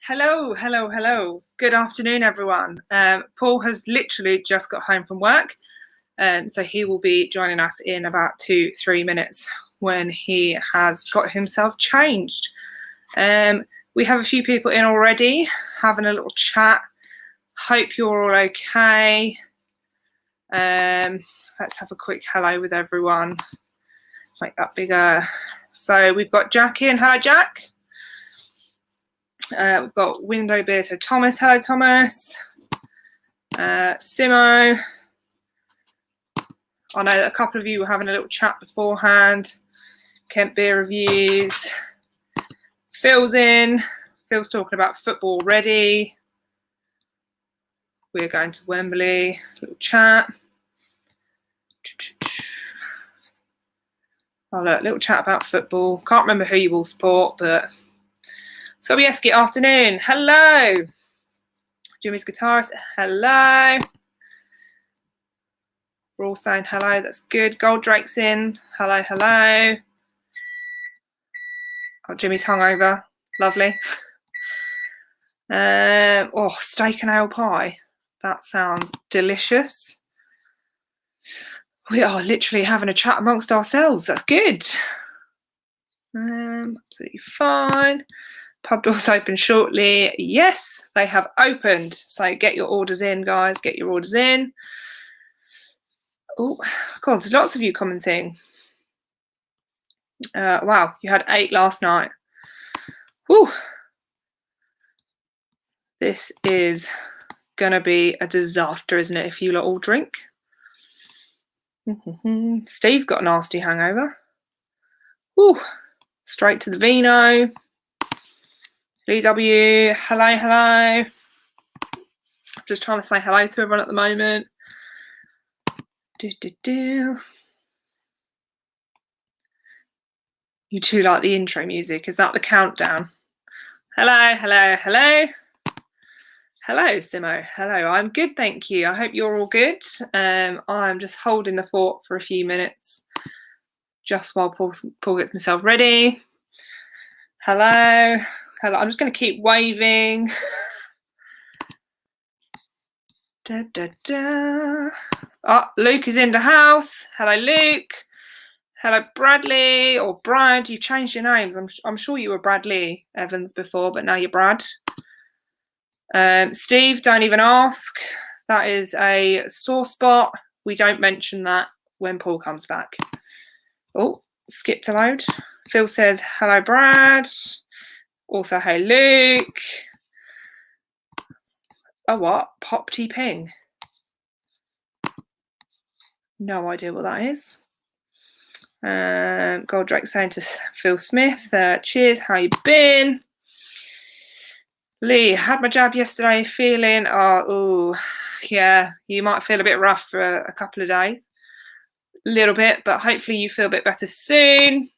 Hello, hello, hello. Good afternoon, everyone. Paul has literally just got home from work, so he will be joining us in about 2-3 minutes when he has got himself changed. We have a few people in already, having a little chat. Hope you're all okay. Let's have a quick hello with everyone. Make that bigger. So we've got Jack in. Hello, Jack. We've got Window Beer, so Thomas. Hello, Thomas. Simo. I know that a couple of you were having a little chat beforehand. Kent Beer Reviews. Phil's in. Phil's talking about football already. We're going to Wembley. Little chat. Oh, look, little chat about football. Can't remember who you all support, but Sobieski, afternoon. Hello. Jimmy's guitarist. Hello. We're all saying hello. That's good. Gold Drake's in. Hello, hello. Oh, Jimmy's hungover. Lovely. Oh, steak and ale pie. That sounds delicious. We are literally having a chat amongst ourselves. That's good. Absolutely fine. Pub doors open shortly. Yes, they have opened. So get your orders in, guys. Get your orders in. Oh, God, there's lots of you commenting. Wow, you had 8 last night. Whew. This is going to be a disaster, isn't it, if you lot all drink? Steve's got a nasty hangover. Whew. Straight to the vino. BW, hello, hello. Just trying to say hello to everyone at the moment. You two like the intro music. Is that the countdown? Hello, hello, hello. Hello, Simo. Hello, I'm good, thank you. I hope you're all good. I'm just holding the fort for a few minutes, just while Paul gets himself ready. Hello. Hello. I'm just going to keep waving. Da, da, da. Oh, Luke is in the house. Hello, Luke. Hello, Bradley or Brad. You've changed your names. I'm sure you were Bradley Evans before, but now you're Brad. Steve, don't even ask. That is a sore spot. We don't mention that when Paul comes back. Oh, skipped a load. Phil says, hello, Brad. Also, hey, Luke. Oh, what? Pop T Ping. No idea what that is. Gold Drake saying to Phil Smith, cheers, how you been? Lee, had my jab yesterday, feeling, yeah, you might feel a bit rough for a couple of days. A little bit, but hopefully you feel a bit better soon.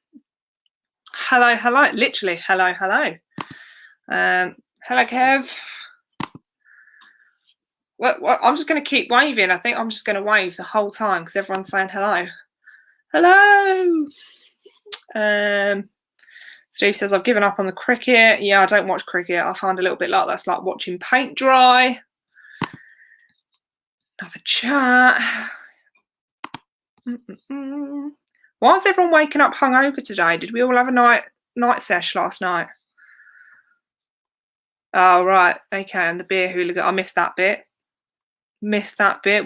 Hello, hello, literally, hello, hello. Hello, Kev. Well, I'm just going to keep waving. I think I'm just going to wave the whole time because everyone's saying hello. Hello. Steve says, I've given up on the cricket. Yeah, I don't watch cricket. I find a little bit like that's like watching paint dry. Another chat. Why is everyone waking up hungover today? Did we all have a night sesh last night? Oh, right. Okay, and the beer hooligan. I missed that bit.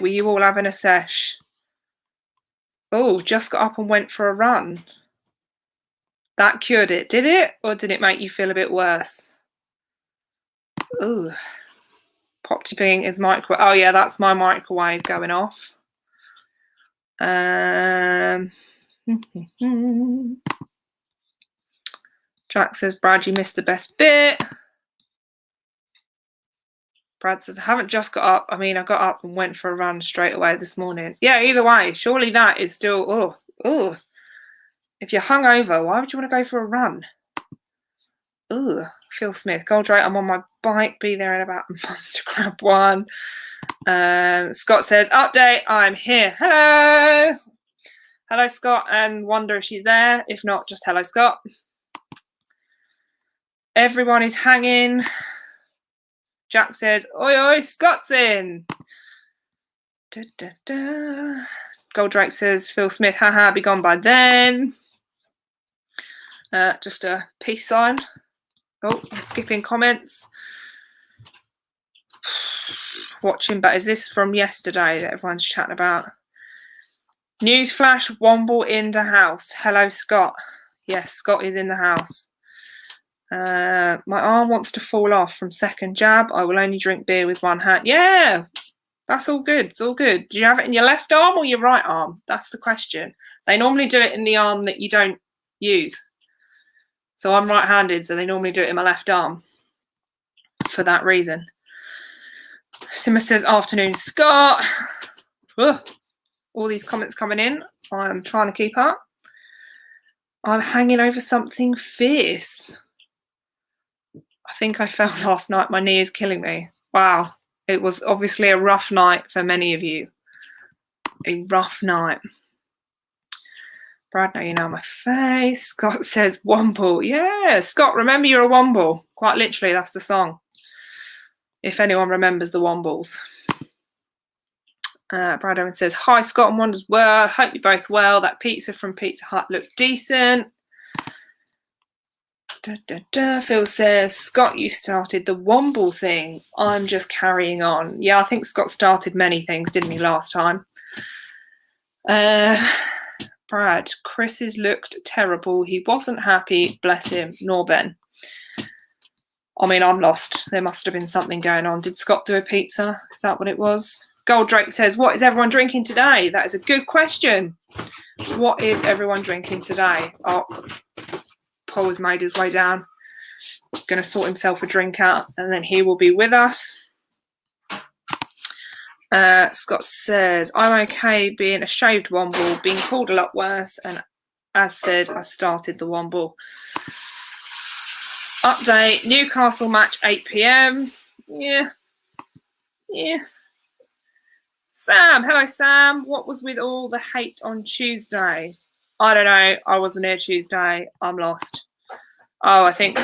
Were you all having a sesh? Oh, just got up and went for a run. That cured it, did it? Or did it make you feel a bit worse? Ooh. Pop tipping is microwave. Oh, yeah, that's my microwave going off. Jack says, Brad, you missed the best bit. Brad says, I haven't just got up. I mean, I got up and went for a run straight away this morning. Yeah, either way, surely that is still, oh. If you're hungover, why would you want to go for a run? Ooh, Phil Smith, Gold Drake, I'm on my bike, be there in about a month to grab one. Scott says, update, I'm here. Hello. Hello, Scott, and wonder if she's there. If not, just hello, Scott. Everyone is hanging. Jack says, oi, oi, Scott's in. Da, da, da. Goldrake says, Phil Smith, haha, be gone by then. Just a peace sign. Oh, I'm skipping comments. Watching, but is this from yesterday that everyone's chatting about? Newsflash, Womble in the house. Hello, Scott. Yes, Scott is in the house. My arm wants to fall off from second jab. I will only drink beer with one hand. Yeah, that's all good. It's all good. Do you have it in your left arm or your right arm? That's the question. They normally do it in the arm that you don't use. So I'm right-handed, so they normally do it in my left arm for that reason. Simmer says, afternoon, Scott. Ugh. All these comments coming in. I'm trying to keep up. I'm hanging over something fierce. I think I fell last night. My knee is killing me. Wow. It was obviously a rough night for many of you. A rough night. Brad, now you know my face. Scott says, Womble. Yeah, Scott, remember you're a Womble. Quite literally, that's the song. If anyone remembers the Wombles. Brad Owen says, hi, Scott and Wonders World. Hope you're both well. That pizza from Pizza Hut looked decent. Phil says, Scott, you started the Womble thing. I'm just carrying on. Yeah, I think Scott started many things, didn't he, last time? Brad, Chris's looked terrible. He wasn't happy, bless him, nor Ben. I mean, I'm lost. There must have been something going on. Did Scott do a pizza? Is that what it was? Goldrake says, what is everyone drinking today? That is a good question. What is everyone drinking today? Oh, Paul has made his way down. Going to sort himself a drink out, and then he will be with us. Scott says, I'm okay being a shaved Womble, being called a lot worse, and as said, I started the Womble. Update, Newcastle match 8 PM. Yeah. Sam, hello Sam. What was with all the hate on Tuesday? I don't know. I wasn't there Tuesday. I'm lost. Oh, I think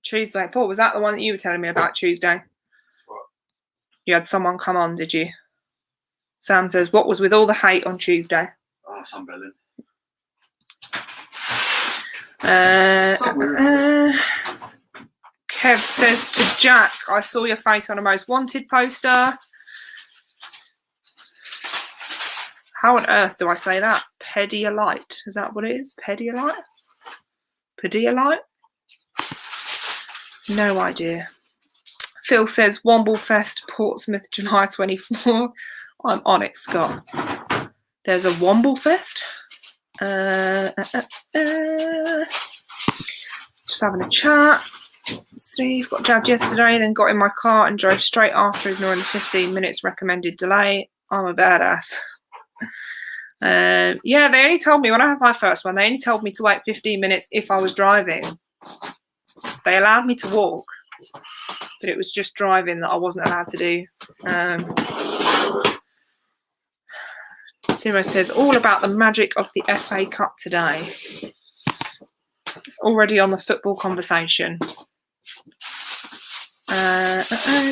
Tuesday. Paul, was that the one that you were telling me about Tuesday? What? You had someone come on, did you? Sam says, what was with all the hate on Tuesday? Oh, some Berlin. Kev says to Jack, I saw your face on a most wanted poster. How on earth do I say that? Pedialyte. Is that what it is? Pedialyte? Pedialyte? No idea. Phil says Womble Fest, Portsmouth, July 24. I'm on it, Scott. There's a Womble Fest. Just having a chat. Steve got jabbed yesterday, then got in my car and drove straight after, ignoring the 15 minutes recommended delay. I'm a badass. Yeah, they only told me when I had my first one, they only told me to wait 15 minutes if I was driving. They allowed me to walk, but it was just driving that I wasn't allowed to do. Simo says, all about the magic of the FA Cup today. It's already on the football conversation.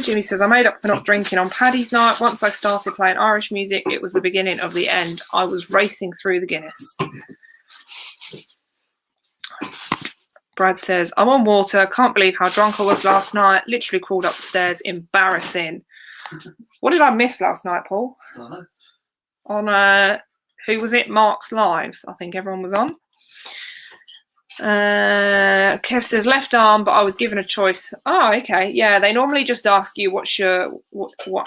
Jimmy says, I made up for not drinking on Paddy's night. Once I started playing Irish music, it was the beginning of the end. I was racing through the Guinness. Brad says, I'm on water. Can't believe how drunk I was last night. Literally crawled up the stairs. Embarrassing. What did I miss last night, Paul? I don't know. On, who was it? Mark's Live. I think everyone was on. Kev says left arm, but I was given a choice. Oh, okay. Yeah, they normally just ask you what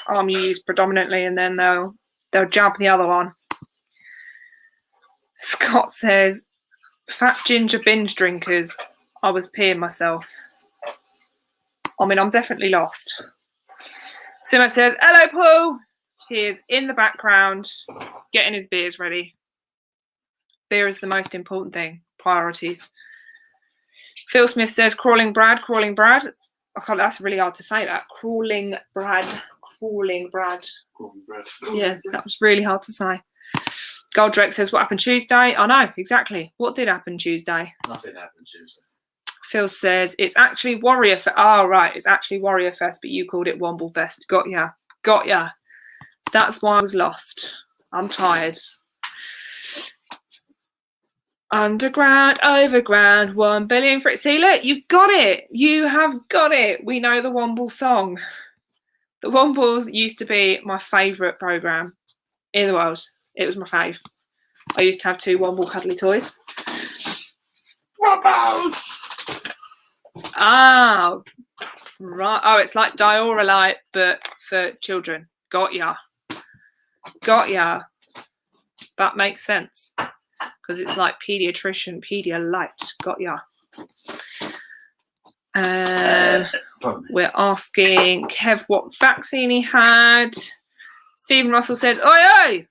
arm you use predominantly, and then they'll jab the other one. Scott says, fat ginger binge drinkers. I was peeing myself. I mean, I'm definitely lost. Simo says, hello, Paul. He is in the background, getting his beers ready. Beer is the most important thing. Priorities. Phil Smith says, crawling Brad. I can't, that's really hard to say that. Crawling Brad. Yeah, that was really hard to say. Goldrake says, what happened Tuesday? I know, exactly. What did happen Tuesday? Nothing happened Tuesday. Phil says it's actually Warrior Fest. Oh, right. It's actually Warrior Fest, but you called it Womble Fest. Got ya. Got ya. That's why I was lost. I'm tired. Underground, overground, 1 billion for it. See, look, you've got it. You have got it. We know the Womble song. The Wombles used to be my favourite programme in the world. It was my fave. I used to have 2 Womble cuddly toys. Wombles! Oh, right. Oh, it's like Dioralite, but for children. Got ya. Got ya. That makes sense. Because it's like paediatrician, Pedialyte. Got ya. We're asking Kev what vaccine he had. Stephen Russell says, oi, oi!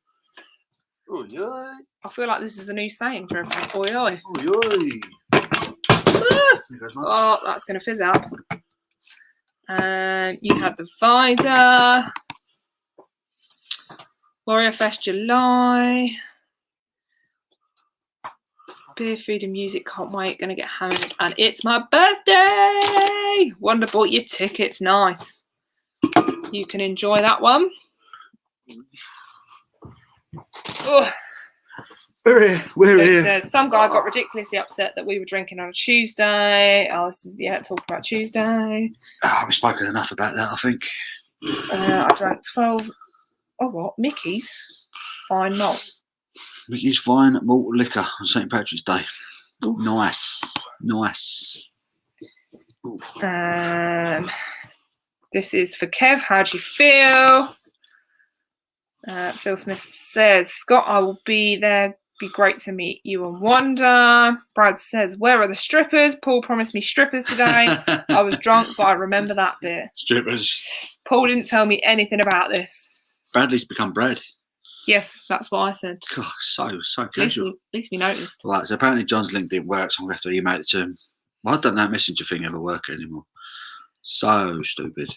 Oi, oi. I feel like this is a new saying for everyone. Oi, oi. Oi, oi. Oh, that's going to fizz out. You had the visor. Warrior Fest July. Beer, food and music, can't wait. Gonna get hammered. And it's my birthday! Wonder bought your tickets. Nice. You can enjoy that one. Ugh. We're here. Says, some guy got ridiculously upset that we were drinking on a Tuesday. Oh, this is, talk about Tuesday. We've spoken enough about that, I think. I drank 12. Oh, what? Mickey's? Fine malt. Mickey's fine malt liquor on St. Patrick's Day. Ooh. Nice. This is for Kev. How do you feel? Phil Smith says, Scott, I will be there. Be great to meet you and Wanda. Brad says, where are the strippers? Paul promised me strippers today. I was drunk, but I remember that bit. Strippers. Paul didn't tell me anything about this. Bradley's become Brad. Yes, that's what I said. God, so casual. At least we noticed. Right, so apparently John's link didn't work, so I'm going to have to email it to him. Why don't that messenger thing ever work anymore? So stupid.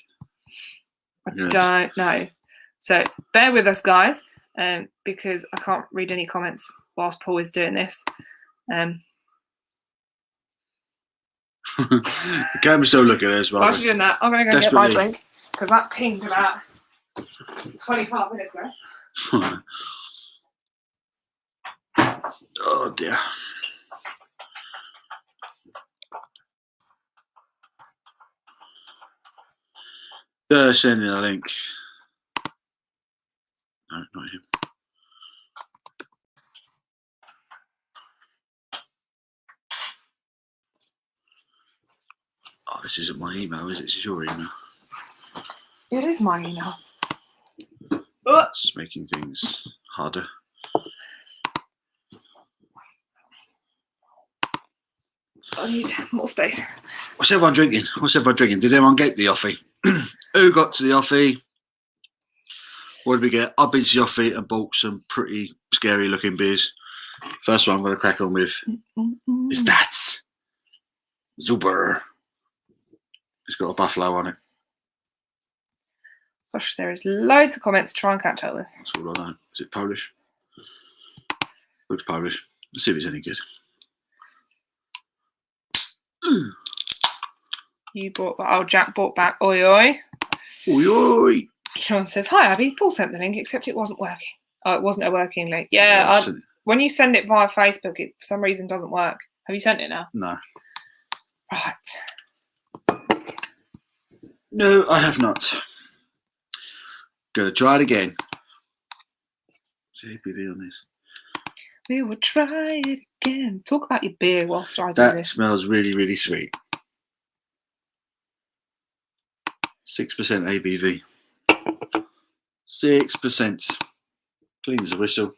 I don't know. So bear with us, guys, because I can't read any comments whilst Paul is doing this. The camera's still looking at us. While she's doing that, I'm going to go get my drink, because that pinged about 25 minutes ago. Oh dear. Sending a link. No, not him. Oh, this isn't my email, is it? This is your email. It is my email. It's making things harder. I need more space. What's everyone drinking? Did everyone get the offie? Who got to the offie? What did we get? I've been to the offie and bought some pretty scary looking beers. First one I'm going to crack on with is that Zuber. It's got a buffalo on it. Gosh, there is loads of comments to try and catch up with. That's all I know. Is it Polish? Looks Polish. Let's see if it's any good. You bought, Jack bought back oi oi. Oi oi. Sean says, hi Abby, Paul sent the link, except it wasn't working. Oh, it wasn't a working link. Yeah, when you send it via Facebook, it for some reason doesn't work. Have you sent it now? No. Right. No, I have not. Gonna try it again. ABV on this. We will try it again. Talk about your beer whilst I do that this. That smells really, really sweet. 6% ABV. 6%. Clean as a whistle.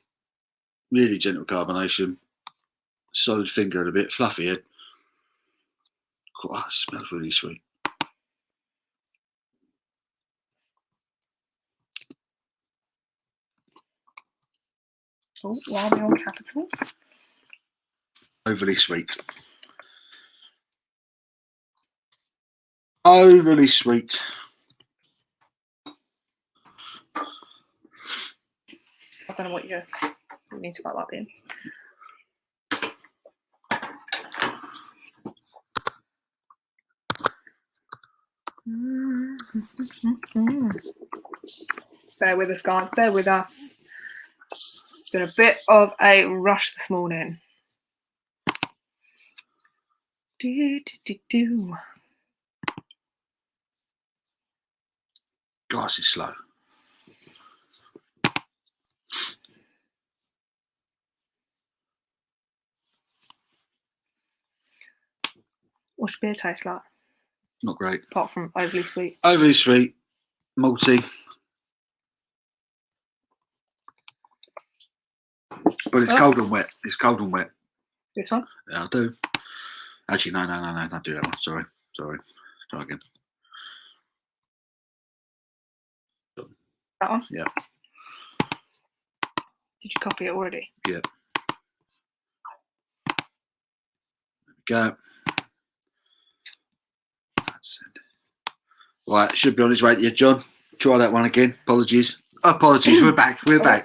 Really gentle carbonation. Solid finger and a bit fluffy head. Oh, that smells really sweet. Oh, while we're on capitals. Overly sweet. Overly sweet. I don't know what you need to write that in. Bear with us, guys. Bear with us. It's been a bit of a rush this morning. Glass is slow. What's your beer taste like? Not great. Apart from overly sweet. Overly sweet, malty. But it's cold and wet. It's cold and wet. This one? Yeah, I do. Actually, no, don't do that one. Sorry. Try again. That one? Yeah. Did you copy it already? Yeah. There we go. That's it. Right, should be on his way to you, John. Try that one again. Apologies. We're back. Right.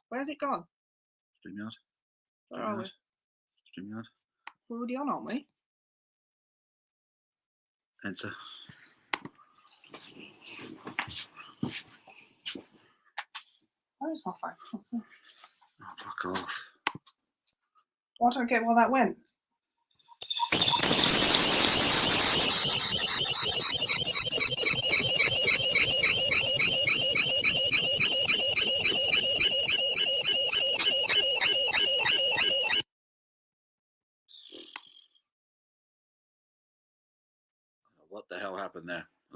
Where's it gone? StreamYard. Where are we? StreamYard. We're already on, aren't we? Enter. Where's my phone? Oh, fuck off. I don't get why that went.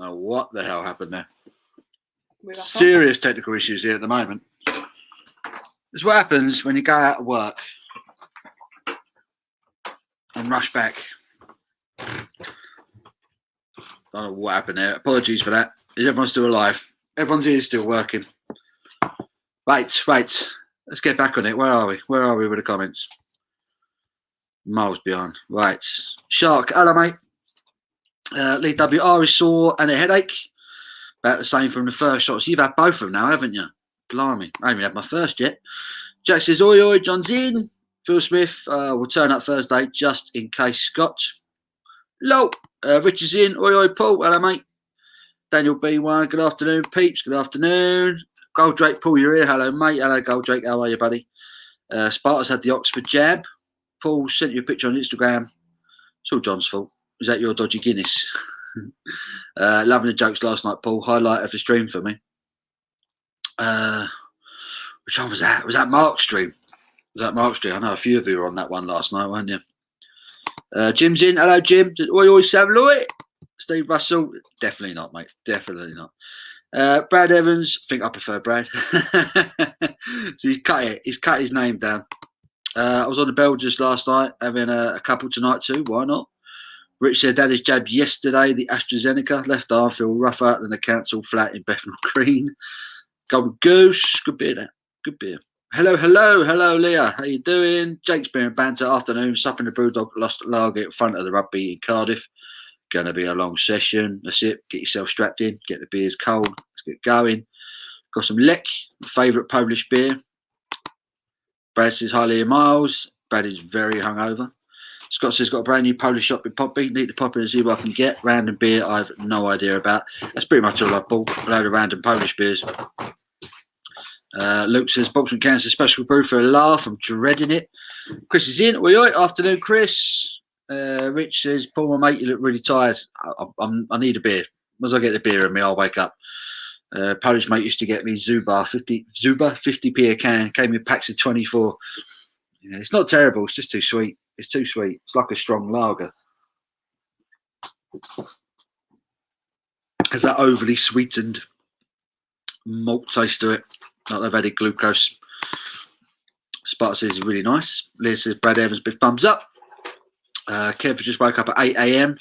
What the hell happened there? Serious technical issues here at the moment. This is what happens when you go out of work and rush back. Don't know what happened there. Apologies for that. Is everyone still alive? Everyone's ears still working. Right. Let's get back on it. Where are we with the comments? Miles beyond. Right. Shark. Hello, mate. Lee WR is sore and a headache. About the same from the first shot. So you've had both of them now, haven't you? Blimey. I haven't had my first yet. Jack says, oi, John's in. Phil Smith will turn up Thursday just in case Scott. Low. Rich is in. Oi, Paul. Hello, mate. Daniel B1. Good afternoon, peeps. Good afternoon. Goldrake, Paul, you're here. Hello, mate. Hello, Goldrake. How are you, buddy? Sparta's had the Oxford jab. Paul sent you a picture on Instagram. It's all John's fault. Is that your dodgy Guinness? Loving the jokes last night, Paul. Highlight of the stream for me. Which one was that? Was that Mark's stream? I know a few of you were on that one last night, weren't you? Jim's in. Hello, Jim. Oi, Sam Lloyd. Steve Russell. Definitely not, mate. Definitely not. Brad Evans. I think I prefer Brad. So he's cut his name down. I was on the Belgians last night, having a couple tonight too. Why not? Rich said had his jab yesterday, the AstraZeneca. Left arm feel rougher than the council flat in Bethnal Green. Golden Goose. Good beer there. Good beer. Hello, Leah. How you doing? Jake's beer and banter afternoon. Supping the Brewdog lost lager in front of the rugby in Cardiff. Going to be a long session. That's it. Get yourself strapped in. Get the beers cold. Let's get going. Got some Lek, my favourite Polish beer. Brad says hi, Leah Miles. Brad is very hungover. Scott says got a brand new Polish shop in Poppy. Need to pop in and see what I can get. Random beer I've no idea about. That's pretty much all I bought. A load of random Polish beers. Luke says box and cans of special brew for a laugh. I'm dreading it. Chris is in. Oi, afternoon, Chris. Rich says, Paul, my mate, you look really tired. I need a beer. Once I get the beer in me, I'll wake up. Polish mate used to get me Zuba 50p a can. Came in packs of 24. Yeah, it's not terrible. It's just too sweet. It's too sweet. It's like a strong lager. Has that overly sweetened malt taste to it. Like they've added glucose. Sparta says it's really nice. Leah says Brad Evans, big thumbs up. Kev just woke up at 8 a.m.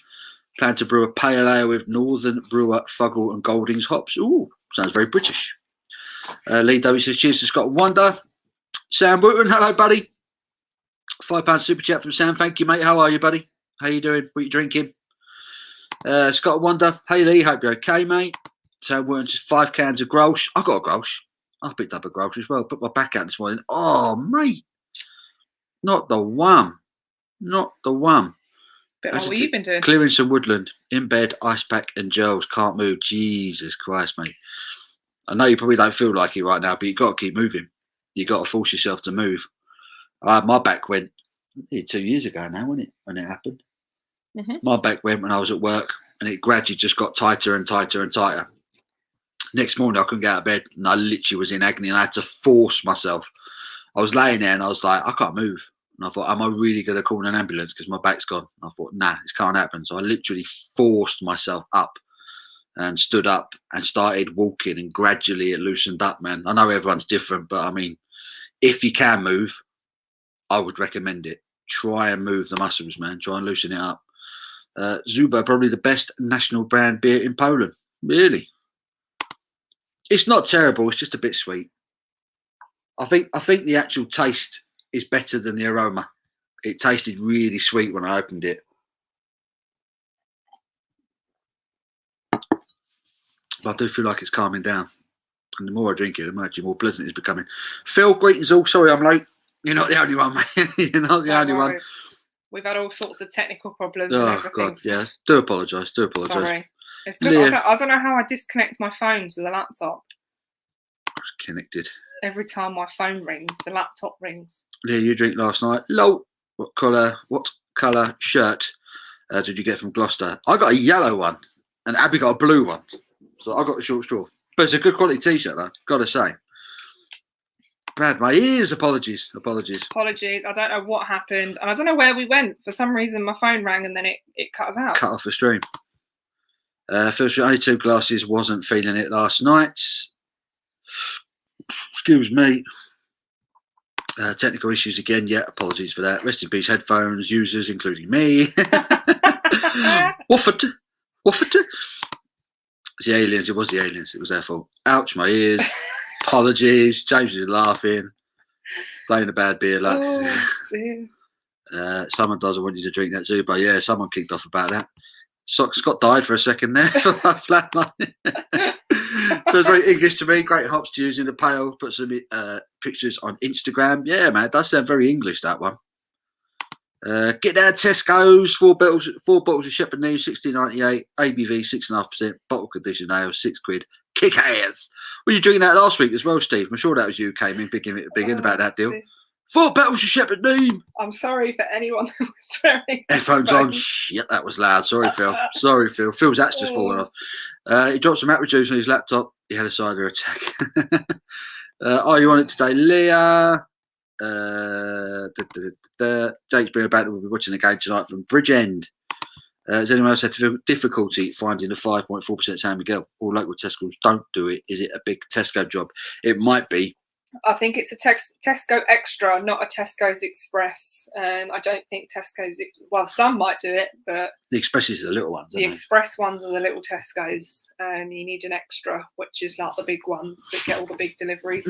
Plan to brew a pale ale with Northern Brewer, Fuggle and Goldings hops. Ooh, sounds very British. Lee W says cheers to Scott Wonder. Sam Wooten, hello, buddy. £5 super chat from Sam. Thank you, mate. How are you, buddy? How you doing? What you drinking? Scott Wonder. Hey, Lee. Hope you're okay, mate. Sam Wooten, just 5 cans of Grolsch. I got a Grolsch. I picked up a Grolsch as well. Put my back out this morning. Oh, mate. Not the one. Not the one. Bit like what you've been doing. Clearing some woodland, in bed, ice pack and gels, can't move. Jesus Christ, mate. I know you probably don't feel like it right now, but you've got to keep moving. You've got to force yourself to move. My back went 2 years ago now, wasn't it, when it happened? Mm-hmm. My back went when I was at work, and it gradually just got tighter and tighter and tighter. Next morning, I couldn't get out of bed, and I literally was in agony, and I had to force myself. I was laying there, and I was like, I can't move. And I thought, am I really going to call an ambulance because my back's gone? And I thought, nah, this can't happen. So I literally forced myself up and stood up and started walking, and gradually it loosened up, man. I know everyone's different, but I mean, if you can move, I would recommend it. Try and move the muscles, man. Try and loosen it up. Zuba, probably the best national brand beer in Poland. Really? It's not terrible. It's just a bit sweet. I think the actual taste is better than the aroma. It tasted really sweet when I opened it. But I do feel like it's calming down. And the more I drink it, the more pleasant it's becoming. Phil, greetings all. Sorry I'm late. You're not the only one, mate. You're not the only one. We've had all sorts of technical problems and everything. God, yeah. Do apologise. Sorry. It's because I don't know how I disconnect my phone to the laptop. It's connected. Every time my phone rings, the laptop rings. Yeah, you drink last night. Low. What colour shirt did you get from Gloucester? I got a yellow one, and Abby got a blue one. So I got the short straw. But it's a good quality t-shirt, though. Gotta say. Bad, my ears. Apologies. I don't know what happened, and I don't know where we went. For some reason, my phone rang, and then it cut us out. Cut off the stream. First, only 2 glasses. Wasn't feeling it last night. Excuse me. Technical issues again. Yeah, apologies for that. Rest in peace, headphones users, including me. Wofford. It's the aliens. It was the aliens. It was their fault. Ouch, my ears. Apologies. James is laughing. Playing a bad beer. Like, someone doesn't want you to drink that Zuba. Yeah, someone kicked off about that. Scott died for a second there. So it's very English to me. Great hops to use in the pail. Put some pictures on Instagram. Yeah, man, it does sound very English, that one. Get there, Tesco's. 4 bottles of Shepherd Neame, £16.98. ABV 6.5%. Bottle condition ale, £6. Kick ass. Were you drinking that last week as well, Steve? I'm sure that was you came in big in about that deal. 4 bottles of Shepherd Neame. I'm sorry for anyone who was wearing headphones on. Shit, that was loud. Sorry, Phil. Phil's that's just fallen off. He dropped some apple juice on his laptop. He had a cider attack. Are you on it today, Leah? Jake's been about. We'll be watching the game tonight from Bridgend. Has anyone else had difficulty finding the 5.4% San Miguel? All local Tesco's don't do it. Is it a big Tesco job? It might be. I think it's a Tesco Extra, not a Tesco's Express. I don't think Tesco's. Well, some might do it, but the Expresses are the little ones. The Express ones are the little Tesco's. You need an Extra, which is like the big ones that get all the big deliveries.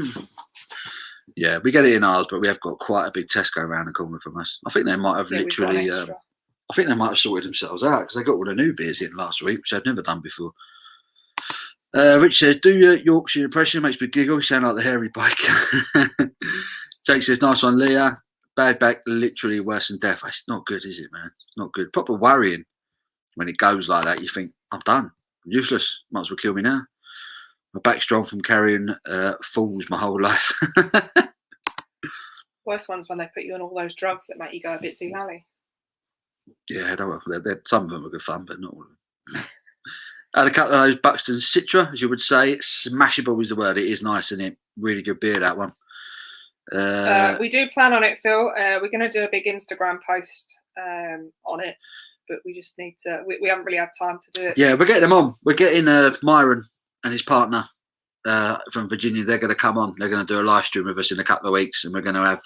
Yeah, we get it in ours, but we have got quite a big Tesco around the corner from us. I think they might have literally. I think they might have sorted themselves out because they got all the new beers in last week, which I've never done before. Rich says, do your Yorkshire impression, makes me giggle. You sound like the hairy biker. Jake says, nice one, Leah. Bad back, literally worse than death. It's not good, is it, man? It's not good. Proper worrying when it goes like that. You think, I'm done. I'm useless. Might as well kill me now. My back's strong from carrying fools my whole life. Worst one's when they put you on all those drugs that make you go a bit doolally. Yeah, some of them are good fun, but not all of them. Had a couple of those Buxton Citra, as you would say. Smashable is the word. It is nice, isn't it? Really good beer, that one. We do plan on it, Phil. We're going to do a big Instagram post on it, but we just need to. We haven't really had time to do it. Yeah, we're getting them on. We're getting Myron and his partner from Virginia. They're going to come on. They're going to do a live stream with us in a couple of weeks, and we're going to have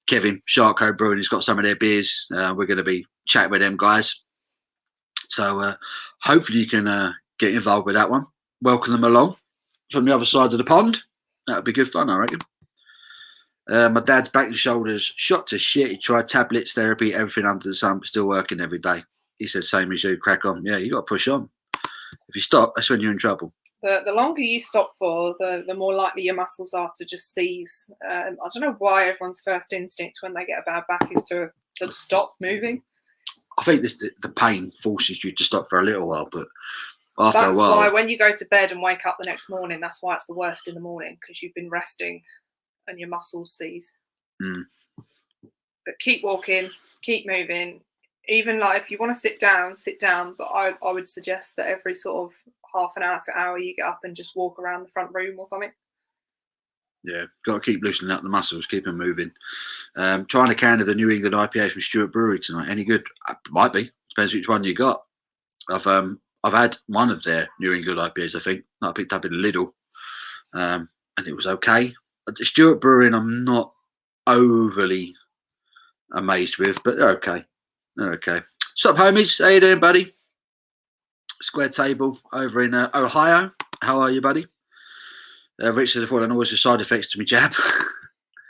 Kevin Sharko Brewing. He's got some of their beers. We're going to be chatting with them guys. So hopefully you can get involved with that one. Welcome them along from the other side of the pond. That would be good fun, I reckon. My dad's back and shoulders shot to shit. He tried tablets, therapy, everything under the sun, but still working every day. He said, same as you, crack on. Yeah, you got to push on. If you stop, that's when you're in trouble. The longer you stop for, the more likely your muscles are to just seize. I don't know why everyone's first instinct when they get a bad back is to to stop moving. I think the pain forces you to stop for a little while, but after That's a while, why when you go to bed and wake up the next morning, that's why it's the worst in the morning, because you've been resting and your muscles seize. But keep walking, keep moving. Even like if you want to sit down, but I would suggest that every sort of half an hour to hour you get up and just walk around the front room or something. Yeah, got to keep loosening up the muscles, keep them moving. Trying a can of the New England IPA from Stewart Brewery tonight. Any good? Might be. Depends which one you got. I've had one of their New England IPAs, I think, that I picked up in Lidl, and it was okay. Stewart Brewery, I'm not overly amazed with, but they're okay. They're okay. What's up, homies? How you doing, buddy? Square Table over in Ohio. How are you, buddy? Richard, I thought I know the side effects to me jab.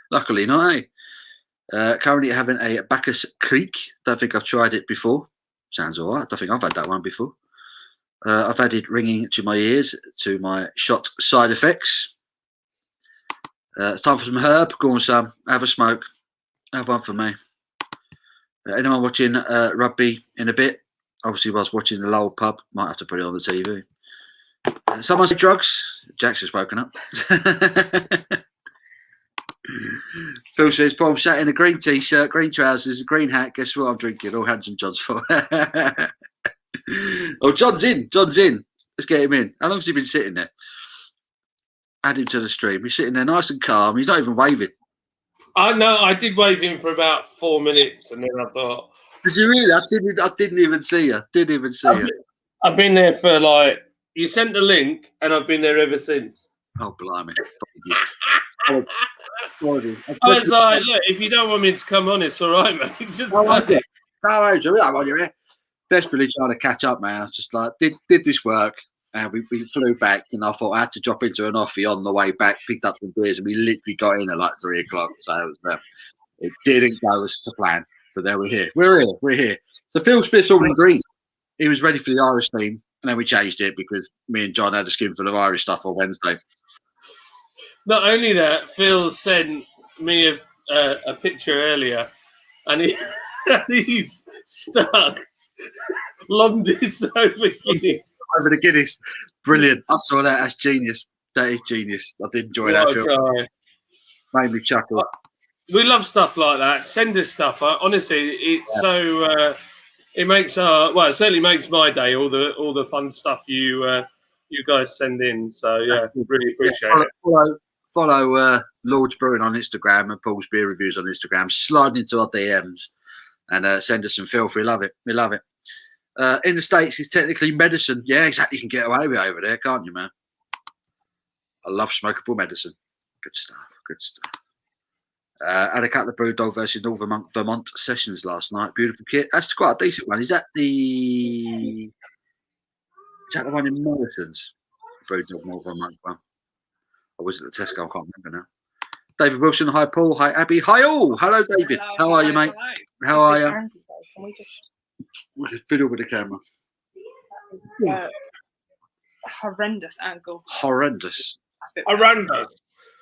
Luckily not, eh? Currently having a Bacchus Creek. Don't think I've tried it before. Sounds all right. Don't think I've had that one before. I've added ringing to my ears to my shot side effects. It's time for some herb. Go on, Sam. Have a smoke. Have one for me. Anyone watching rugby in a bit? Obviously, whilst watching the Lowell pub, might have to put it on the TV. Someone said drugs. Jack's just woken up. Phil says, Paul, sat in a green t-shirt, green trousers, a green hat. Guess what I'm drinking? All hands and John's for. Oh, John's in. John's in. Let's get him in. How long's he been sitting there? Add him to the stream. He's sitting there nice and calm. He's not even waving. I know. I did wave him for about 4 minutes, and then I thought. Did you really? I didn't even see you. Didn't even see you. I've been there for like. You sent the link, and I've been there ever since. Oh, blimey. I was like, look, if you don't want me to come on, it's all right, mate. Just say it. No, I want you here. Desperately trying to catch up, man. I was just like, did this work? And we flew back, and I thought I had to drop into an offie on the way back, picked up some beers, and we literally got in at like 3 o'clock. So it, was, it didn't go as to plan, but there we're here. We're here. So Phil Smith's all in green. He was ready for the Irish team, and then we changed it because me and John had a skin full of Irish stuff on Wednesday. Not only that, Phil sent me a picture earlier, and he's stuck Londis over Guinness. Over the Guinness. Brilliant. I saw that. That's genius. That is genius. I did enjoy that film. Made me chuckle. We love stuff like that. Send us stuff. Honestly, it's so. It makes it certainly makes my day. All the fun stuff you guys send in. So yeah, really appreciate it. Follow Lord's Brewing on Instagram and Paul's Beer Reviews on Instagram. Slide into our DMs and send us some filth. We love it. We love it. In the States, it's technically medicine. Yeah, exactly. You can get away with it over there, can't you, man? I love smokable medicine. Good stuff. Good stuff. Had a couple of Brewdog versus Northern Vermont sessions last night. Beautiful kit. That's quite a decent one. Is that the one in Morrison's? Brewdog Northern Vermont one. Or was it the Tesco? I can't remember now. David Wilson. Hi, Paul. Hi, Abby. Hi, all. Hello, David. How are you, mate? How are you? Can we just Fiddle with the camera. horrendous angle? Horrendous.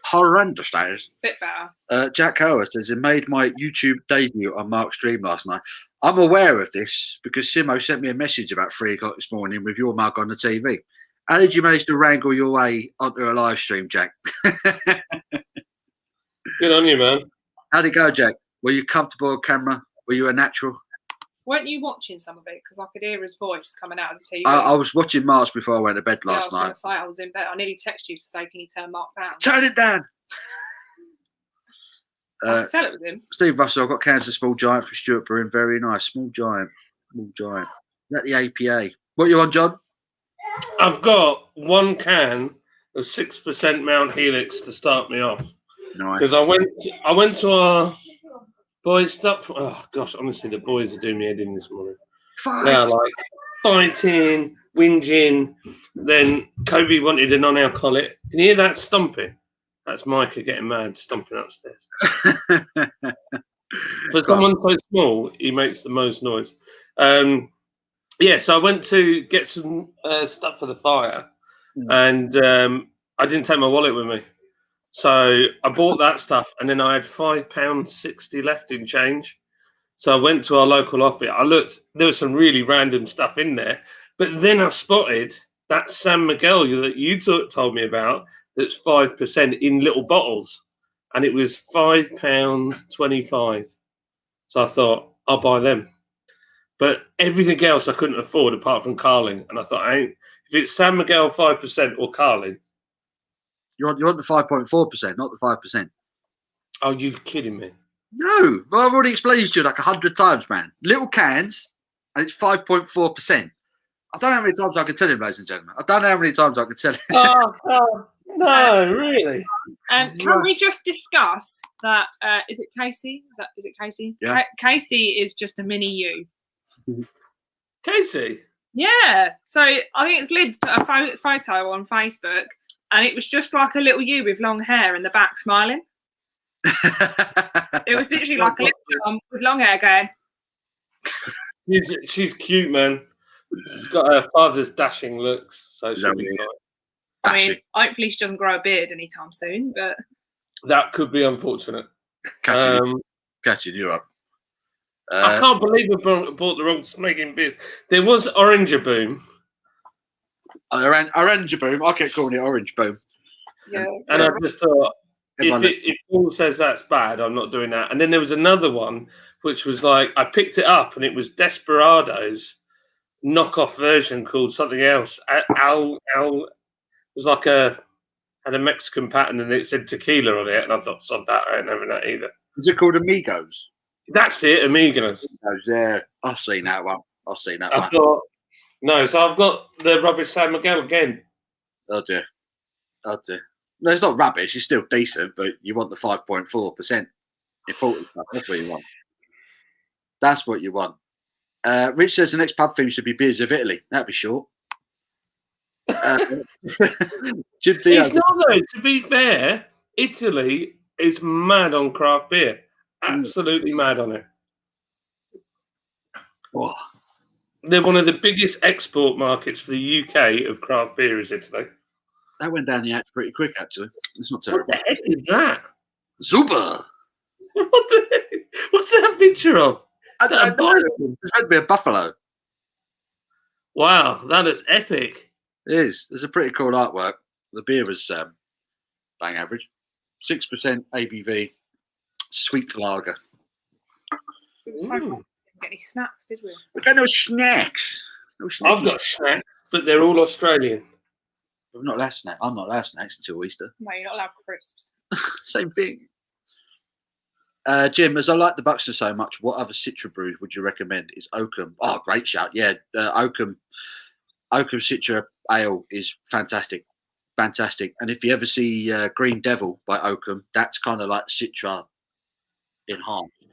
Horrendous, that is. Bit better. Jack Howard says, I made my YouTube debut on Mark's stream last night. I'm aware of this because Simo sent me a message about 3 o'clock this morning with your mug on the TV. How did you manage to wrangle your way onto a live stream, Jack? Good on you, man. How'd it go, Jack? Were you comfortable on camera? Were you a natural? Weren't you watching some of it? Because I could hear his voice coming out of the TV. I was watching Mark's before I went to bed last night. I was in bed. I nearly texted you to say, can you turn Mark down? Turn it down! I could tell it was him. Steve Russell, I've got cans of Small Giant from Stuart Brewing. Very nice. Small Giant. Small Giant. Is that the APA? What you on, John? I've got 1 can of 6% Mount Helix to start me off. Nice. Because I went to our boys stuff. Oh gosh, honestly, the boys are doing me head in this morning. They're like fighting, whinging. Then Kobe wanted a non-alcoholic. Can you hear that stomping? That's Micah getting mad, stomping upstairs. For someone so small, he makes the most noise. Yeah, so I went to get some stuff for the fire, and I didn't take my wallet with me. So I bought that stuff, and then I had £5.60 left in change. So I went to our local office. I looked. There was some really random stuff in there, but then I spotted that San Miguel that you told me about. That's 5% in little bottles, and it was £5.25. So I thought I'll buy them. But everything else I couldn't afford apart from Carling, and I thought, if it's San Miguel 5% or Carling. You want the 5.4%, not the 5%. Oh, you kidding me? No, well, I've already explained to you like 100 times, man. Little cans, and it's 5.4%. I don't know how many times I can tell him, ladies and gentlemen. I don't know how many times I can tell him. Oh no, really? And can we just discuss that? Is it Casey? Is it Casey? Yeah. Casey is just a mini you. Casey? Yeah. So I think it's Lids put a photo on Facebook, and it was just like a little you with long hair in the back smiling. It was literally like a little Tom with long hair going. She's cute, man. She's got her father's dashing looks, so she'll be fine. I mean, hopefully she doesn't grow a beard anytime soon, but that could be unfortunate. Catching you up. I can't believe I bought the wrong smoking beers. There was Orange Boom. Orange Boom. I kept calling it Orange Boom. Yeah. And I just thought, if Paul says that's bad, I'm not doing that. And then there was another one, which was like, I picked it up, and it was Desperado's knockoff version called something else. It was like had a Mexican pattern, and it said tequila on it, and I thought, sod that, I ain't having that either. Is it called Amigos? That's it, Amigos. Yeah, I've seen that one. I thought, no, so I've got the rubbish San Miguel again. Oh dear. No, it's not rubbish. It's still decent, but you want the 5.4% important stuff. That's what you want. That's what you want. Rich says the next pub theme should be beers of Italy. That'd be short. It's not though. To be fair, Italy is mad on craft beer. Absolutely mad on it. Oh. They're one of the biggest export markets for the UK of craft beer, is Italy. That went down the hatch pretty quick, actually. It's not terrible. What the heck is that? Super. What's that picture of? I don't know. It's meant to be a buffalo. Wow, that is epic. It is. There's a pretty cool artwork. The beer was bang average. 6% ABV, sweet lager. Didn't get any snacks, did we? We got no snacks. I've got snacks, but they're all Australian. I'm not allowed snacks. I'm not allowed snacks until Easter. No, you're not allowed crisps. Same thing. Jim, as I like the Buxton so much, what other Citra brews would you recommend? Is Oakham? Oh, great shout. Yeah, Oakham Citra Ale is fantastic. Fantastic. And if you ever see Green Devil by Oakham, that's kind of like Citra enhanced.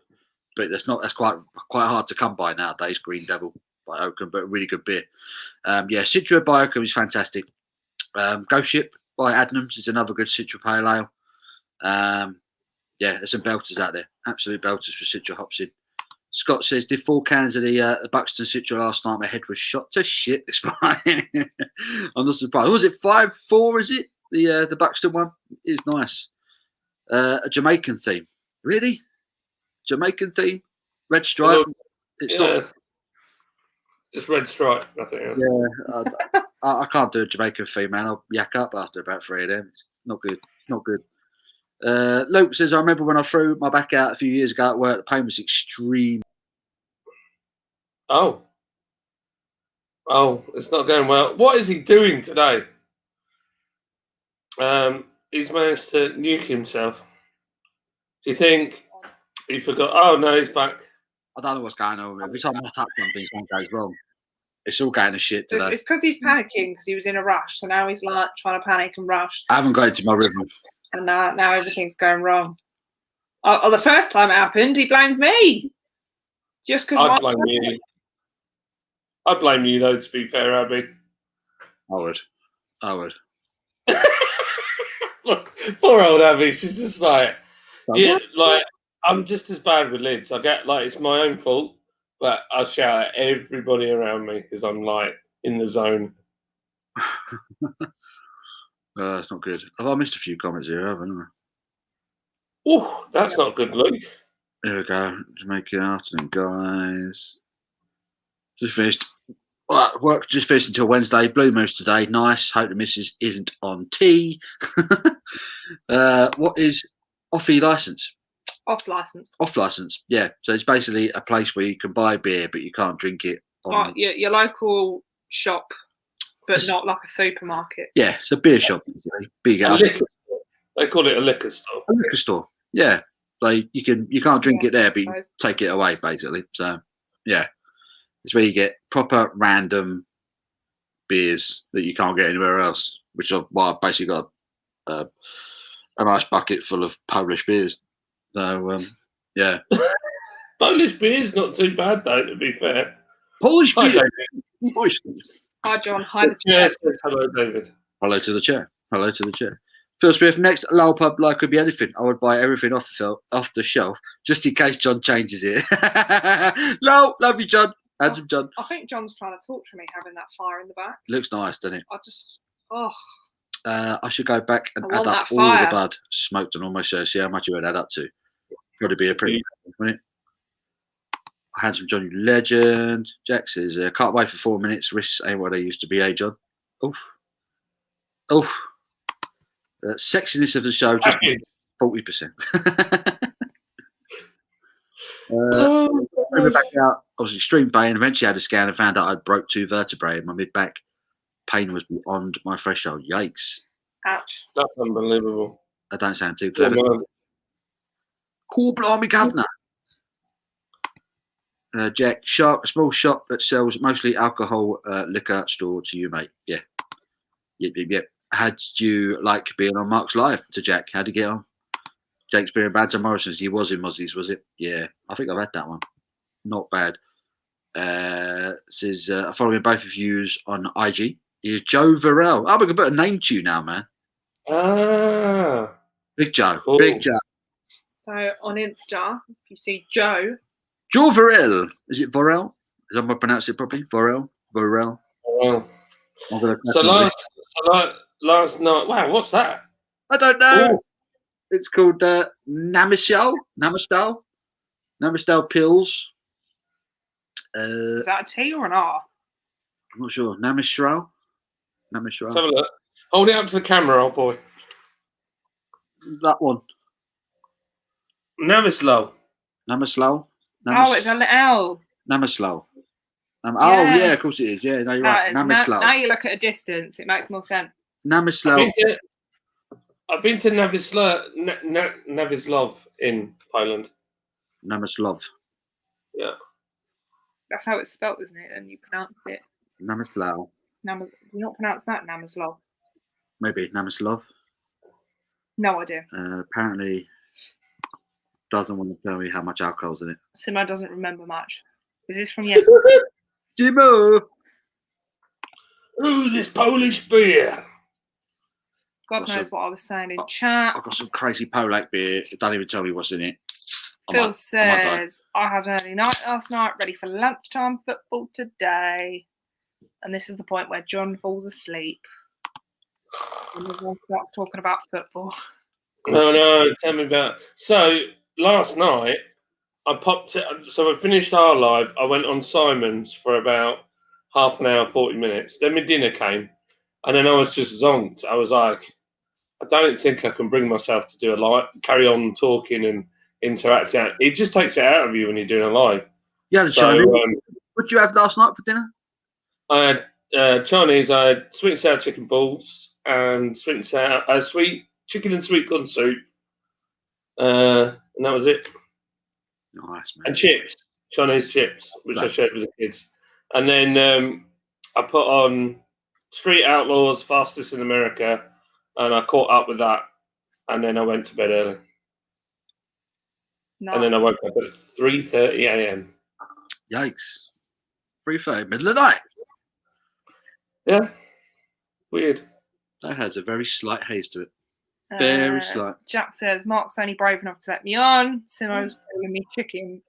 But that's quite hard to come by nowadays, Green Devil by Oakham, but a really good beer. Yeah, Citra by Oakham is fantastic. Ghost Ship by Adnams is another good Citra Pale Ale. Yeah, there's some belters out there. Absolute belters for Citra hops in. Scott says, did 4 cans of the Buxton Citra last night? My head was shot to shit this morning. I'm not surprised. Was it 5-4, is it? The Buxton one? It is nice. A Jamaican theme. Really? Jamaican theme? Red stripe? It's not. Just red stripe, nothing else. Yeah, I can't do a Jamaican theme, man. I'll yak up after about 3 of them. It's not good. Not good. Luke says, I remember when I threw my back out a few years ago at work, the pain was extreme. Oh, it's not going well. What is he doing today? He's managed to nuke himself. Do you think he forgot? Oh, no, he's back. I don't know what's going on. Every time I tap something, something goes wrong. It's all going to shit today. It's because he's panicking because he was in a rush. So now he's like trying to panic and rush. I haven't got into my rhythm. And now everything's going wrong. Oh, the first time it happened, he blamed me. Just because I blame you. I blame you, though, to be fair, Abby. I would. Poor old Abby. She's just like, like, I'm just as bad with lids. I get, like, it's my own fault, but I shout at everybody around me because I'm, like, in the zone. That's not good. Have I missed a few comments here, haven't I? Oh, that's not good, Luke. There we go. Jamaican afternoon, guys. Just finished. Work just finished until Wednesday. Blue Moose today. Nice. Hope the missus isn't on tea. What is Offie license? Off license. Off license. Yeah. So it's basically a place where you can buy beer, but you can't drink it. Your local shop, but not like a supermarket. Yeah, it's a beer shop. Big They call it a liquor store. A liquor store. Yeah. So you can't drink it there, but you take it away basically. So yeah, it's where you get proper random beers that you can't get anywhere else. Which is why I basically got a nice bucket full of Polish beers. So yeah, Polish beer's not too bad though. To be fair, Polish beer. Hi John. Hi the chair. Yes, hello David. Hello to the chair. Hello to the chair. Phil Smith, next Lowell pub like could be anything. I would buy everything off the shelf just in case John changes it. Lowell, love you, John. Handsome John. I think John's trying to talk to me, having that fire in the back. Looks nice, doesn't it? I should go back and add up all the bud smoked on all my shows. See how much it would add up to. Probably be a pretty, wouldn't it? Handsome John, you legend. Jack says, can't wait for 4 minutes. Wrists ain't what they used to be, eh, John? Oof. Sexiness of the show, just 40%. Back out. I was extreme pain. Eventually, I had a scan and found out I'd broke 2 vertebrae. My mid back pain was beyond my threshold. Yikes! Ouch. That's unbelievable. I don't sound too clever. Cool, blimey, governor. Jack, a small shop that sells mostly alcohol liquor store to you, mate. Yeah. Yep. How'd you like being on Mark's Live to Jack? How'd you get on? Jake's being bad to Morrison's. He was in Mozzie's, was it? Yeah. I think I've had that one. Not bad. Says, following both of yous on IG. Is Joe Varell. Oh, we can put a name to you now, man. Ah. Big Joe. Cool. Big Joe. So on Insta, if you see Joe Varell. Is it Varell? Is that how I pronounce it properly? Varell. Well, I'm gonna last night. Wow, what's that? I don't know. Ooh. It's called Namistal pills. is that a T or an R? I'm not sure. Namistal. Let's have a look. Hold it up to the camera, old boy. That one. Namislow. Oh, it's an L. Namislow. Oh, yeah, of course it is. Yeah, no, you're right. Namislow. Now you look at a distance, it makes more sense. Namislow. I've been to Navislov in Poland. Namislov. Yeah. That's how it's spelled, isn't it? And you pronounce it. Namislov. You not pronounce that Namislov? Maybe Namislov. No idea. Apparently doesn't want to tell me how much alcohol's in it. Simo doesn't remember much. Is this from yesterday? Simo! Ooh, this Polish beer. God knows what I was saying in chat. I've got some crazy Polak beer. Don't even tell me what's in it. Phil says, I had an early night last night, ready for lunchtime football today. And this is the point where John falls asleep. And everyone starts talking about football. No, tell me about. So last night, I popped it. So I finished our live. I went on Simon's for about half an hour, 40 minutes. Then my dinner came. And then I was just zonked. I was like, I don't think I can bring myself to do a live, carry on talking and interacting. It just takes it out of you when you're doing a live. Yeah, Chinese. What did you have last night for dinner? I had Chinese. I had sweet and sour chicken balls and sweet chicken and sweet corn soup. And that was it. Nice, man. And chips, Chinese chips, which I shared with the kids. And then I put on Street Outlaws, Fastest in America, and I caught up with that. And then I went to bed early. Nice. And then I woke up at 3:30 a.m. Yikes. 3:30, middle of the night. Yeah. Weird. That has a very slight haze to it. Very slight. Jack says, Mark's only brave enough to let me on. Simo's calling me chicken.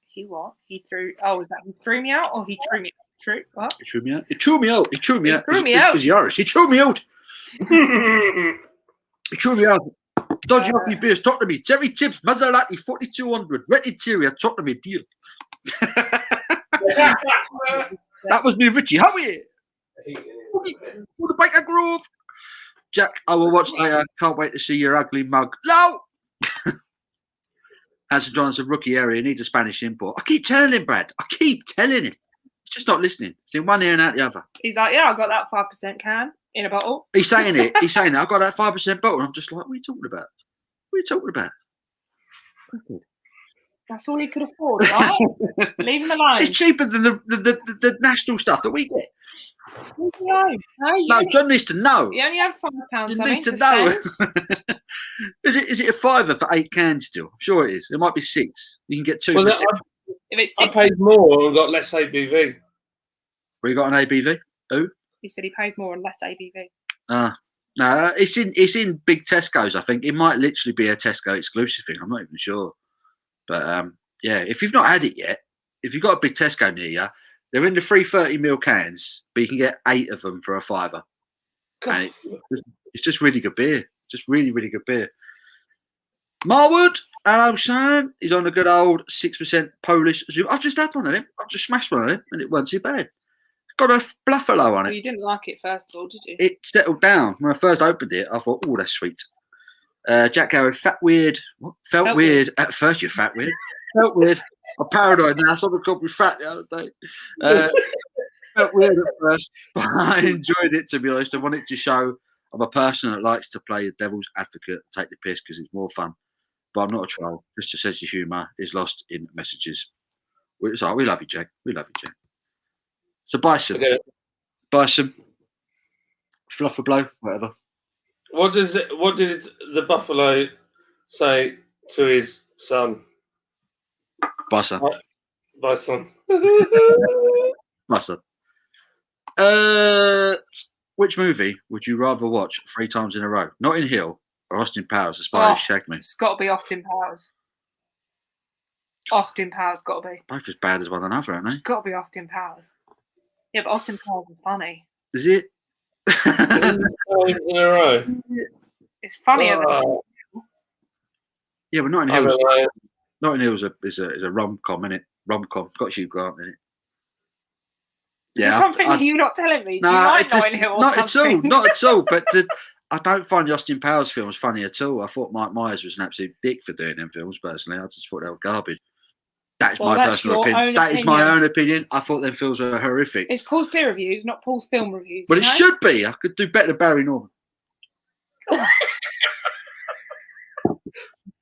He what? He threw me out or he threw me out? True. What? He threw me out. He threw me out. He threw me out. He's Irish. He threw me out. He threw me out. Dodgy Offie beers, talk to me. Terry Tibbs, Maserati 4200, red interior, talk to me, deal. That was me, Richie. How are you? Want to bake a groove? Jack, I will watch later. Can't wait to see your ugly mug. No! Hanson John's a rookie area. Needs a Spanish import. I keep telling him, Brad. I keep telling him. He's just not listening. It's in one ear and out the other. He's like, yeah, I got that 5% can in a bottle. He's saying it. He's saying that. I got that 5% bottle. I'm just like, what are you talking about? What are you talking about? That's all he could afford, right? Leave him alone. It's cheaper than the national stuff that we get. Leave him alone. No, John needs to know. You only have £5. You need to know. Is it a fiver for 8 cans still? I'm sure it is. It might be 6. You can get 2 for 10. If it's I paid more and got less ABV. Where you got an ABV? Who? He said he paid more and less ABV. No, it's in big Tesco's. I think it might literally be a Tesco exclusive thing. I'm not even sure. But yeah, if you've not had it yet, if you've got a big Tesco near you, they're in the 330ml cans, but you can get 8 of them for a £5. And it's just really good beer. Just really, really good beer. Marwood, hello, son. He's on a good old 6% Polish Zoom. I've just had one of them. I've just smashed one of them, and it wasn't too bad. It's got a Buffalo on it. Well, you didn't like it first of all, did you? It settled down. When I first opened it, I thought, oh, that's sweet. Jack Howard, fat weird. What? Felt weird. At first, you're fat weird. Felt weird. I'm paranoid now. Someone called me fat the other day. Felt weird at first, but I enjoyed it, to be honest. I wanted to show I'm a person that likes to play the devil's advocate, take the piss because it's more fun. But I'm not a troll. Just a sense of humour is lost in messages. So we love you, Jack. We love you, Jack. So Bison. Bison. Fluff a blow, whatever. What did the buffalo say to his son? Bison. Bison. Bison. Which movie would you rather watch 3 times in a row? Notting Hill or Austin Powers, The Spy Who Shagged Me? It's got to be Austin Powers. Austin Powers got to be. Both as bad as one another, aren't they? It's got to be Austin Powers. Yeah, but Austin Powers is funny. Is it? 3 times in a row. It's funnier than. Yeah, but Notting Hill is a rom-com, isn't it? Rom-com. Got Hugh Grant in it. Yeah, something you're not telling me. Do you like Notting Hill or something? Not at all. But I don't find the Austin Powers films funny at all. I thought Mike Myers was an absolute dick for doing them films, personally. I just thought they were garbage. That's my personal opinion. That is my own opinion. I thought them films were horrific. It's Paul's peer reviews, not Paul's film reviews. But it should be. I could do better than Barry Norman.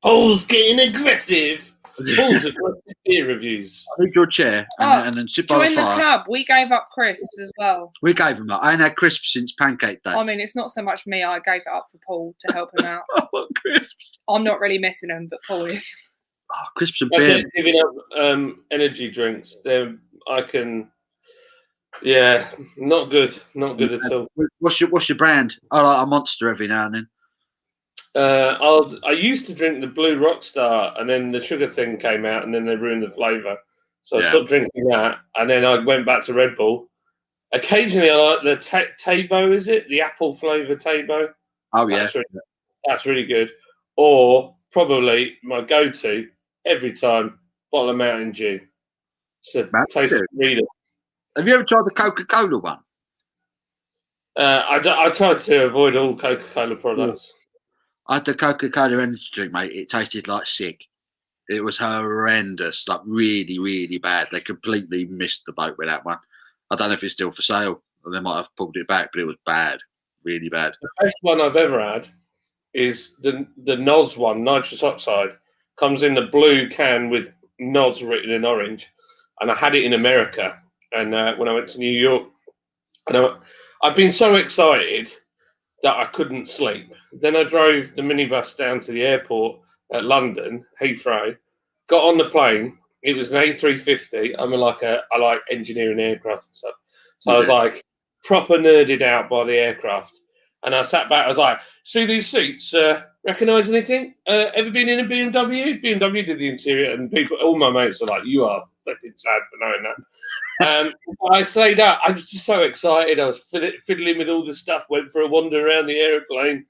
Paul's getting aggressive. Paul's aggressive peer reviews. I need your chair and then sit by the fire. Join the club. We gave up crisps as well. We gave them up. I ain't had crisps since Pancake Day. I mean, it's not so much me. I gave it up for Paul to help him out. I want crisps. I'm not really missing them, but Paul is. Oh, crisps and beer. I'm just giving up energy drinks. I can. Yeah, not good. Not good at all. What's your brand? I like a Monster every now and then. I used to drink the Blue Rockstar, and then the sugar thing came out, and then they ruined the flavour. So I stopped drinking that, and then I went back to Red Bull. Occasionally, I like the Tabo. Is it the apple flavour Tabo? Oh yeah, that's really good. Or probably my go-to every time, bottle of Mountain Dew. So taste of freedom. Have you ever tried the Coca-Cola one? I tried to avoid all Coca-Cola products. I had the Coca-Cola energy drink, mate. It tasted like sick. It was horrendous, like really, really bad. They completely missed the boat with that one. I don't know if it's still for sale, or they might have pulled it back, but it was bad, really bad. The best one I've ever had is the NOS one, nitrous oxide. Comes in the blue can with NOS written in orange, and I had it in America. And when I went to New York, and I've been so excited that I couldn't sleep. Then I drove the minibus down to the airport at London, Heathrow, got on the plane. It was an A350. I like engineering aircraft and stuff. So I was like proper nerded out by the aircraft. And I sat back, I was like, see these seats, recognise anything? Ever been in a BMW? BMW did the interior, and all my mates are like, you are fucking sad for knowing that. I say that, I was just so excited. I was fiddling with all the stuff, went for a wander around the aeroplane,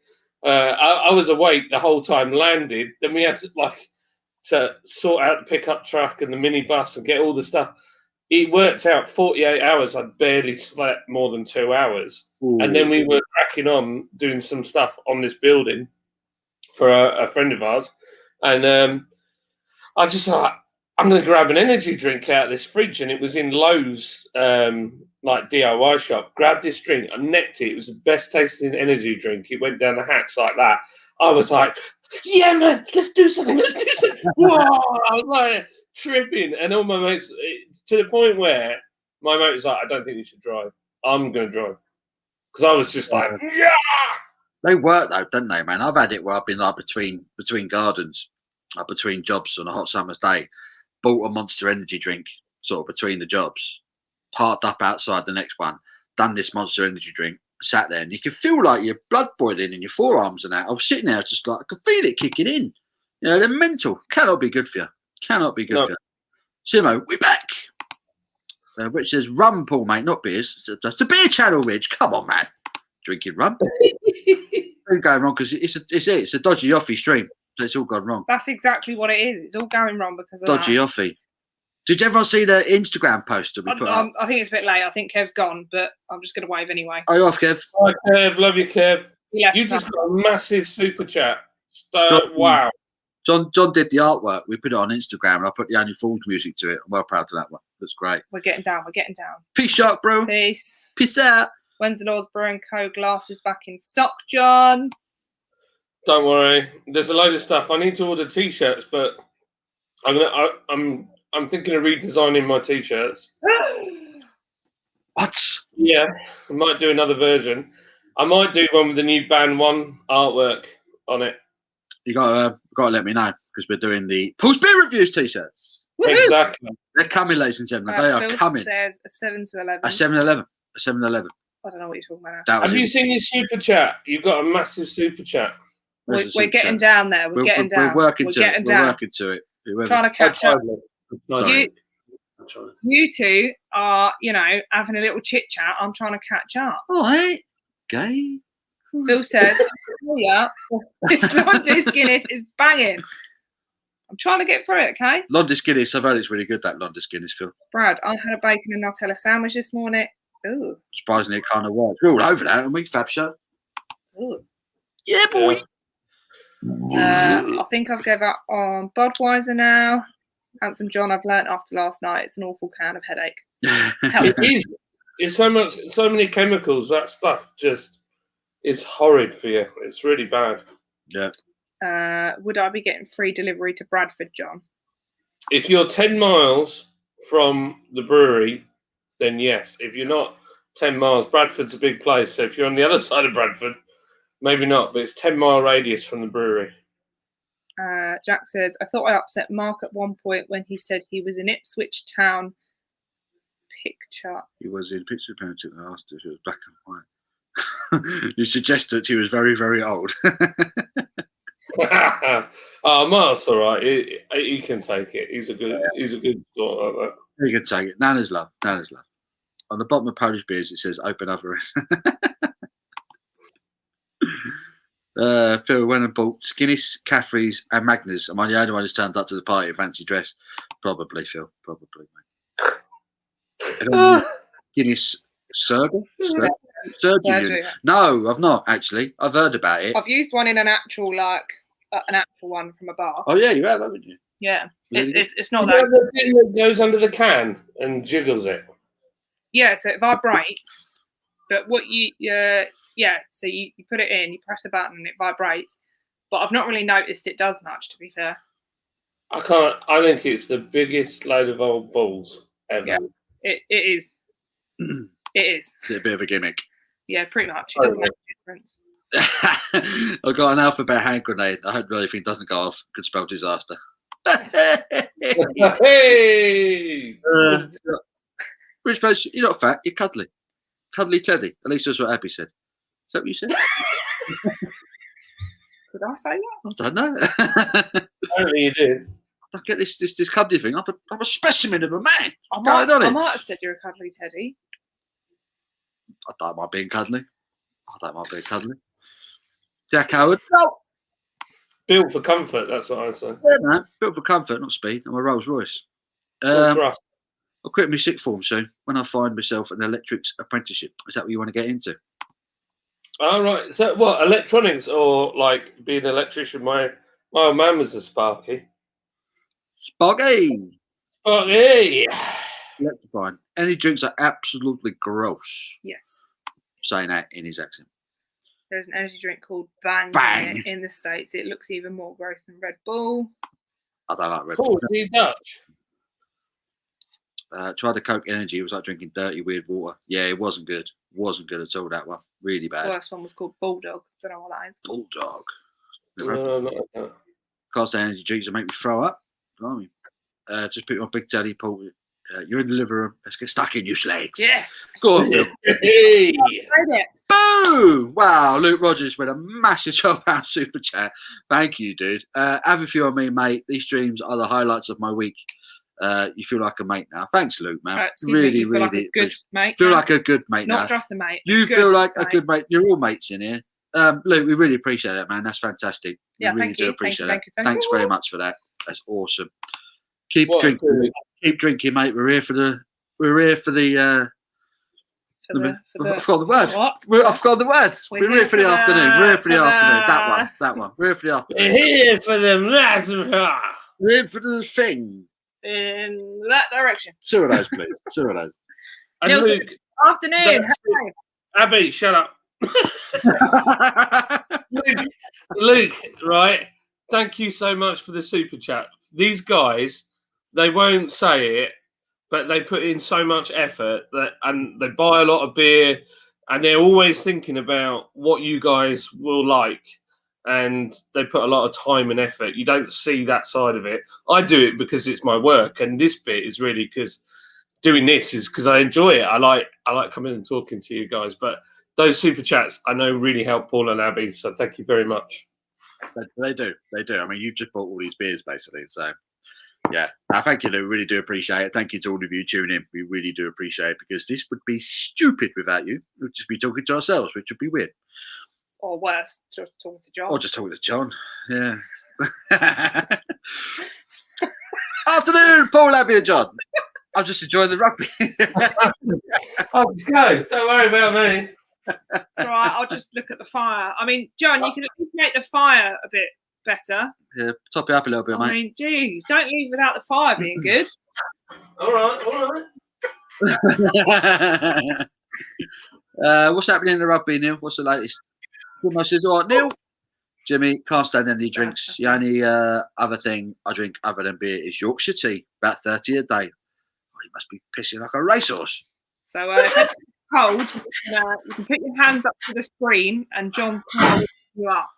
I was awake the whole time. Landed, then we had to sort out the pickup truck and the minibus and get all the stuff. It worked out 48 hours. I barely slept more than 2 hours. Ooh. And then we were cracking on doing some stuff on this building for a friend of ours. And I just thought, I'm going to grab an energy drink out of this fridge. And it was in Lowe's, DIY shop. Grabbed this drink. I necked it. It was the best tasting energy drink. It went down the hatch like that. I was like, yeah, man, let's do something. Let's do something. Whoa! I was like tripping. And all my mates, to the point where my mate was like, I don't think you should drive. I'm going to drive. Because I was just like, yeah! They work though, don't they, man? I've had it where I've been like between gardens, like between jobs on a hot summer's day, bought a Monster Energy drink sort of between the jobs, parked up outside the next one, done this Monster Energy drink, sat there, and you can feel like your blood boiling in your forearms and that. I was sitting there just like, I could feel it kicking in. You know, they're mental. Cannot be good for you. Cannot be good for you. Simo, we're back. Rich says, rum, Paul, mate, not beers. It's a beer channel, Rich. Come on, man. Drinking rum. It's going wrong because it's a dodgy offie stream. So it's all gone wrong. That's exactly what it is. It's all going wrong because of dodgy that. offie. Did you ever see the Instagram post that we put up? I think it's a bit late. I think Kev's gone, but I'm just going to wave anyway. Are you off, Kev? Hi, Kev. Love you, Kev. You just got a massive super chat. Wow. John did the artwork. We put it on Instagram, and I put the Only Fools music to it. I'm well proud of that one. That's great. We're getting down. Peace out, bro. Peace. Peace out. When's the Lord's Brew & Co. glasses back in stock, John? Don't worry. There's a load of stuff. I need to order T-shirts, but I'm thinking of redesigning my T-shirts. What? Yeah, I might do another version. I might do one with the new Band 1 artwork on it. You got to let me know because we're doing the Paul's Beer Reviews T-shirts. Woo-hoo! Exactly. They're coming, ladies and gentlemen. They are Phil coming. Says a 7 to 11. A 7-11. A 7-11. I don't know what you're talking about now. Have you seen your super chat? You've got a massive super chat. We're getting down there. We're getting down. We're working to it. We're working to it. Trying to catch up. You two are, having a little chit chat. I'm trying to catch up. All right. Gay. Phil said, yeah, this Londis Guinness is banging. I'm trying to get through it, okay? Londis Guinness, I've heard it's really good, that Londis Guinness, Phil. Brad, I had a bacon and Nutella sandwich this morning. Ooh. Surprisingly, it kind of works. We're all over that, and we Fab Show. Ooh. Yeah, boy. I think I've gave up on Budweiser now. Handsome John, I've learnt after last night, it's an awful can of headache. It is. It's so many chemicals. That stuff just is horrid for you. It's really bad. Yeah. Would I be getting free delivery to Bradford, John? If you're 10 miles from the brewery, then yes. If you're not 10 miles, Bradford's a big place. So if you're on the other side of Bradford, maybe not. But it's 10-mile radius from the brewery. Jack says, I thought I upset Mark at one point when he said he was in Ipswich Town picture. He was in picture painting and asked if it was black and white. You suggest that he was very, very old. Mark's all right. He can take it. He's a good sort like that. He can take it. Nana's love. On the bottom of Polish beers, it says open other end. Phil went and bought Guinness, Caffrey's, and Magners. Am I the only one who's turned up to the party in fancy dress? Probably, Phil. Probably, mate. Guinness Surgery? No, I've not actually. I've heard about it. I've used one in an actual one from a bar. Oh yeah, you have, haven't you? Yeah, Really? it's not that. that. The thing that goes under the can and jiggles it. Yeah, so it vibrates. But what so you put it in, you press the button, and it vibrates. But I've not really noticed it does much, to be fair. I think it's the biggest load of old balls ever. Yeah, it is. It is. It's a bit of a gimmick. Yeah, pretty much. It doesn't make a difference. I've got an alphabet hand grenade. I hope the thing doesn't go off. Could spell disaster. Hey! Rich Bose, you're not fat, you're cuddly. Cuddly Teddy. At least that's what Abby said. Is that what you said? Did I say that? I don't know. Apparently you did. I don't get this cuddly thing. I'm a specimen of a man. I might have said you're a cuddly Teddy. I don't mind being cuddly. Jack Howard. No. Built for comfort, that's what I say. Yeah, man. Built for comfort, not speed. I'm a Rolls Royce. Or trust. I'll quit my sixth form soon when I find myself an electrics apprenticeship. Is that what you want to get into? All right. So what, electronics or like being an electrician? My old man was a Sparky. Sparky! Sparky! Electrifying. Any drinks are absolutely gross. Yes. Saying that in his accent. There's an energy drink called Bang, Bang. in the States. It looks even more gross than Red Bull. I don't like Red Cool, Bull. is he Dutch? Tried the Coke Energy. It was like drinking dirty, weird water. Yeah, it wasn't good. Wasn't good at all, that one. Really bad. The worst one was called Bulldog. Don't know what that is. Bulldog. No, not like that. Cost energy drinks that make me throw up. Blimey. Just put on Big Daddy Paul. You're in the living room. Let's get stuck in, you slags. Yes. Go on, Phil. Hey! Boom! Wow, Luke Rogers with a massive £12 super chat. Thank you, dude. Have a few on me, mate. These streams are the highlights of my week. You feel like a mate now. Thanks, Luke, man. Really, you feel like a good mate. Feel like a good mate now. Not just a mate. You feel like a good mate. You're all mates in here. Luke, we really appreciate that, man. That's fantastic. Yeah, we really thank you. do appreciate Thank that. Thanks very much for that. That's awesome. Keep What drinking. Keep drinking, mate. We're here for the. I've forgotten the word. What? I've forgotten the words. We're here for the afternoon. We're here for the afternoon. That one. We're here for the afternoon. We're here for the massive. We're here for the thing. In that direction. Two of those, please. Two of those. And Nielsen, Luke, afternoon. Hello. Abby, shut up. Luke, right? Thank you so much for the super chat. These guys, they won't say it, but they put in so much effort and they buy a lot of beer, and they're always thinking about what you guys will like, and they put a lot of time and effort. You don't see that side of it. I do it because it's my work, and this bit is really because doing this is because I enjoy it. I like coming and talking to you guys, but those super chats I know really help Paul and Abby, so thank you very much. They do. I mean, you've just bought all these beers, basically. So, yeah. Thank you, Lou. Really do appreciate it. Thank you to all of you tuning in. We really do appreciate it, because this would be stupid without you. We'd just be talking to ourselves, which would be weird. Or worse, just talking to John. Or just talking to John. Yeah. Afternoon, Paul, Abby, and John. I'm just enjoying the rugby. Oh, just go. Don't worry about me. It's all right. I'll just look at the fire. I mean, John, you can at least make the fire a bit better. Yeah, top it up a little bit, mate. I mean, geez, don't leave without the fire being good. All right. What's happening in the rugby, Neil? What's the latest? Good says, all right, Neil. Jimmy, can't stand any drinks. The only other thing I drink other than beer is Yorkshire tea, about 30 a day. Oh, you must be pissing like a racehorse. So if it's cold, you can put your hands up to the screen and John's going to you up.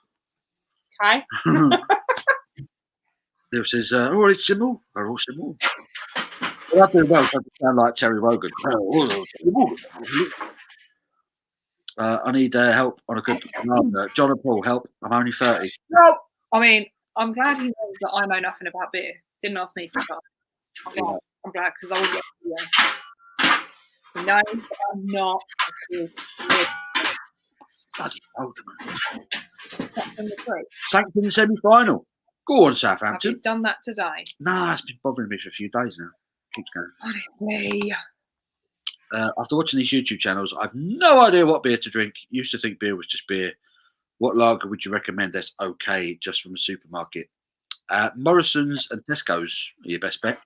Okay? Neil says, all right, Simul. We're all Simul. Well, I'm doing well, so I sound like Terry Wogan. I need help on a good John and Paul, help. I'm only 30. No, I mean, I'm glad he knows that I know nothing about beer. Didn't ask me for that. I'm glad because I would get video. He knows that I'm not a good beer. Bloody Southampton semi-final. Go on, Southampton. Have you done that today? No, it's been bothering me for a few days now. Keeps going. Honestly. After watching these YouTube channels, I've no idea what beer to drink. Used to think beer was just beer. What lager would you recommend that's okay just from a supermarket? Morrison's and Tesco's are your best bet.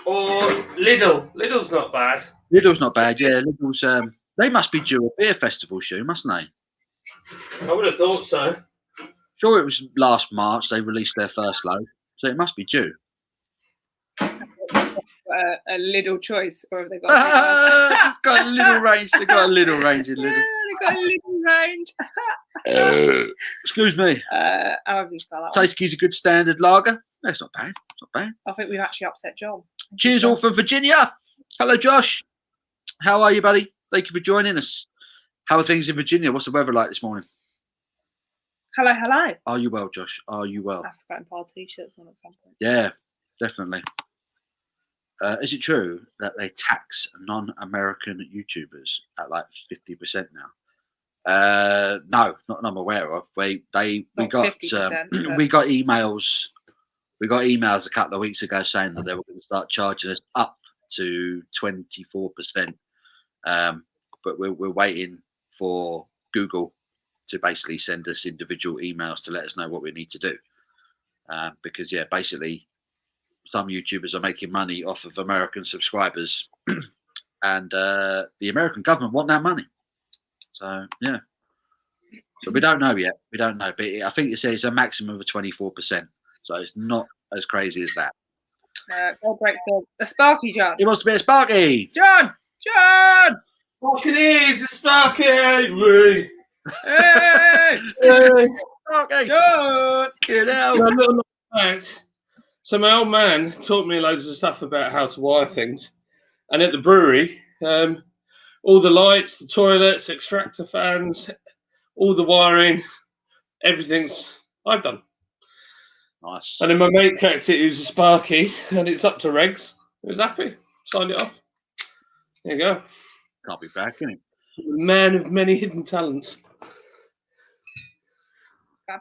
Or Lidl. Lidl's not bad. Lidl's not bad, yeah. Lidl's, they must be due a beer festival soon, mustn't they? I would have thought so. Sure, it was last March they released their first load, so it must be due. A little choice, or have they got? It's got a little range. They've got a little range in Lidl. They've got a little range. Excuse me. However you spell that. Tasky's a good standard lager. That's not bad. It's not bad. I think we've actually upset John. Cheers, all from Virginia. Hello, Josh. How are you, buddy? Thank you for joining us. How are things in Virginia? What's the weather like this morning? Hello, hello. Are you well, Josh? Are you well? I have to go and buy t-shirts on at some point. Yeah, definitely. Is it true that they tax non-American YouTubers at like 50% No, not I'm aware of. We Not got 50%, but- we got emails. We got emails a couple of weeks ago saying that they were going to start charging us up to 24%. But we're waiting for Google to basically send us individual emails to let us know what we need to do. Because basically some YouTubers are making money off of American subscribers, and the American government want that money. So yeah, so we don't know yet. We don't know, but I think it says a maximum of 24%. So it's not as crazy as that. Goldbreak said, a Sparky, John. It wants to be a Sparky. John! Fuck it is, it's Sparky! Hey! Hey! Sparky! John! Get out! So, a little fact. So my old man taught me loads of stuff about how to wire things. And at the brewery, all the lights, the toilets, extractor fans, all the wiring, everything's I've done. Nice. And then my mate checked it, was a Sparky, and it's up to regs. He was happy, signed it off. There you go. Can't be bad, can it? Man of many hidden talents.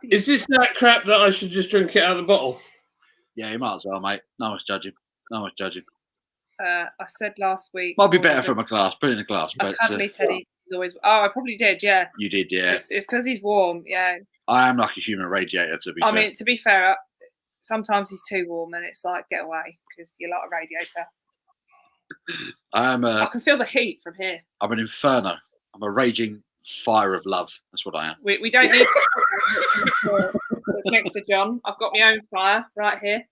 Is this that crap that I should just drink it out of the bottle? Yeah, you might as well, mate. No one's judging. No one's judging. I said last week. Might be better from a glass. Put it in a glass. A But cuddly teddy is always. Oh, I probably did. Yeah. you did, yeah. It's because he's warm. Yeah. I am like a human radiator, to be fair. I mean, to be fair, sometimes he's too warm, and it's like get away because you're like a radiator. I can feel the heat from here. I'm an inferno. I'm a raging fire of love. That's what I am. We don't need it's next to John. I've got my own fire right here.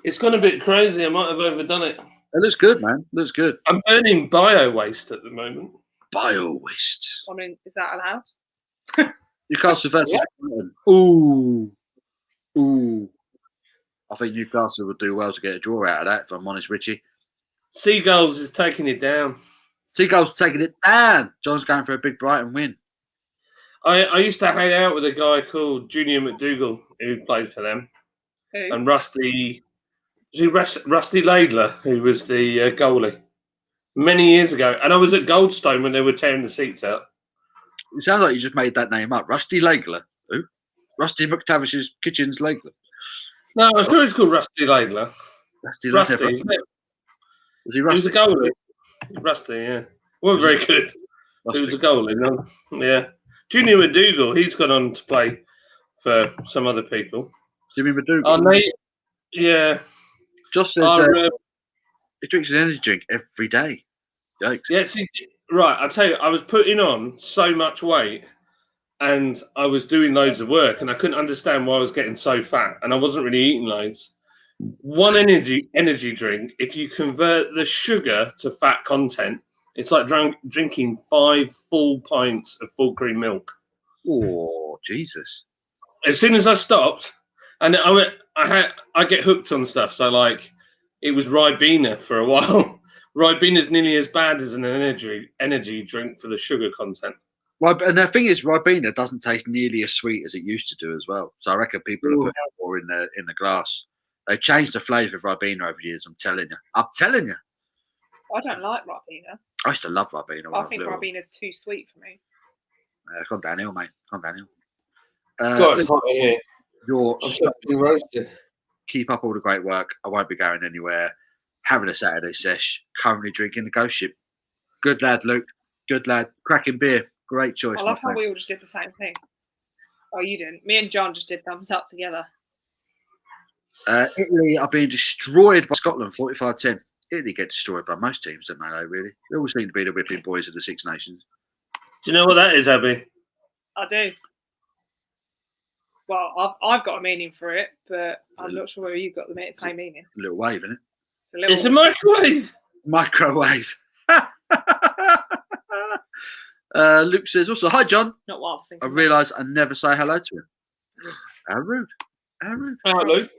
It's gone a bit crazy. I might have overdone it. It looks good, man. Looks good. I'm burning bio waste at the moment. Bio waste. I mean, is that allowed? Newcastle versus Brighton. Ooh. I think Newcastle would do well to get a draw out of that, if I'm honest, Richie. Seagulls is taking it down. Seagulls taking it down. John's going for a big Brighton win. I used to hang out with a guy called Junior McDougall who played for them. Who? And Rusty Laidler, who was the goalie many years ago. And I was at Goldstone when they were tearing the seats out. It sounds like you just made that name up. Rusty Laidler. Who? Rusty McTavish's Kitchens Laidler. No, I thought it was called Rusty Laidler. Rusty. Rusty, isn't it? Was he Rusty? He was a goalie. Rusty, yeah. Wasn't very good. Rusty. He was a goalie, no? Yeah. Junior McDougall, he's gone on to play for some other people. Jimmy Maduga. Oh, Nate, yeah. Josh says he drinks an energy drink every day. Yikes. Yeah, see, right, I tell you, I was putting on so much weight and I was doing loads of work and I couldn't understand why I was getting so fat and I wasn't really eating loads. One energy drink, if you convert the sugar to fat content, it's like drinking 5 full pints of full cream milk. Oh, Jesus. As soon as I stopped, and I get hooked on stuff. So like, it was Ribena for a while. Ribena's nearly as bad as an energy drink for the sugar content. Right, and the thing is, Ribena doesn't taste nearly as sweet as it used to do as well. So I reckon people are putting more in the glass. They've changed the flavour of Ribena over the years. I'm telling you. I don't like Ribena. I used to love Ribena. I think Ribena's too sweet for me. It's gone downhill, mate. Gone downhill. God, it's hot in here. You're I'm roasted. Keep up all the great work. I won't be going anywhere. Having a Saturday sesh. Currently drinking the Ghost Ship. Good lad, Luke. Good lad. Cracking beer. Great choice. I love how we all just did the same thing. Oh, you didn't. Me and John just did thumbs up together. Italy are being destroyed by Scotland, 45-10. Italy get destroyed by most teams, don't they, though, really? They always seem to be the whipping boys of the Six Nations. Do you know what that is, Abby? I do. Well, I've got a meaning for it, but I'm not sure whether you've got the same meaning. A little wave, isn't it? It's a microwave. Microwave. Luke says also, hi, John. Not what I was thinking. I realised I never say hello to him. How rude. How rude. Hello, Luke.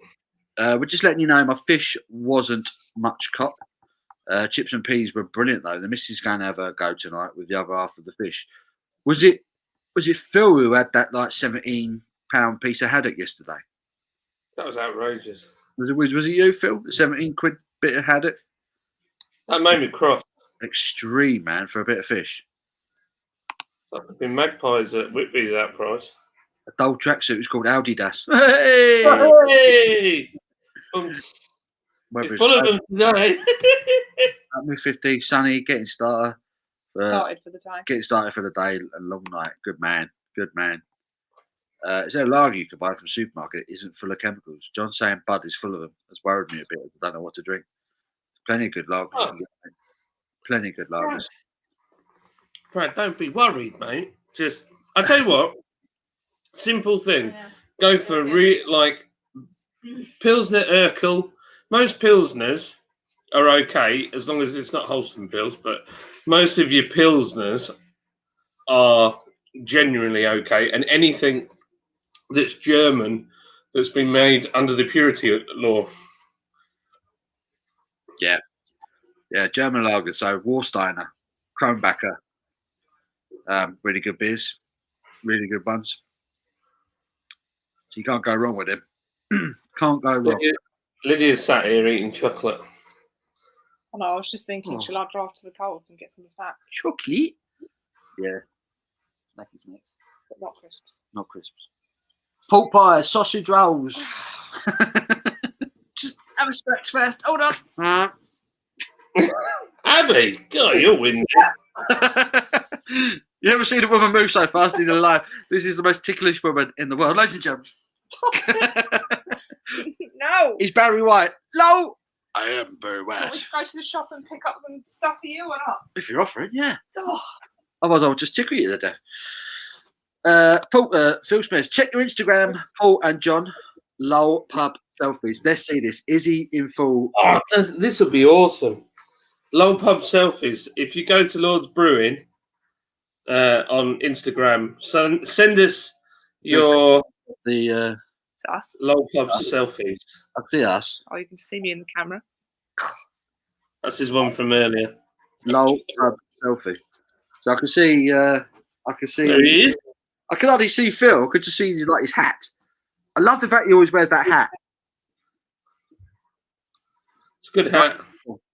We're just letting you know my fish wasn't much caught. Chips and peas were brilliant, though. The missus is going to have a go tonight with the other half of the fish. Was it Phil who had that like 17-pound piece of haddock yesterday? That was outrageous. Was it you, Phil? The 17 quid bit of haddock? That made me cross. Extreme, man, for a bit of fish. It's like been magpies at Whitby that price. A dull tracksuit was called Adidas. Hey! Hey! Weather You're is full of great. them today. At mid-50s, sunny, getting started. Started for the day. Getting started for the day, a long night. Good man. Good man. Is there a lager you could buy from the supermarket that isn't full of chemicals? John saying Bud is full of them has worried me a bit. I don't know what to drink. Plenty of good lagers. Oh. You can get, mate. Plenty of good lagers. Brad, don't be worried, mate. Just, I tell you what, simple thing. Yeah. Go for like Pilsner Urkel. Most Pilsners are okay as long as it's not wholesome pills, but most of your Pilsners are genuinely okay. And anything that's German that's been made under the purity law. Yeah, German lager. So Warsteiner, Kronbacher, really good beers, really good ones. So you can't go wrong with them. Can't go wrong. Lydia's sat here eating chocolate. Oh, no, I was just thinking, Oh. shall I drive to the co-op and get some snacks? Chocolate? Yeah. Snacky snacks. But not crisps. Not crisps. Pork pie, sausage rolls. Just have a stretch first. Hold on. Abby, God, you're windy. You ever seen a woman move so fast in her life? This is the most ticklish woman in the world. Ladies and gentlemen. No. Is Barry White? No. I am Barry Do you want me White. to go to the shop and pick up some stuff for you or not? If you're offering, yeah. Oh. Otherwise, I'll just tickle you to death. Paul, Phil Smith, check your Instagram. Paul and John, lol pub selfies. Let's see this. Is he in full? Oh, this would be awesome. Low pub selfies. If you go to Lord's Brewing on Instagram, send us your The It's us. low pub selfies. I see us. Oh, you can see me in the camera. That's his one from earlier. Lol pub selfie. So I can see. I can see. There he is. I can hardly see Phil. I could just see like his hat. I love the fact he always wears that hat. It's a good hat.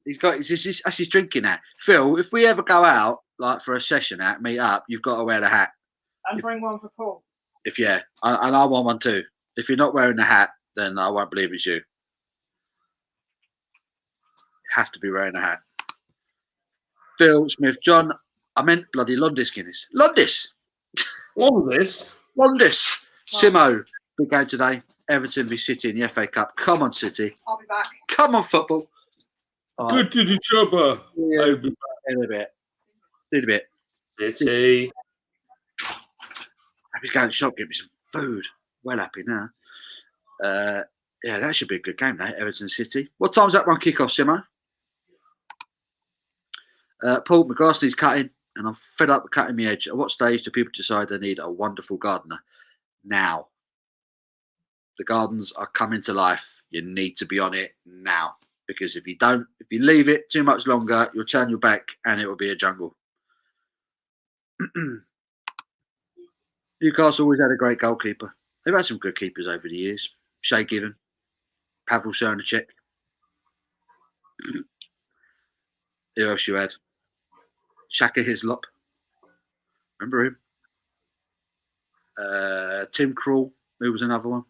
He's got. That's his drinking hat. Phil, if we ever go out like for a session at meet up, you've got to wear the hat. And bring one for Paul. If and I want one too. If you're not wearing the hat, then I won't believe it's you. You have to be wearing a hat. Phil Smith, John. I meant bloody Londis Guinness. Londis. Londis. Londis. Simo. Big game today. Everton v City in the FA Cup. Come on, City. I'll be back. Come on, football. Good to the chopper. Yeah. In a bit. Do a bit. City. He's going to the shop, get me some food. Well happy now. Yeah, that should be a good game, that Everton City. What time's that one kick off, Simo? Paul McGarsley's cutting, and I'm fed up with cutting my edge. At what stage do people decide they need a wonderful gardener? Now. The gardens are coming to life. You need to be on it now. Because if you don't, if you leave it too much longer, you'll turn your back and it will be a jungle. Newcastle always had a great goalkeeper. They've had some good keepers over the years. Shay Given, Pavel Cernacek. Who else you had? Shaka Hislop. Remember him? Tim Krul, who was another one.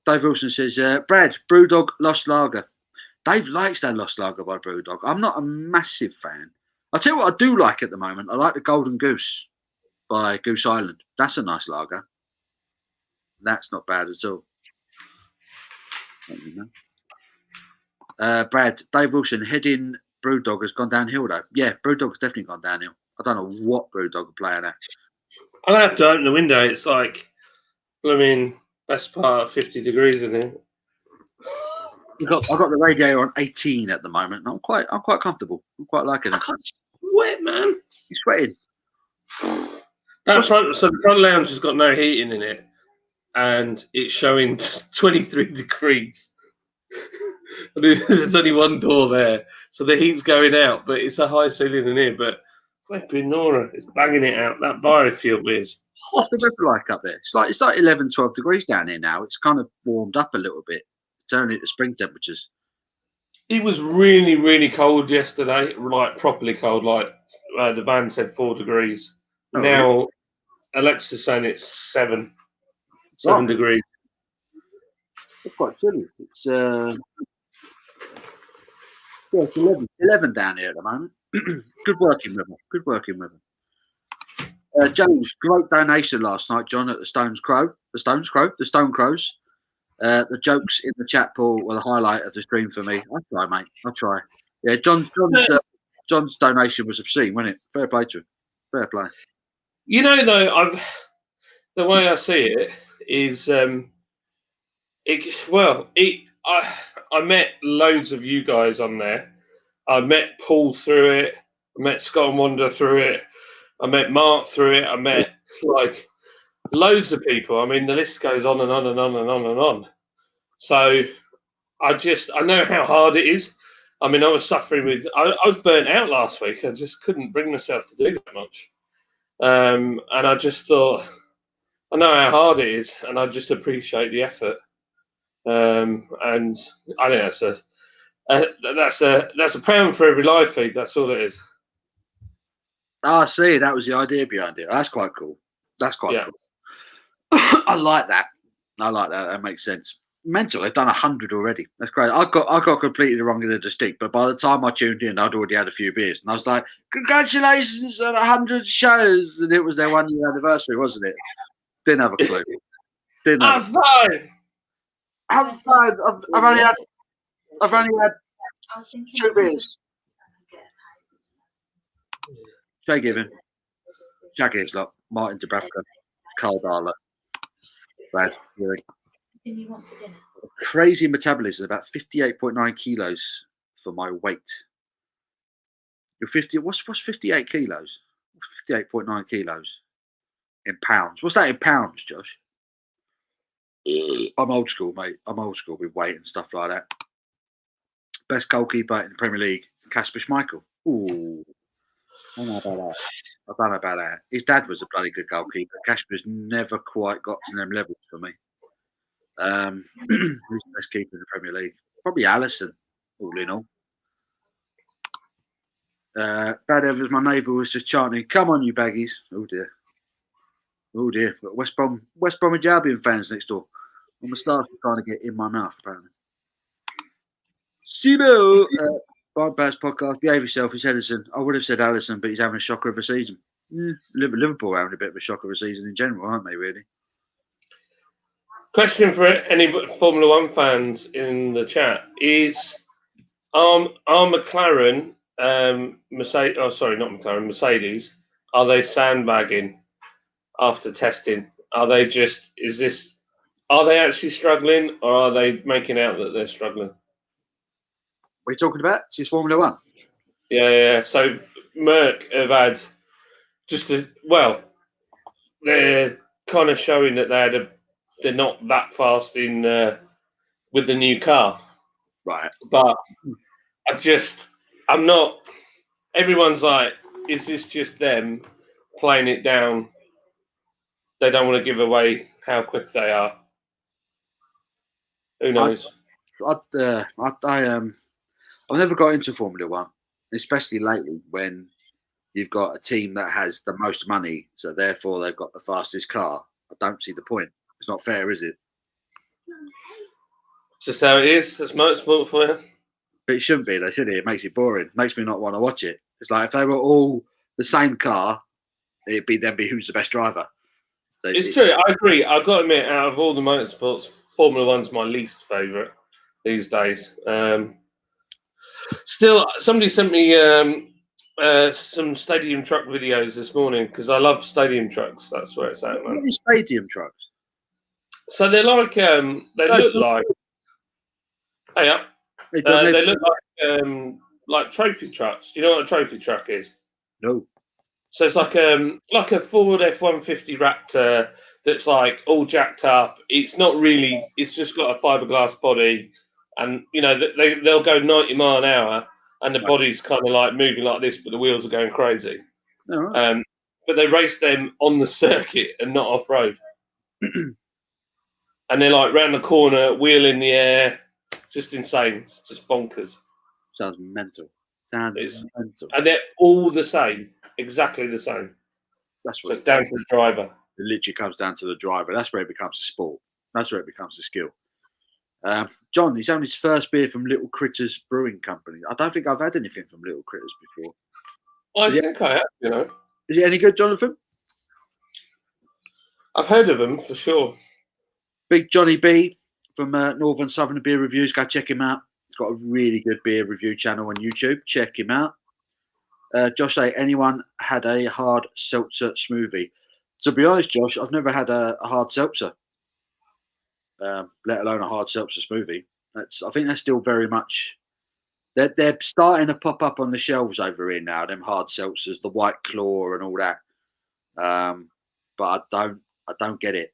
Dave Wilson says, Brad, Brewdog Lost Lager. Dave likes that Lost Lager by Brewdog. I'm not a massive fan. I'll tell you what I do like at the moment. I like the Golden Goose by Goose Island. That's a nice lager. That's not bad at all. Brad, Dave Wilson, heading Brewdog has gone downhill though. Yeah, Brewdog's definitely gone downhill. I don't know what Brewdog are playing at. I'll have to open the window. It's like, best part of 50 degrees in here. I've got the radiator on 18 at the moment. And I'm quite comfortable. I'm quite liking I it. can't sweat, man. You're sweating. So the front lounge has got no heating in it, and it's showing 23 degrees. There's only one door there, so the heat's going out, but it's a high ceiling in here. But flipping Nora, it's banging it out. That biofuel is. What's the weather like up there? It's like 11, 12 degrees down here now. It's kind of warmed up a little bit, turning it to spring temperatures. It was really, really cold yesterday, like properly cold, like the van said 4 degrees. Oh, Now Alexa's saying it's 7 Oh. degrees. It's quite chilly. It's it's 11 down here at the moment. Good working weather. James, great donation last night, John, at the Stone Crows. The jokes in the chat pool were the highlight of the stream for me. I'll try, mate. I'll try. Yeah, John's donation was obscene, wasn't it? Fair play to him. Fair play. You know, though, the way I see it is, I met loads of you guys on there. I met Paul through it. I met Scott and Wanda through it. I met Mark through it. I met like loads of people. I mean, the list goes on and on and on and on and on. So I know how hard it is. I mean, I was suffering with. I was burnt out last week. I just couldn't bring myself to do that much. And I just thought, I know how hard it is, and I just appreciate the effort. And I think that's a pound for every live feed. That's all it is. I see. That was the idea behind it. That's quite cool. Cool. I like that. That makes sense. Mental. They've done 100 already. That's great. I got completely the wrong end of the stick, but by the time I tuned in, I'd already had a few beers, and I was like, "Congratulations on 100 shows!" And it was their 1 year anniversary, wasn't it? Didn't have a clue. I'm fine. I've only had 2 beers. Shay Given, Shaggy Hislop, Martin Dubravka, Carl Darla, Brad Ewing. Crazy metabolism, about 58.9 kilos for my weight. You're 50. What's 58 kilos? 58.9 kilos in pounds. What's that in pounds, Josh? I'm old school, mate. I'm old school with weight and stuff like that. Best goalkeeper in the Premier League, Kasper Schmeichel. Ooh. I don't know about that. His dad was a bloody good goalkeeper. Kasper's never quite got to them levels for me. Who's the best keeper in the Premier League? Probably Alisson, all in all. Bad Evans, my neighbour, was just chanting, "Come on, you baggies." Oh dear. Got West Bromwich Albion fans next door. My moustache is trying to get in my mouth, apparently. Sibo! Bypass podcast, behave yourself. It's Edison. I would have said Alisson, but he's having a shocker of a season. Yeah, Liverpool are having a bit of a shocker of a season in general, aren't they, really? Question for any Formula One fans in the chat is: Are McLaren, Mercedes? Oh, sorry, not McLaren. Mercedes. Are they sandbagging after testing? Are they just? Are they actually struggling, or are they making out that they're struggling? What are you talking about? It's Formula One. Yeah. So Merck have had they're kind of showing that they're not that fast in with the new car, Right? But I'm not. Everyone's like, is this just them playing it down? They don't want to give away how quick they are. Who knows? I've never got into Formula One, especially lately when you've got a team that has the most money, so therefore they've got the fastest car. I don't see the point. It's not fair, is it? It's just how it is. It's motorsport for you. But it shouldn't be, though, should it? It makes it boring. It makes me not want to watch it. It's like if they were all the same car, it'd be who's the best driver. So it's true. I agree. I've got to admit, out of all the motorsports, Formula One's my least favourite these days. Still, somebody sent me some stadium truck videos this morning because I love stadium trucks. That's where it's at, man. What is stadium trucks? So they're like look like. Hey up. They look like trophy trucks. Do you know what a trophy truck is? No. So it's like a Ford F-150 Raptor that's like all jacked up. It's not really. It's just got a fiberglass body, and they'll go 90 mile an hour, and the body's kind of like moving like this, but the wheels are going crazy. Oh, right. But they race them on the circuit and not off road. And they're like round the corner, wheel in the air, just insane. It's just bonkers. Sounds mental. It's- mental. And they're all the same, exactly the same. That's So what it's down to the driver. it literally comes down to the driver. That's where it becomes a sport. That's where it becomes a skill. John, he's having his first beer from Little Critters Brewing Company. I don't think I've had anything from Little Critters before. I think I have, Is it any good, Jonathan? I've heard of them for sure. Big Johnny B from Northern Southern Beer Reviews. Go check him out. He's got a really good beer review channel on YouTube. Check him out. Josh say, anyone had a hard seltzer smoothie? To be honest, Josh, I've never had a hard seltzer, let alone a hard seltzer smoothie. I think that's still very much. They're starting to pop up on the shelves over here now. Them hard seltzers, the White Claw and all that. But I don't get it.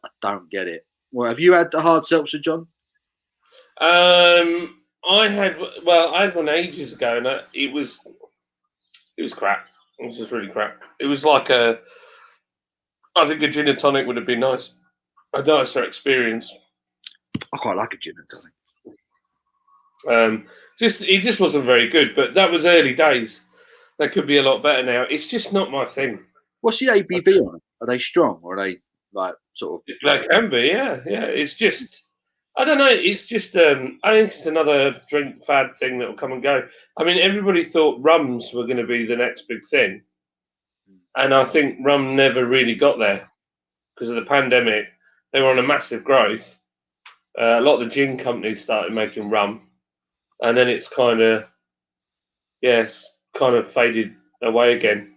I don't get it. Well, have you had the hard seltzer, John? I had one ages ago, and it was crap. It was just really crap. It was like I think a gin and tonic would have been nice. A nicer experience. I quite like a gin and tonic. It just wasn't very good, but that was early days. They could be a lot better now. It's just not my thing. What's the ABV on it? Are they strong or are they like sort of? They can be, yeah. It's just, I don't know. It's just, I think it's another drink fad thing that will come and go. I mean, everybody thought rums were going to be the next big thing, and I think rum never really got there because of the pandemic. They were on a massive growth. A lot of the gin companies started making rum, and then it's kind of faded away again.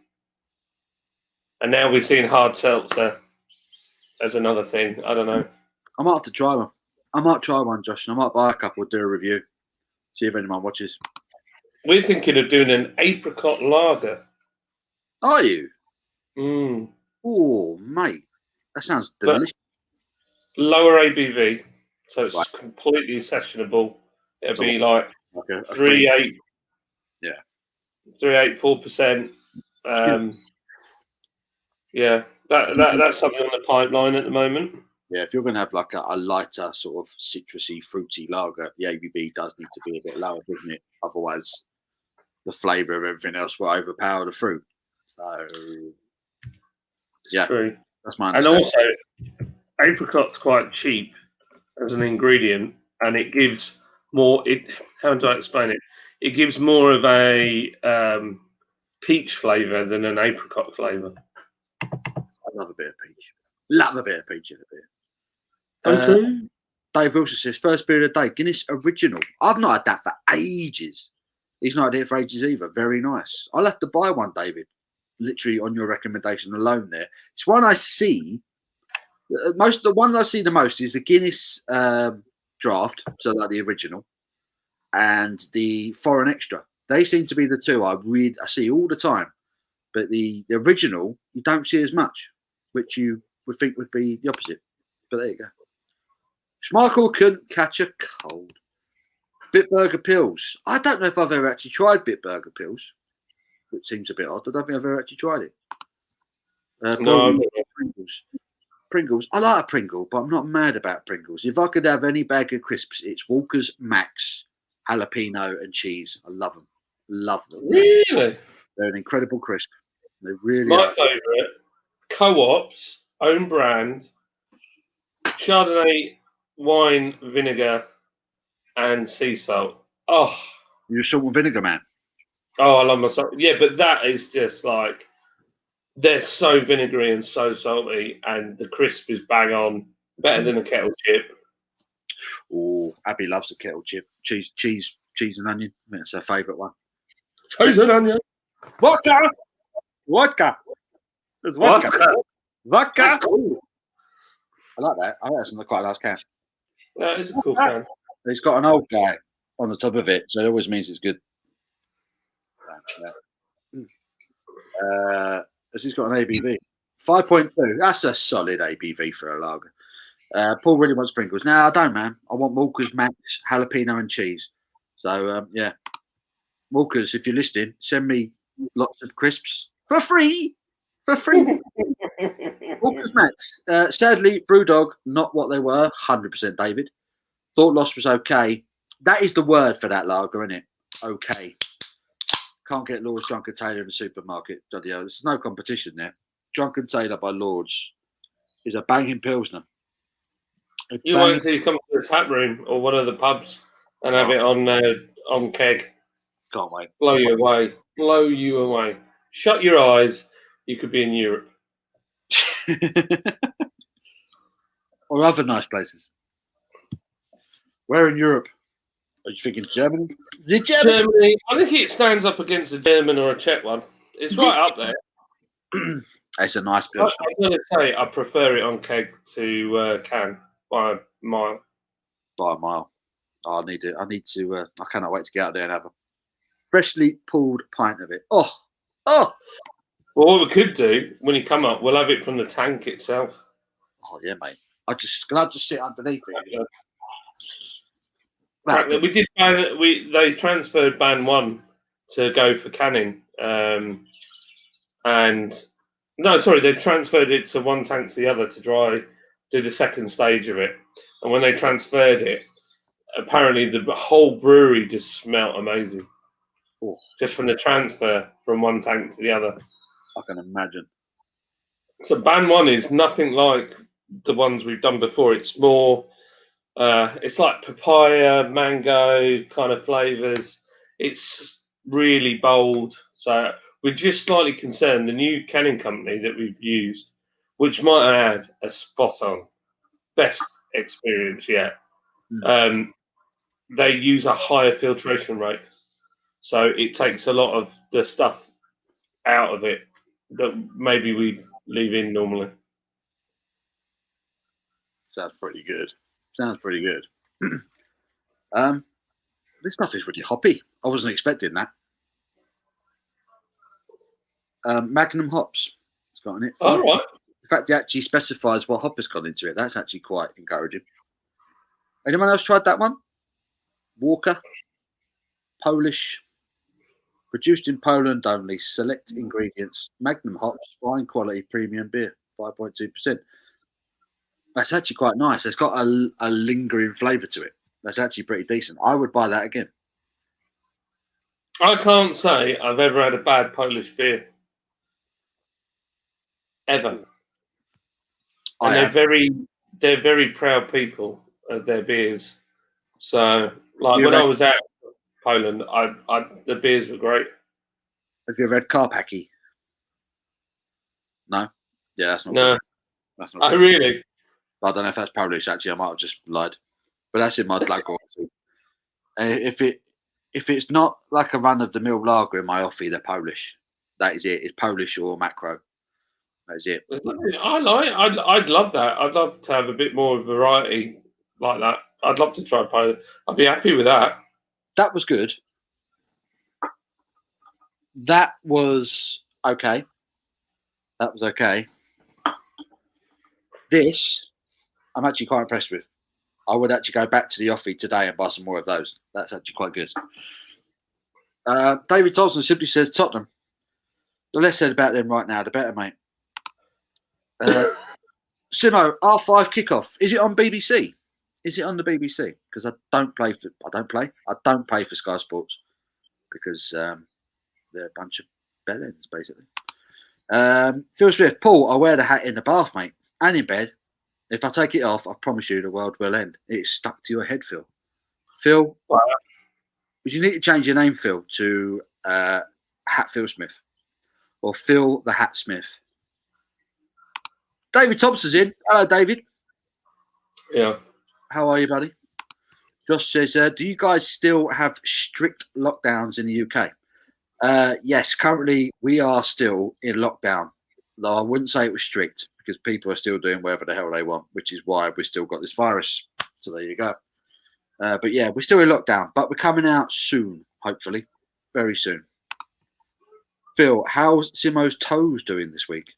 And now we've seen hard seltzer as another thing. I don't know. I might have to try one. I might try one, Josh, and I might buy a couple, do a review, see if anyone watches. We're thinking of doing an apricot lager. Are you? Mm. Oh, mate, that sounds delicious. But lower ABV, so it's Right. completely sessionable. It'll So be like Okay, 3.8. Yeah. 3.84%. Yeah, that's something on the pipeline at the moment. Yeah, if you're going to have like a lighter sort of citrusy, fruity lager, the ABV does need to be a bit lower, doesn't it? Otherwise, the flavour of everything else will overpower the fruit. So, yeah, True. that's my And understanding. also, apricot's quite cheap as an ingredient, and it gives more. How do I explain it? It gives more of a peach flavour than an apricot flavour. I love a bit of peach. Love a bit of peach in a beer. Okay. Dave Wilson says, first beer of the day, Guinness Original. I've not had that for ages. He's not had it for ages either. Very nice. I'll have to buy one, David. Literally on your recommendation alone there. It's one I see. The ones I see the most is the Guinness draft, so like the original, and the foreign extra. They seem to be the two I see all the time. But the original, you don't see as much, which you would think would be the opposite. But there you go. Schmeichel couldn't catch a cold. Bitburger Pills. I don't know if I've ever actually tried Bitburger Pills, which seems a bit odd. I don't think I've ever actually tried it. No, Pringles. I like a Pringle, but I'm not mad about Pringles. If I could have any bag of crisps, it's Walker's Max, jalapeno and cheese. I love them. Love them. really? They're an incredible crisp. They really My are. favourite, Co-op's own brand, Chardonnay, wine, vinegar, and sea salt. Oh, You're a salt and vinegar man. I love my salt. Yeah, but that is just like, they're so vinegary and so salty, and the crisp is bang on, better than a kettle chip. Oh, Abby loves a kettle chip. Cheese and onion. I think it's her favourite one. Cheese and onion. Vodka. There's vodka. That's cool. I like that. I think that's quite a nice can. That is a cool can. It's got an old guy on the top of it, so it always means it's good. He's got an ABV 5.2. That's a solid ABV for a lager. Paul really wants Pringles. No, I don't, man. I want Walker's Max, jalapeno and cheese. So yeah, Walker's, if you're listening, send me lots of crisps for free. Walker's Max. Sadly, Brewdog, not what they were. 100% David. Thought Lost was okay. That is the word for that lager, isn't it? Okay. Can't get Lord's Drunken Tailor in the supermarket. Bloody hell, there's no competition there. Drunken Tailor by Lord's is a banging pilsner. You wait until you come to the tap room or one of the pubs and have it on keg. Can't wait. Blow you away. Blow you away. Shut your eyes. You could be in Europe. Or other nice places. Where in Europe? Are you thinking Germany? Germany. I think it stands up against a German or a Czech one. It's right up there. It's a nice bill. I'm going to say I prefer it on keg to can by a mile. By a mile. Oh, I need to. I cannot wait to get out there and have a freshly pulled pint of it. Oh. Well, what we could do when you come up, we'll have it from the tank itself. Oh yeah, mate. Can I just sit underneath it? We did. They transferred ban 1 to go for canning, and no, sorry, they transferred it to one tank to the other to do the second stage of it. And when they transferred it, apparently the whole brewery just smelt amazing, just from the transfer from one tank to the other. I can imagine. So ban 1 is nothing like the ones we've done before. It's more. It's like papaya, mango kind of flavours. It's really bold. So we're just slightly concerned. The new canning company that we've used, which might add a spot on best experience yet, they use a higher filtration rate. So it takes a lot of the stuff out of it that maybe we leave in normally. Sounds pretty good. This stuff is really hoppy. I wasn't expecting that. Magnum hops it's got in it. All right. In fact, it actually specifies what hop has gone into it. That's actually quite encouraging. Anyone else tried that one? Walker, Polish, produced in Poland only. Select ingredients: Magnum hops, fine quality premium beer, 5.2%. That's actually quite nice. It's got a lingering flavour to it. That's actually pretty decent. I would buy that again. I can't say I've ever had a bad Polish beer. Ever. And they're very proud people of their beers. So, like when I was out in Poland, the beers were great. Have you ever had Karpacki? No? Yeah, that's not No. good. That's not good. Really? I don't know if that's Polish. Actually, I might have just lied, but that's in my lager. If it's not like a run of the mill lager in my offie, they're Polish. That is it. It's Polish or macro. That is it. I'd love that. I'd love to have a bit more variety like that. I'd love to try Polish. I'd be happy with that. That was good. That was okay. This, I'm actually quite impressed with. I would actually go back to the offie today and buy some more of those. That's actually quite good. David Thompson simply says Tottenham. The less said about them right now, the better, mate. Simo, R5 kickoff. Is it on BBC? Is it on the BBC? Because I don't pay for Sky Sports because they're a bunch of bellends, basically. Phil Smith, Paul, I wear the hat in the bath, mate, and in bed. If I take it off, I promise you the world will end. It's stuck to your head, Phil. Phil, would you need to change your name, Phil, to Hat Phil Smith or Phil the Hat Smith? David Thompson's in. Hello, David. Yeah. How are you, buddy? Josh says, do you guys still have strict lockdowns in the UK? Yes, currently we are still in lockdown. Though I wouldn't say it was strict because people are still doing whatever the hell they want, which is why we've still got this virus. So there you go. But yeah, we're still in lockdown, but we're coming out soon, hopefully, very soon. Phil, how's Simo's toes doing this week?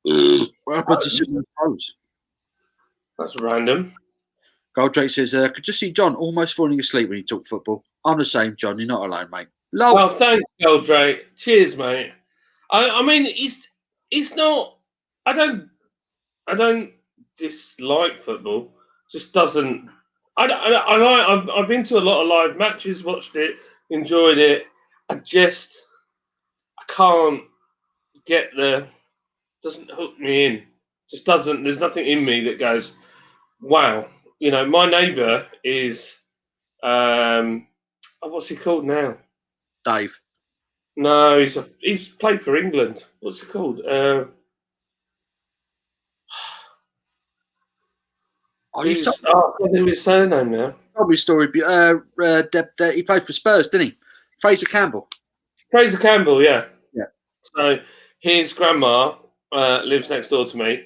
What happened to Simo's toes? That's random. Goldrake says, could just see John almost falling asleep when he talked football. I'm the same, John. You're not alone, mate. Well, thanks, Goldrake. Cheers, mate. I mean, it's not. I don't dislike football. Just doesn't. I've been to a lot of live matches, watched it, enjoyed it. I just can't get doesn't hook me in. Just doesn't. There's nothing in me that goes, wow. You know, my neighbour is, what's he called now? Dave. No, he's played for England. What's he called? You I can't think of his surname now. told me a story. He played for Spurs, didn't he? Fraser Campbell. Fraser Campbell, yeah. Yeah. So his grandma lives next door to me.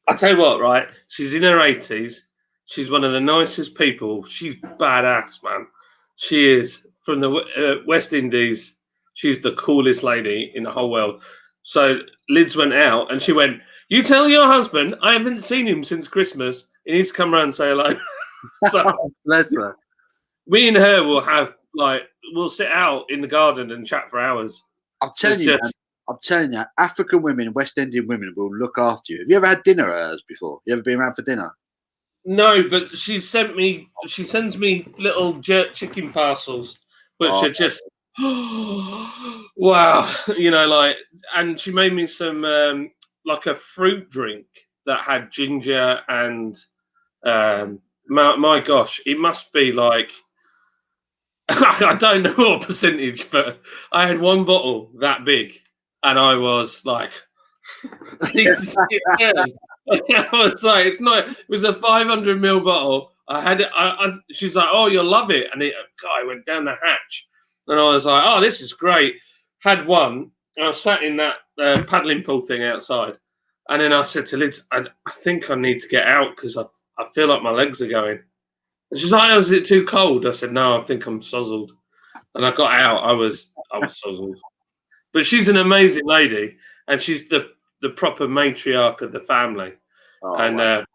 I tell you what, right? She's in her 80s. She's one of the nicest people. She's badass, man. She is from the West Indies. She's the coolest lady in the whole world. So Lids went out and she went, "You tell your husband I haven't seen him since Christmas. He needs to come round and say hello." So Bless her. me and her we'll sit out in the garden and chat for hours. I'm telling you, African women, West Indian women will look after you. Have you ever had dinner at hers before? You ever been around for dinner? No, but she sends me little jerk chicken parcels, which are just wow, you know, and she made me some like a fruit drink that had ginger and my gosh, it must be like I don't know what percentage, but I had one bottle that big, and I was like, I was like, it was a 500ml bottle. I had it. She's like, "Oh, you'll love it," and I went down the hatch, and I was like, "Oh, this is great." Had one, and I sat in that paddling pool thing outside, and then I said to Liz, I think I need to get out because I feel like my legs are going. And she's like, "Oh, is it too cold?" I said, "No, I think I'm sozzled." And I got out. I was sozzled. But she's an amazing lady, and she's the proper matriarch of the family. Oh, and wow.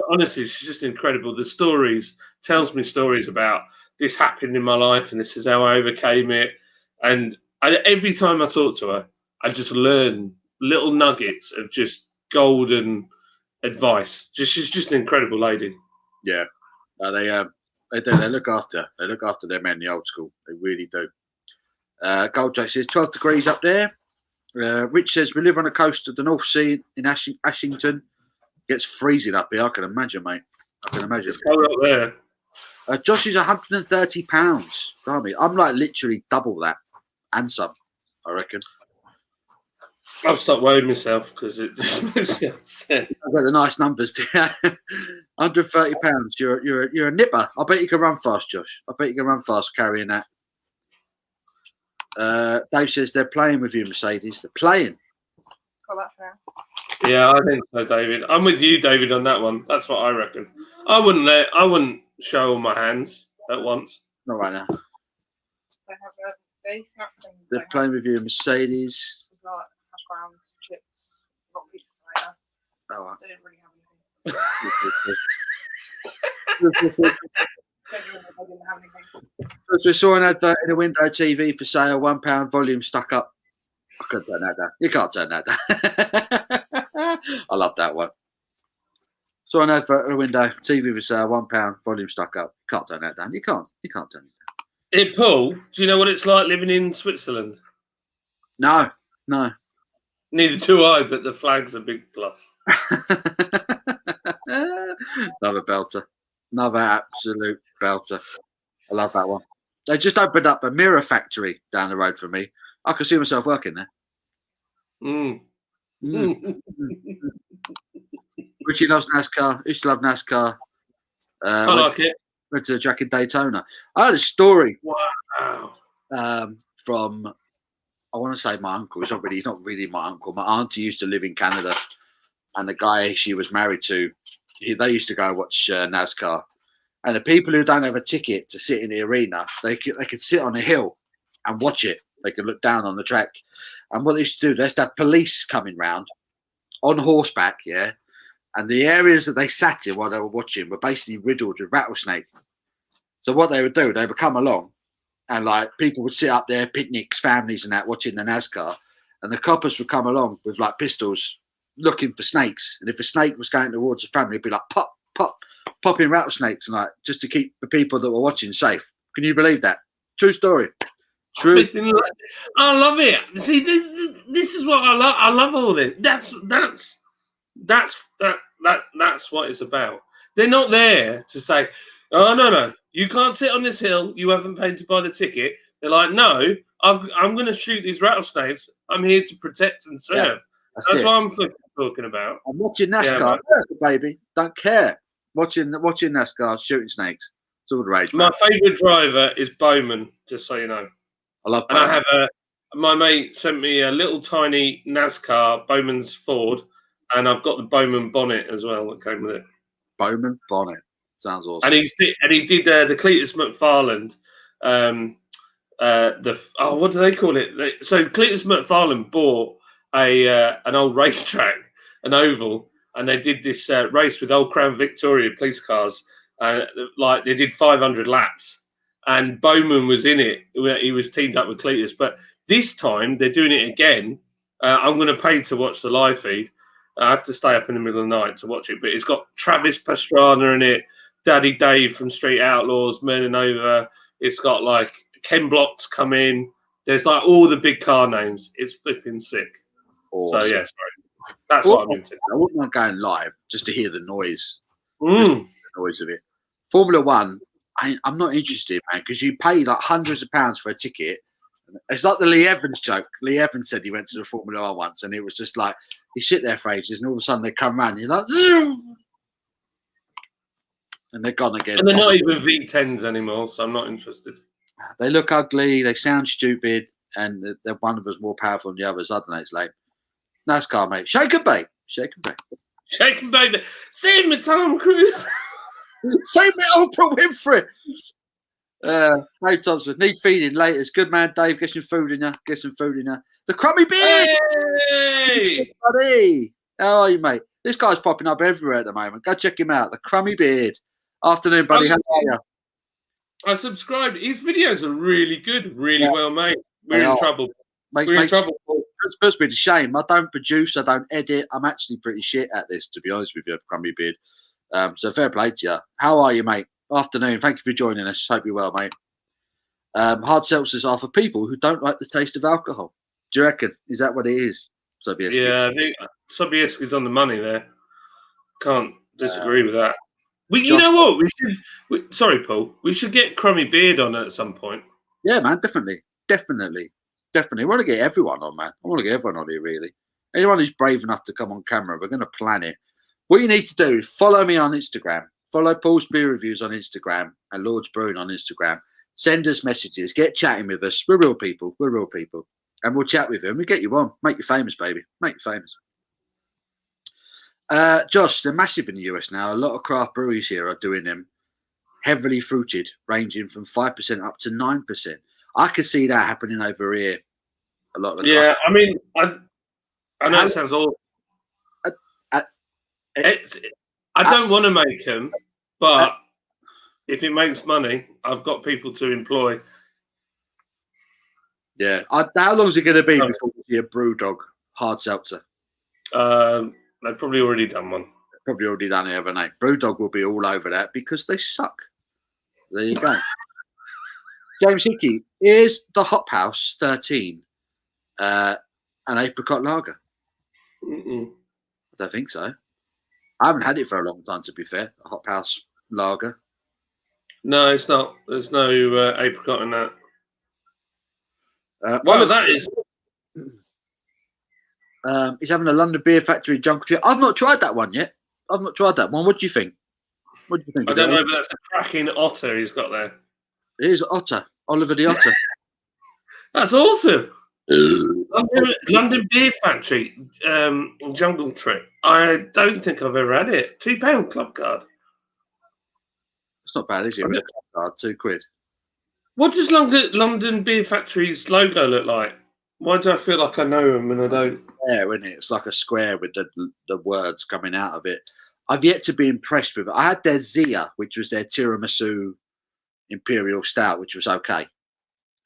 Honestly, she's just incredible. The stories tells me stories about this happened in my life, and this is how I overcame it. And every time I talk to her, I just learn little nuggets of just golden advice. She's just an incredible lady. Yeah. They do. They look after their men, the old school. They really do. Gold Jake says 12 degrees up there. Rich says we live on the coast of the North Sea in Ashington. Gets freezing up here. I can imagine, mate. I can imagine. It's cold up there. Josh is £130. I'm like literally double that and some, I reckon. I'll stop weighing myself because it just makes me upset. I've got the nice numbers. £130. You're a nipper. I bet you can run fast, Josh. I bet you can run fast carrying that. Dave says they're playing with you, Mercedes. They're playing. Got that fair. Yeah, I think so, David. I'm with you, David, on that one. That's what I reckon. I wouldn't show all my hands at once. Not right now. They have they snap things. They're playing with you, Mercedes. It's like hash browns, chips, rock pizza later. Oh, right. They didn't really have anything. They didn't have anything. So we saw an advert in a window TV for sale, £1 volume stuck up. I couldn't turn that down. You can't turn that down. I love that one. Saw an advert in a window TV for sale, £1 volume stuck up. Can't turn that down. You can't turn it down. Hey, Paul, do you know what it's like living in Switzerland? No. Neither do I, but the flag's a big plus. Another belter. Another absolute belter. I love that one. They just opened up a mirror factory down the road from me. I could see myself working there. Richie loves NASCAR. Used to love NASCAR. I like it. Went to the track in Daytona. I had a story. Wow. From, I want to say my uncle. He's not really my uncle. My auntie used to live in Canada, and the guy she was married to, they used to go watch NASCAR. And the people who don't have a ticket to sit in the arena, they could sit on a hill and watch it. They could look down on the track. And what they used to do, they used to have police coming round on horseback, yeah. And the areas that they sat in while they were watching were basically riddled with rattlesnakes. So what they would do, they would come along, and like people would sit up there, picnics, families and that, watching the NASCAR. And the coppers would come along with like pistols looking for snakes. And if a snake was going towards the family, it'd be like pop, pop, popping rattlesnakes, and like just to keep the people that were watching safe. Can you believe that? True story. True. I love it. See, this is what I love. I love all this. That's what it's about. They're not there to say, "Oh no, you can't sit on this hill. You haven't paid to buy the ticket." They're like, "No, I'm going to shoot these rattlesnakes. I'm here to protect and serve." Yeah, that's what I'm talking about. I'm watching NASCAR, baby. Don't care. Watching NASCAR, shooting snakes. It's all the rage. My favourite driver is Bowman. Just so you know. I love Bowman. Bowman. And I have my mate sent me a little tiny NASCAR Bowman's Ford, and I've got the Bowman bonnet as well that came with it. Bowman bonnet sounds awesome. And he did the Cletus McFarland. What do they call it? So Cletus McFarland bought an old racetrack, an oval, and they did this race with old Crown Victoria police cars. Like they did 500 laps, and Bowman was in it. He was teamed up with Cletus, but this time they're doing it again. I'm going to pay to watch the live feed. I have to stay up in the middle of the night to watch it, but it's got Travis Pastrana in it, Daddy Dave from Street Outlaws, Men and Over. It's got like Ken Block's come in. There's like all the big car names. It's flipping sick. Awesome. So yeah, sorry. That's what I'm into. I wouldn't mind going live just to hear the noise. The noise of it. Formula One, I'm not interested, man, because you pay like hundreds of pounds for a ticket. It's like the Lee Evans joke. Lee Evans said he went to the Formula One once, and it was just like you sit there for ages, and all of a sudden they come around, and you're like, zoom, and they're gone again. And they're not even V10s anymore, so I'm not interested. They look ugly, they sound stupid, and they're one of us more powerful than the others. I don't know. It's like NASCAR, mate. Shake and bake. Shake and bake. Shake and bake. Save me, Tom Cruise. Save me, Oprah Winfrey. Dave Thompson, need feeding later. Good man, Dave. Get some food in you. Get some food in you. The crummy beard. Hey, buddy. How are you, mate? This guy's popping up everywhere at the moment. Go check him out. The crummy beard. Afternoon, buddy. How are you? I subscribed. His videos are really good, really well made. We're in trouble. We're in trouble. It's supposed to be a shame. I don't produce. I don't edit. I'm actually pretty shit at this, to be honest with you, crummy beard. So fair play to you. How are you, mate? Afternoon. Thank you for joining us. Hope you're well, mate. Hard seltzers are for people who don't like the taste of alcohol. Do you reckon? Is that what it is? Sobieski? Yeah, I think Sobieski's on the money there. Can't disagree with that. You know what? Sorry, Paul. We should get Crummy Beard on at some point. Yeah, man. Definitely. I want to get everyone on, man. I want to get everyone on here, really. Anyone who's brave enough to come on camera, we're going to plan it. What you need to do is follow me on Instagram. Follow Paul's Beer Reviews on Instagram and Lord's Brewing on Instagram. Send us messages. Get chatting with us. We're real people. And we'll chat with you. And we'll get you on. Make you famous, baby. Make you famous. Josh, they're massive in the US now. A lot of craft breweries here are doing them heavily fruited, ranging from 5% up to 9%. I could see that happening over here. A lot of the craft. I mean, I know it sounds awful. I don't want to make them, but if it makes money, I've got people to employ. Yeah. How long is it going to be before we see a Brewdog hard seltzer? They've probably already done one. Probably already done it, haven't they? Brewdog will be all over that because they suck. There you go. James Hickey, is the Hop House 13 an apricot lager? Mm-mm. I don't think so. I haven't had it for a long time, to be fair. A Hop House lager. No, it's not. There's no apricot in that. That is. He's having a London Beer Factory Jungle Tree. I've not tried that one yet. What do you think? I don't know, but that's a cracking otter he's got there. It is Otter. Oliver the Otter. That's awesome. London Beer Factory Jungle Tree. I don't think I've ever had it. £2 club card. It's not bad, is it? With a club card, £2. What does London Beer Factory's logo look like? Why do I feel like I know them and I don't? Yeah, isn't it? It's like a square with the words coming out of it. I've yet to be impressed with it. I had their Zia, which was their tiramisu imperial stout, which was okay.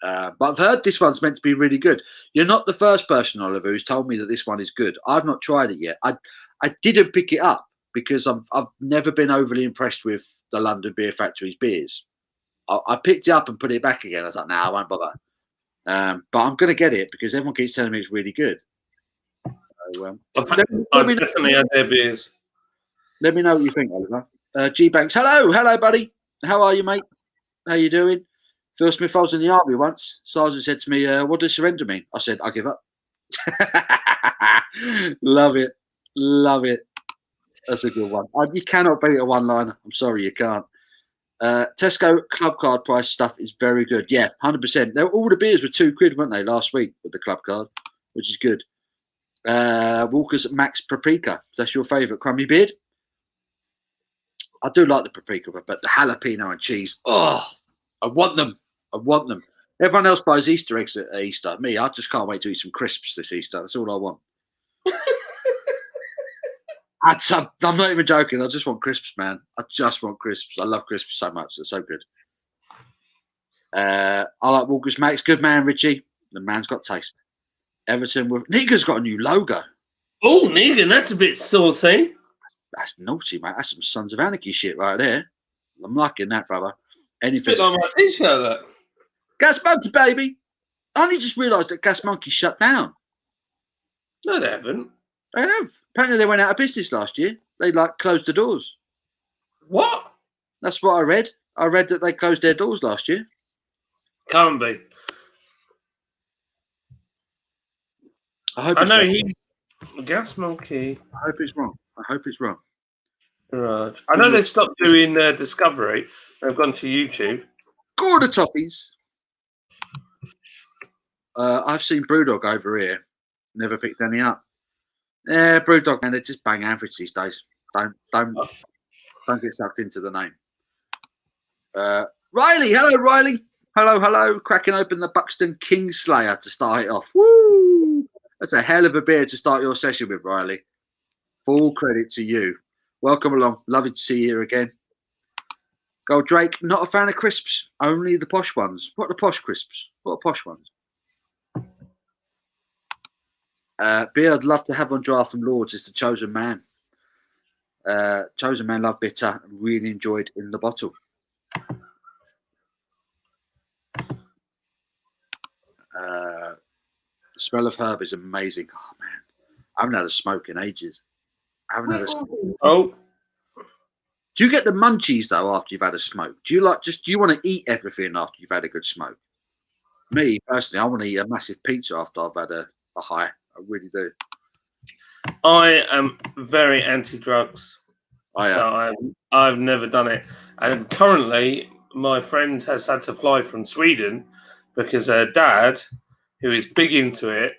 But I've heard this one's meant to be really good. You're not the first person, Oliver, who's told me that this one is good. I've not tried it yet. I didn't pick it up because I've never been overly impressed with the London Beer Factory's beers. I picked it up and put it back again. I was like, nah, I won't bother. But I'm going to get it because everyone keeps telling me it's really good. So, I've definitely had their beers. Let me know what you think, Oliver. G Banks, hello, buddy. How are you, mate? How you doing? Phil Smith, I was in the army once. Sergeant said to me, "What does surrender mean?" I said, "I give up." Love it. That's a good one. You cannot beat a one-liner. I'm sorry, you can't. Tesco club card price stuff is very good. Yeah, 100%. All the beers were £2, weren't they, last week with the club card, which is good. Walker's Max Paprika. That's your favourite crummy beard? I do like the paprika, but the jalapeno and cheese. Oh, I want them. Everyone else buys Easter eggs at Easter. Me, I just can't wait to eat some crisps this Easter. That's all I want. I'm not even joking. I just want crisps, man. I just want crisps. I love crisps so much. They're so good. I like Walker's Max. Good man, Richie. The man's got taste. Everton with Negan's got a new logo. Oh, Negan, that's a bit saucy. That's naughty, mate. That's some Sons of Anarchy shit right there. I'm liking that, brother. Anything. It's a bit like my t-shirt, that. Gas Monkey, baby. I only just realised that Gas Monkey shut down. No, they haven't. They have. Apparently they went out of business last year. They closed the doors. What? That's what I read. I read that they closed their doors last year. Can't be. I know he's Gas Monkey. I hope it's wrong. Right. I know they've stopped doing Discovery. They've gone to YouTube. Gorda Toffees. I've seen Brewdog over here. Never picked any up. Yeah, Brewdog, man, they just bang average these days. Don't get sucked into the name. Riley, hello, Riley. Hello. Cracking open the Buxton Kingslayer to start it off. Woo! That's a hell of a beer to start your session with, Riley. Full credit to you. Welcome along. Lovely to see you here again. Gold Drake, not a fan of crisps. Only the posh ones. What are the posh crisps? What are posh ones? Beer I'd love to have on draft from Lords is the Chosen Man. Chosen Man love bitter and really enjoyed in the bottle. The smell of herb is amazing. Oh man, I haven't had a smoke in ages. Oh, do you get the munchies though after you've had a smoke? Do you want to eat everything after you've had a good smoke? Me personally, I want to eat a massive pizza after I've had a high. I really do. I am very anti-drugs. So I've never done it. And currently, my friend has had to fly from Sweden because her dad, who is big into it,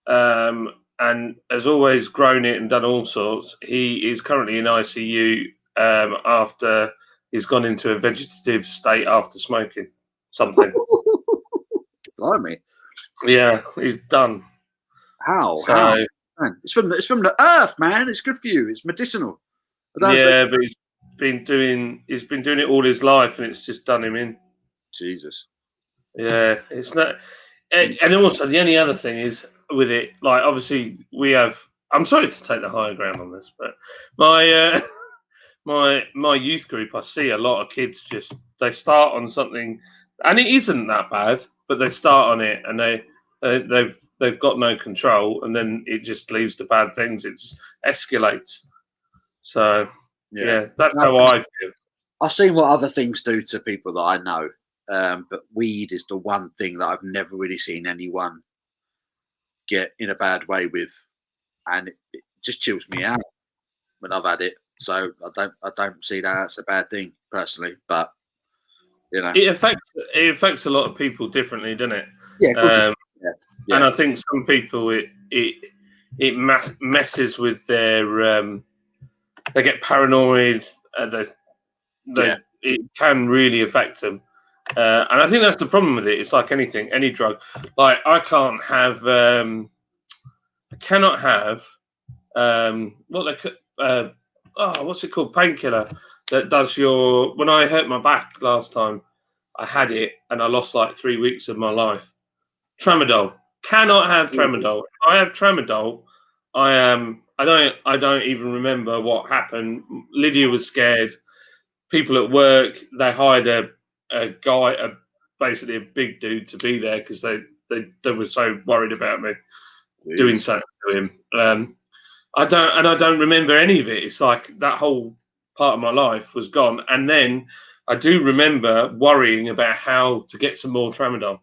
and has always grown it and done all sorts, he is currently in ICU after he's gone into a vegetative state after smoking something. Blimey. Yeah, he's done. How? So, How? Man, it's from the earth, man. It's good for you. It's medicinal. Yeah, but he's been doing it all his life, and it's just done him in. Jesus. Yeah, it's not. And also, the only other thing is with it, like obviously we have. I'm sorry to take the higher ground on this, but my my youth group, I see a lot of kids they start on something, and it isn't that bad, but they start on it and they've got no control, and then it just leads to bad things. It escalates. So yeah, that's how I feel. I've seen what other things do to people that I know, but weed is the one thing that I've never really seen anyone get in a bad way with, and it just chills me out when I've had it. So I don't see that as a bad thing personally, but you know, it affects a lot of people differently, doesn't it? Yeah, of course. Yeah. And I think some people it messes with their they get paranoid. It can really affect them, and I think that's the problem with it. It's like anything, any drug. Like I cannot have what's it called? Painkiller that does your. When I hurt my back last time, I had it and I lost like 3 weeks of my life. Tramadol. Cannot have tramadol. If I have tramadol, I don't even remember what happened. Lydia was scared. People at work, they hired a guy, basically a big dude, to be there because they they were so worried about me doing something to him. I don't remember any of it. It's like that whole part of my life was gone. And then I do remember worrying about how to get some more tramadol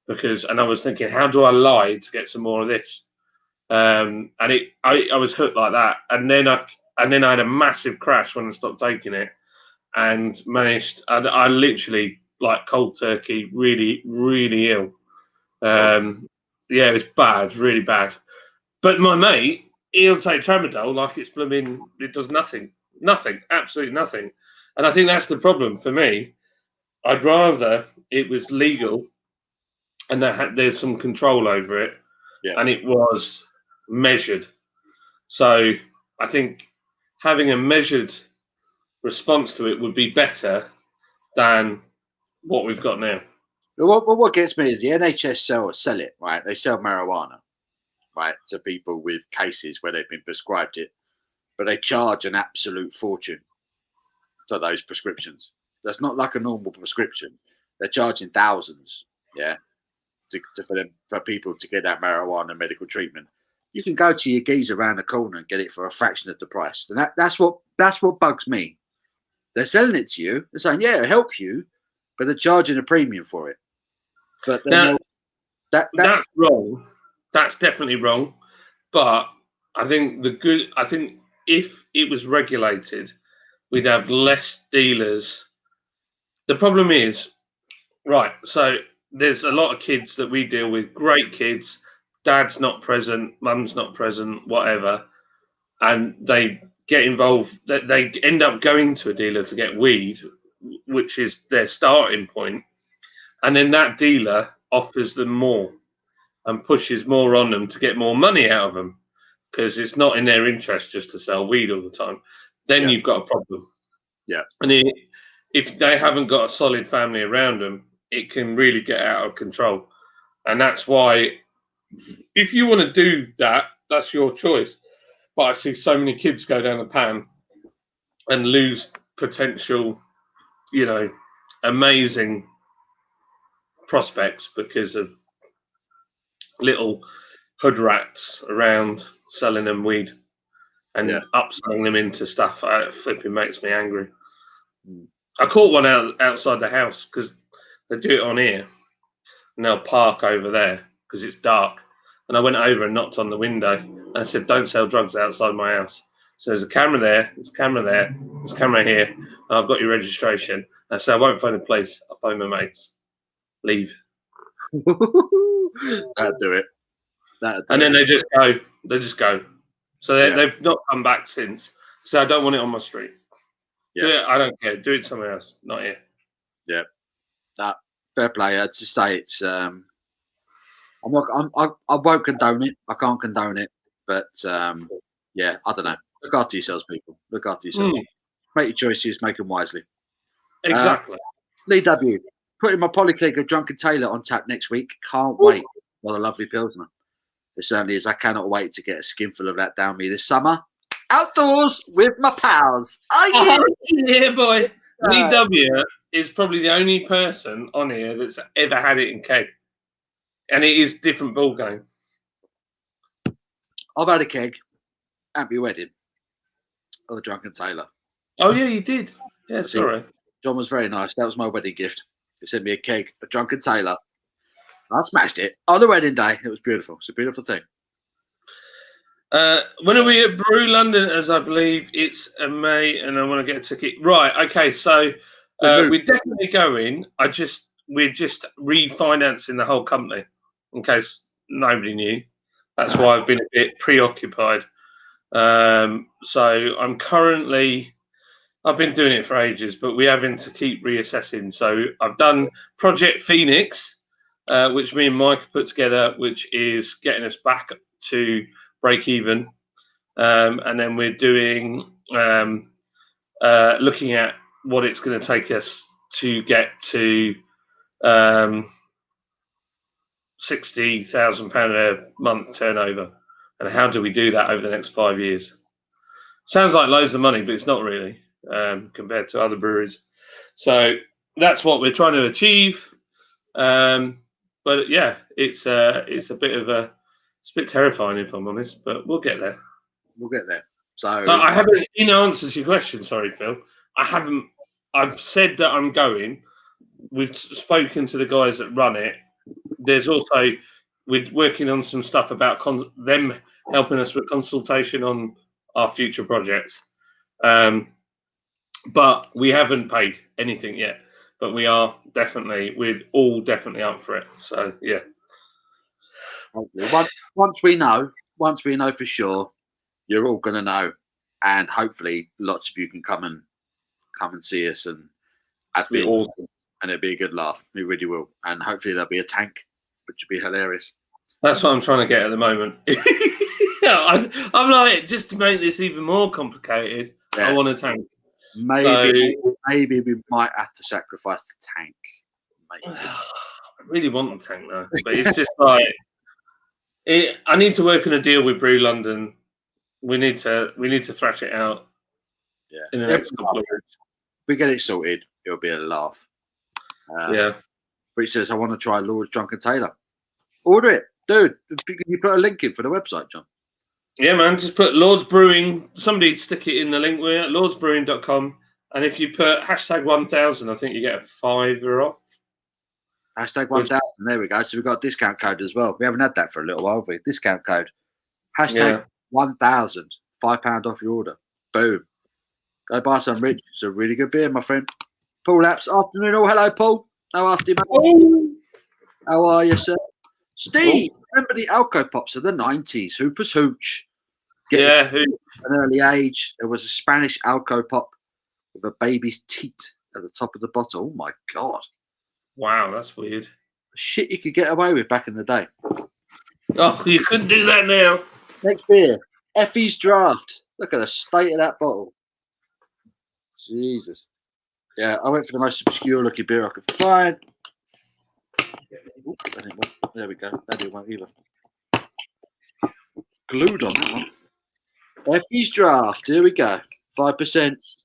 and I was thinking, how do I lie to get some more of this? And I was hooked like that. And then I had a massive crash when I stopped taking it, and I literally, like, cold turkey, really, really ill. Yeah, it was bad, really bad. But my mate, he'll take tramadol like it's blooming. It does nothing, absolutely nothing. And I think that's the problem for me. I'd rather it was legal and there's some control over it, and it was measured. So I think having a measured response to it would be better than what we've got now. What gets me is the NHS sell it, right? They sell marijuana, right, to people with cases where they've been prescribed it, but they charge an absolute fortune for those prescriptions. That's not like a normal prescription. They're charging thousands, for people to get that marijuana medical treatment. You can go to your geezer around the corner and get it for a fraction of the price. And that's what bugs me. They're selling it to you. They're saying, yeah, it'll help you, but they're charging a premium for it. But that's wrong. That's definitely wrong. But I think if it was regulated, we'd have less dealers. The problem is, right, so there's a lot of kids that we deal with, great kids, dad's not present, mum's not present, whatever, and they get involved, they end up going to a dealer to get weed, which is their starting point, and then that dealer offers them more and pushes more on them to get more money out of them, because it's not in their interest just to sell weed all the time. Then you've got a problem. Yeah. And if they haven't got a solid family around them, it can really get out of control. And that's why, if you want to do that, that's your choice. But I see so many kids go down the pan and lose potential, amazing prospects because of little hood rats around selling them weed and upselling them into stuff. It flipping makes me angry. I caught one outside the house because they do it on here, and they'll park over there because it's dark. And I went over and knocked on the window and I said, "Don't sell drugs outside my house." So there's a camera there, there's a camera there, there's a camera here, and I've got your registration. And I said, "I won't phone the police, I'll phone my mates. Leave." That'd do it. And then they just go. So they've not come back since. So I don't want it on my street. Yeah, I don't care. Do it somewhere else, not here. Yeah. That fair play. I'd just say it's. I won't condone it. I can't condone it. But I don't know. Look after yourselves, people. Look after yourselves. Make your choices. Make them wisely. Exactly. Lee W. Putting my polyclinic of Drunken Tailor on tap next week. Can't wait. What a lovely Pilsner. It certainly is. I cannot wait to get a skinful of that down me this summer. Outdoors with my pals. Yeah, boy. Lee W is probably the only person on here that's ever had it in keg. And it is different ball game. I've had a keg at my wedding of the Drunken Tailor. Oh, yeah, you did. Yeah, sorry. John was very nice. That was my wedding gift. He sent me a keg of Drunken Tailor. I smashed it on the wedding day. It was beautiful. It's a beautiful thing. When are we at Brew London? As I believe it's in May, and I want to get a ticket. Right. Okay. So we're definitely going. We're just refinancing the whole company, in case nobody knew. That's why I've been a bit preoccupied. So I'm currently. I've been doing it for ages, but we're having to keep reassessing. So I've done Project Phoenix, which me and Mike put together, which is getting us back to break even. And then we're doing, looking at what it's going to take us to get to £60,000 a month turnover. And how do we do that over the next 5 years? Sounds like loads of money, but it's not really. Compared to other breweries. So that's what we're trying to achieve. But yeah, it's a bit terrifying if I'm honest, but we'll get there. We'll get there. So But I haven't, in answer to your question, sorry, Phil, I've said that I'm going. We've spoken to the guys that run it. There's also, we're working on some stuff about them helping us with consultation on our future projects. But we haven't paid anything yet. But we're all definitely up for it. So, yeah. once we know for sure, you're all going to know. And hopefully lots of you can come and see us and Be awesome. And it'll be a good laugh. We really will. And hopefully there'll be a tank, which would be hilarious. That's what I'm trying to get at the moment. I'm like, just to make this even more complicated, I want a tank. Maybe we might have to sacrifice the tank. Maybe. I really want the tank though, but it's just like I need to work on a deal with Brew London. We need to thrash it out. Yeah. In the next couple of weeks. If we get it sorted, it'll be a laugh. Yeah. Rich says, I want to try Lord's Drunken Taylor. Order it. Dude, can you put a link in for the website, John? Yeah, man. Just put Lord's Brewing. Somebody stick it in the link. We're at lordsbrewing.com. And if you put #1000, I think you get a £5 off. #1000. There we go. So we've got a discount code as well. We haven't had that for a little while, have we? Discount code. #1000. £5 off your order. Boom. Go buy some, Rich. It's a really good beer, my friend. Paul Lapps. Afternoon all. Hello, Paul. How after you, mate? Oh. How are you, sir? Steve, remember the Alco Pops of the 90s? Hooper's Hooch. At an early age, there was a Spanish Alco Pop with a baby's teat at the top of the bottle. Oh, my God. Wow, that's weird. Shit you could get away with back in the day. Oh, you couldn't do that now. Next beer, Effie's Draft. Look at the state of that bottle. Jesus. Yeah, I went for the most obscure-looking beer I could find. Ooh, there we go. That didn't work either. Glued on that one. Effie's Draft. Here we go. 5%.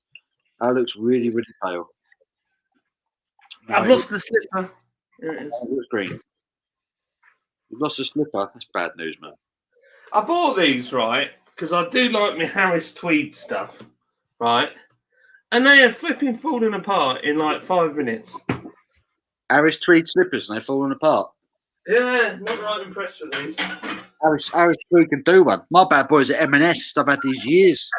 That looks really, really pale. I've lost the slipper. There it is. It looks green. You've lost a slipper. That's bad news, man. I bought these, right, because I do like my Harris Tweed stuff, right? And they are flipping falling apart in like 5 minutes. Harris Tweed slippers and they're falling apart. Yeah, not right impressed with these. Harris Tweed can do one. My bad boys at M&S. I've had these years.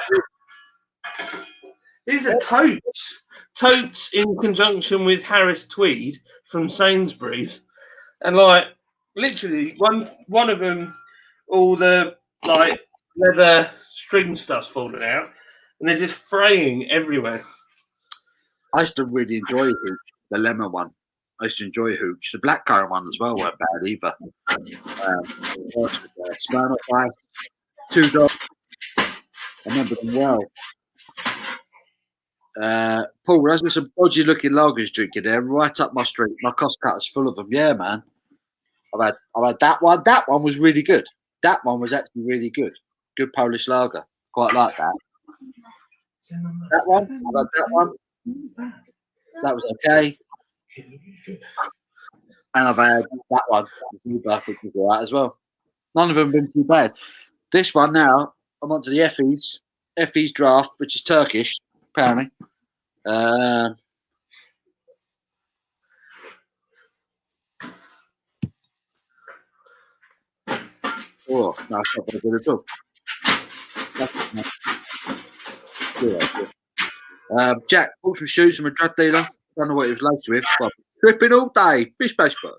These are totes. Totes in conjunction with Harris Tweed from Sainsbury's. And like literally one of them, all the like leather string stuff's falling out and they're just fraying everywhere. I used to really enjoy Hooch, the lemon one. I used to enjoy Hooch. The blackcurrant one as well weren't bad either. Smirnoff Ice, $2. I remember them well. Paul, there's some dodgy looking lagers drinking there, right up my street. My cost cutter's full of them. Yeah, man. I've had that one. That one was really good. That one was actually really good. Good Polish lager. Quite like that. That one. I've had that one. That was okay. And I've had that one, which was all right as well. None of them have been too bad. This one now, I'm on to the Effie's Draft, which is Turkish, apparently. Oh, no, it's not very good at all. Jack bought some shoes from a drug dealer. Don't know what he was laced with, but tripping all day. Bish bash bug.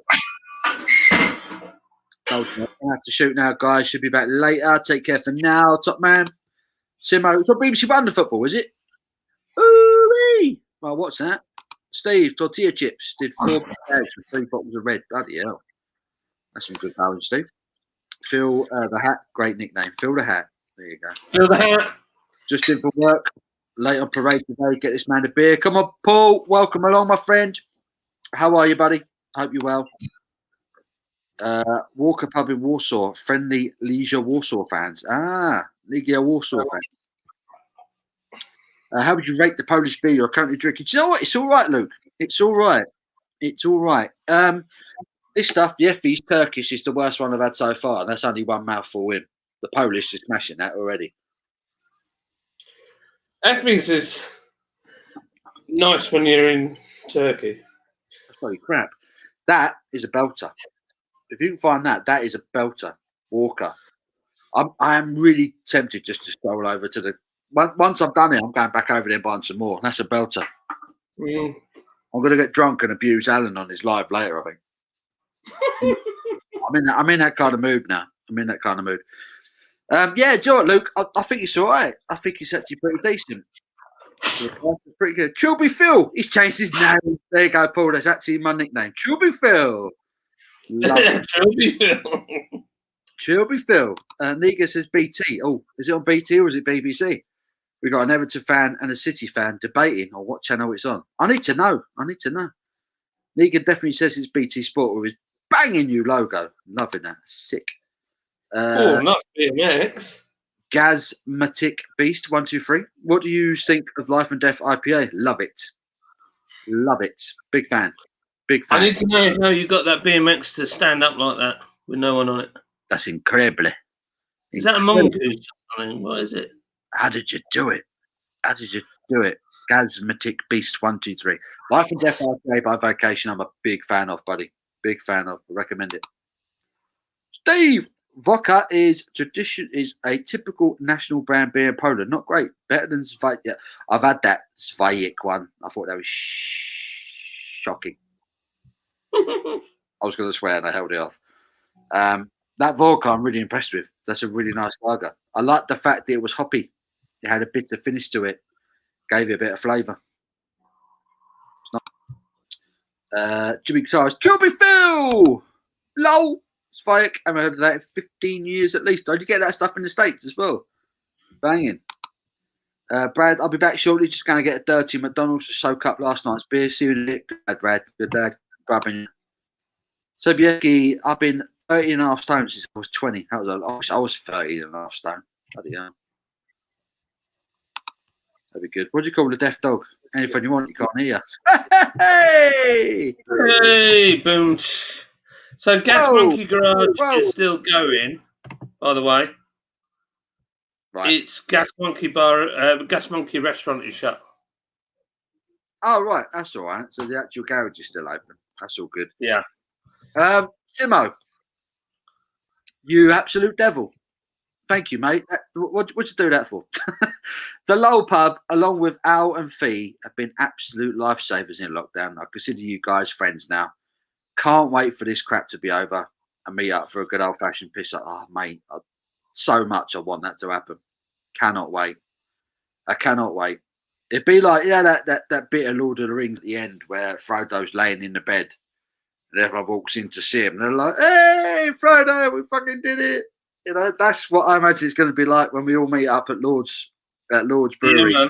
I have to shoot now, guys. Should be back later. Take care for now, top man. Simo, it's on BBC One, the football, is it? Ooh-wee! Well, what's that? Steve, tortilla chips. Did 4 bags with 3 bottles of red. Bloody hell. That's some good balance, Steve. Phil the Hat. Great nickname. Phil the Hat. There you go. Phil the Hat. Just in for work. Late on parade today. Get this man a beer. Come on, Paul. Welcome along, my friend. How are you, buddy? Hope you're well. Walker Pub in Warsaw. Friendly Leisure Warsaw fans. Legia Warsaw fans. How would you rate the Polish beer you're currently drinking? Do you know what? It's all right, Luke. It's all right. It's all right. This stuff, the Effie's Turkish is the worst one I've had so far, and that's only one mouthful in. The Polish is smashing that already. Effie's is nice when you're in Turkey. That's bloody crap. That is a belter. If you can find that, that is a belter. Walker. I am really tempted just to stroll over to the. Once I've done it, I'm going back over there and buying some more. That's a belter. Mm. I'm going to get drunk and abuse Alan on his live later, I think. I'm in that kind of mood now. I'm in that kind of mood. Yeah, do you know what, Luke? I think it's all right. I think it's actually pretty decent. Pretty good. Chubby Phil. He's changed his name. There you go, Paul. That's actually my nickname. Chubby Phil. Chubby Phil. Chubby Phil. Niga says BT. Oh, is it on BT or is it BBC? We've got an Everton fan and a City fan debating on what channel it's on. I need to know. Niga definitely says it's BT Sport with his banging new logo. Loving that. Sick. Not BMX. Gazmatic Beast 123. What do you think of Life and Death IPA? Love it. Big fan. I need to know how you got that BMX to stand up like that with no one on it. That's incredible. Is that a mongoose or something? What is it? How did you do it? Gazmatic Beast 123. Life and Death IPA by Vacation. I'm a big fan of, buddy. Big fan of. Recommend it. Steve. Vodka is a typical national brand beer in Poland. Not great. Better than Svajek. Yeah, I've had that Svajek one. I thought that was shocking. I was going to swear and I held it off. That vodka I'm really impressed with. That's a really nice lager. I like the fact that it was hoppy. It had a bit of finish to it. Gave it a bit of flavour. Jimmy Guitars. Chubby Phil! Lol! Svajek, I haven't heard of that in 15 years at least. Did you get that stuff in the States as well? Banging. Brad, I'll be back shortly. Just going to get a dirty McDonald's to soak up last night's beer. See you in a bit. Good lad, Brad. Good lad. Grabbing you. Sobieski, I've been 30 and a half stone since I was 20. I was 30 and a half stone. Bloody hell. That'd be good. What do you call the deaf dog? Anything you want, you can't hear. Hey! Hey, boom. So Gas Monkey Garage is still going, by the way. Right. It's Gas Monkey Bar, Gas Monkey Restaurant is shut. Oh, right. That's all right. So the actual garage is still open. That's all good. Yeah. Simo, you absolute devil. Thank you, mate. What'd you do that for? The Lowell pub, along with Al and Fee, have been absolute lifesavers in lockdown. I consider you guys friends now. Can't wait for this crap to be over and meet up for a good old-fashioned piss. Oh, mate, so much I want that to happen. Cannot wait. I cannot wait. It'd be like, that bit of Lord of the Rings at the end where Frodo's laying in the bed and everyone walks in to see him. And they're like, hey, Frodo, we fucking did it. You know, that's what I imagine it's going to be like when we all meet up at Lord's Brewery. Yeah,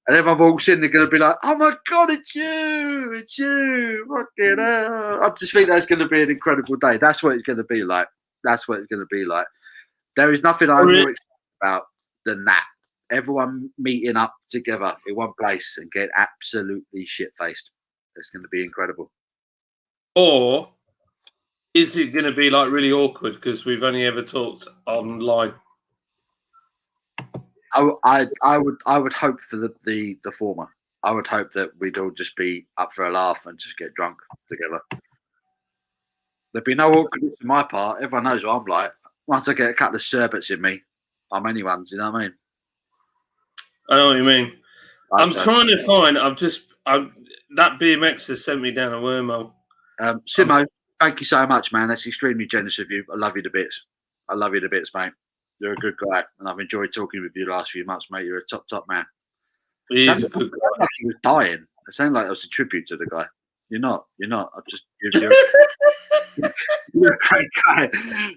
and everyone walks in, they're going to be like, oh my God, it's you. Fucking hell. I just think that's going to be an incredible day. That's what it's going to be like. There is nothing I'm more excited about than that. Everyone meeting up together in one place and get absolutely shit-faced. It's going to be incredible. Or is it going to be like really awkward because we've only ever talked online? I would hope for the former. I would hope that we'd all just be up for a laugh and just get drunk together. There'd be no awkwardness on my part. Everyone knows what I'm like. Once I get a couple of sherbets in me, I'm anyone's. You know what I mean? I know what you mean. I'm trying to find. That BMX has sent me down a wormhole. Simo, thank you so much, man. That's extremely generous of you. I love you to bits. Mate. You're a good guy, and I've enjoyed talking with you the last few months, mate. You're a top man. He is a good guy. Like he was dying. It sounded like that was a tribute to the guy. You're not. You're a great guy.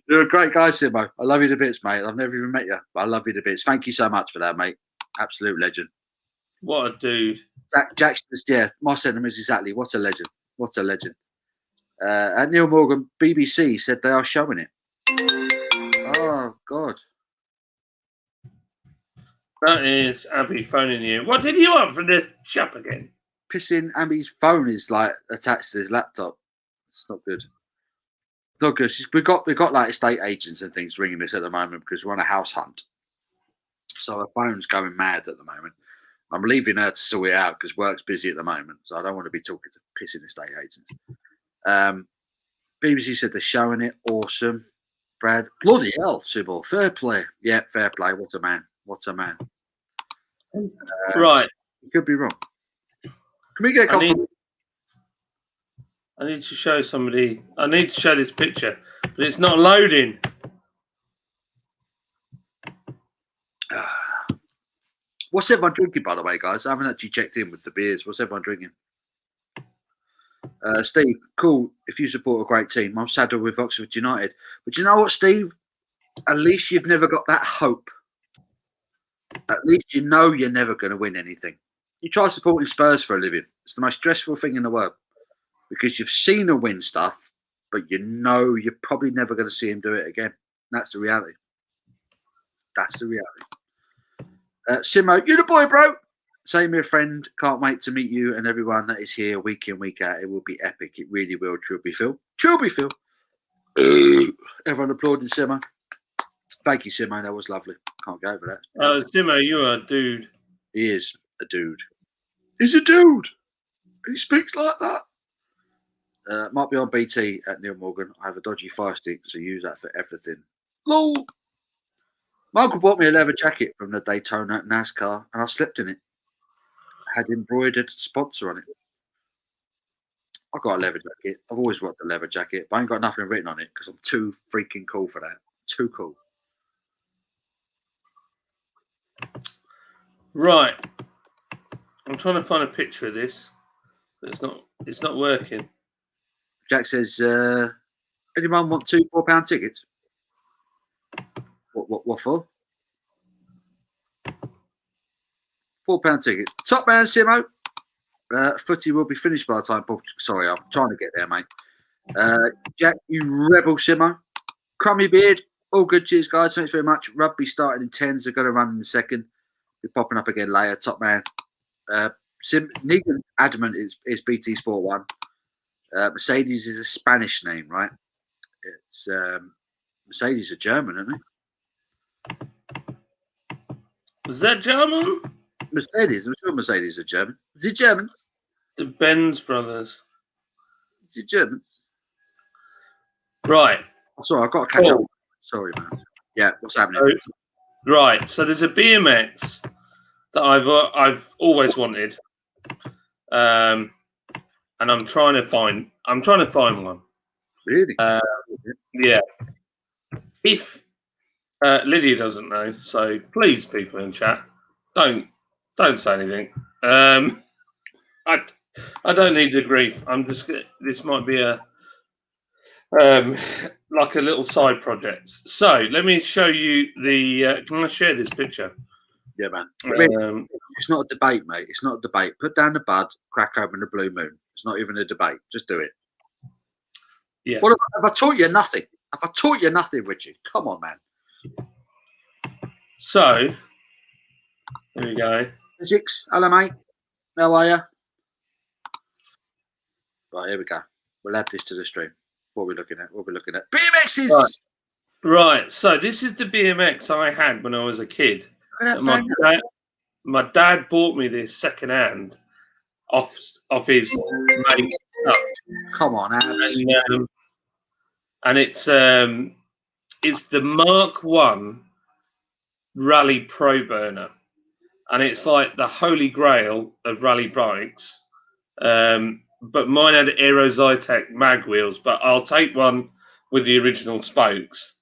You're a great guy, Simo. I love you to bits, mate. I've never even met you, but I love you to bits. Thank you so much for that, mate. Absolute legend. What a dude. Jack says, yeah, my sentiments exactly. What a legend. And Neil Morgan, BBC said they are showing it. Oh, God. That is Abby phoning you. What did you want from this chap again? Pissing Abby's phone is like attached to his laptop. It's not good. Not good. We've got like estate agents and things ringing us at the moment because we're on a house hunt. So her phone's going mad at the moment. I'm leaving her to sort it out because work's busy at the moment. So I don't want to be talking to pissing estate agents. BBC said they're showing it. Awesome. Brad, bloody hell, Sybil. Fair play. Yeah, fair play. What a man. What a man. Right. You could be wrong. Can we get a couple? I need to show somebody. I need to show this picture, but it's not loading. What's everyone drinking, by the way, guys? I haven't actually checked in with the beers. What's everyone drinking? Steve, cool. If you support a great team, I'm saddled with Oxford United. But you know what, Steve? At least you've never got that hope. At least you know you're never going to win anything. You try supporting Spurs for a living. It's the most stressful thing in the world because you've seen them win stuff, but you know you're probably never going to see him do it again. That's the reality. That's the reality. Simo, you're the boy, bro. Same here, friend. Can't wait to meet you and everyone that is here week in, week out. It will be epic. It really will. Truly, Phil. Truly, Phil. Everyone applauding Simo. Thank you, Simo. That was lovely. Can't go over that. Simo, you're a dude. He is a dude. He's a dude. He speaks like that. Might be on BT at Neil Morgan. I have a dodgy fire stick, so use that for everything. Lol. My uncle bought me a leather jacket from the Daytona NASCAR, and I slept in it. Had embroidered sponsor on it. I got a leather jacket. I've always rocked a leather jacket, but I ain't got nothing written on it because I'm too freaking cool for that. Too cool. Right. I'm trying to find a picture of this, but it's not working. Jack says, anyone want two £4 tickets? What for? £4 ticket. Top man, Simo. Footy will be finished by the time. Sorry, I'm trying to get there, mate. Jack, you rebel, Simo. Crummy beard. All good. Cheers, guys. Thanks very much. Rugby starting in 10s. They're going to run in a second. Be popping up again later. Top man. Negan adamant is BT Sport 1. Mercedes is a Spanish name, right? It's Mercedes are German, aren't they? Is that German? Mercedes. I'm sure Mercedes are German. Is it Germans? The Benz brothers. Is it Germans? Right. Sorry, I've got to catch up. Sorry, man. Yeah, what's happening? Right. So there's a BMX that I've always wanted, and I'm trying to find one. Really? Yeah. If Lydia doesn't know, so please, people in chat, don't say anything. I don't need the grief. I'm just. This might be a like a little side project. So let me show you the. Can I share this picture? Yeah, man. It's not a debate, mate. It's not a debate. Put down the bud, crack open the blue moon. It's not even a debate. Just do it. Yeah. What have I taught you nothing? Have I taught you nothing, Richard? Come on, man. So here we go. Physics, hello, mate. How are you? Right, here we go. We'll add this to the stream. What are we looking at? BMXs! Right. So this is the BMX I had when I was a kid. My dad bought me this second hand off his mate's stuff. Come on, and it's the Mark 1 Rally Pro Burner, and it's like the holy grail of rally bikes. But mine had Aero Zytec mag wheels, but I'll take one with the original spokes.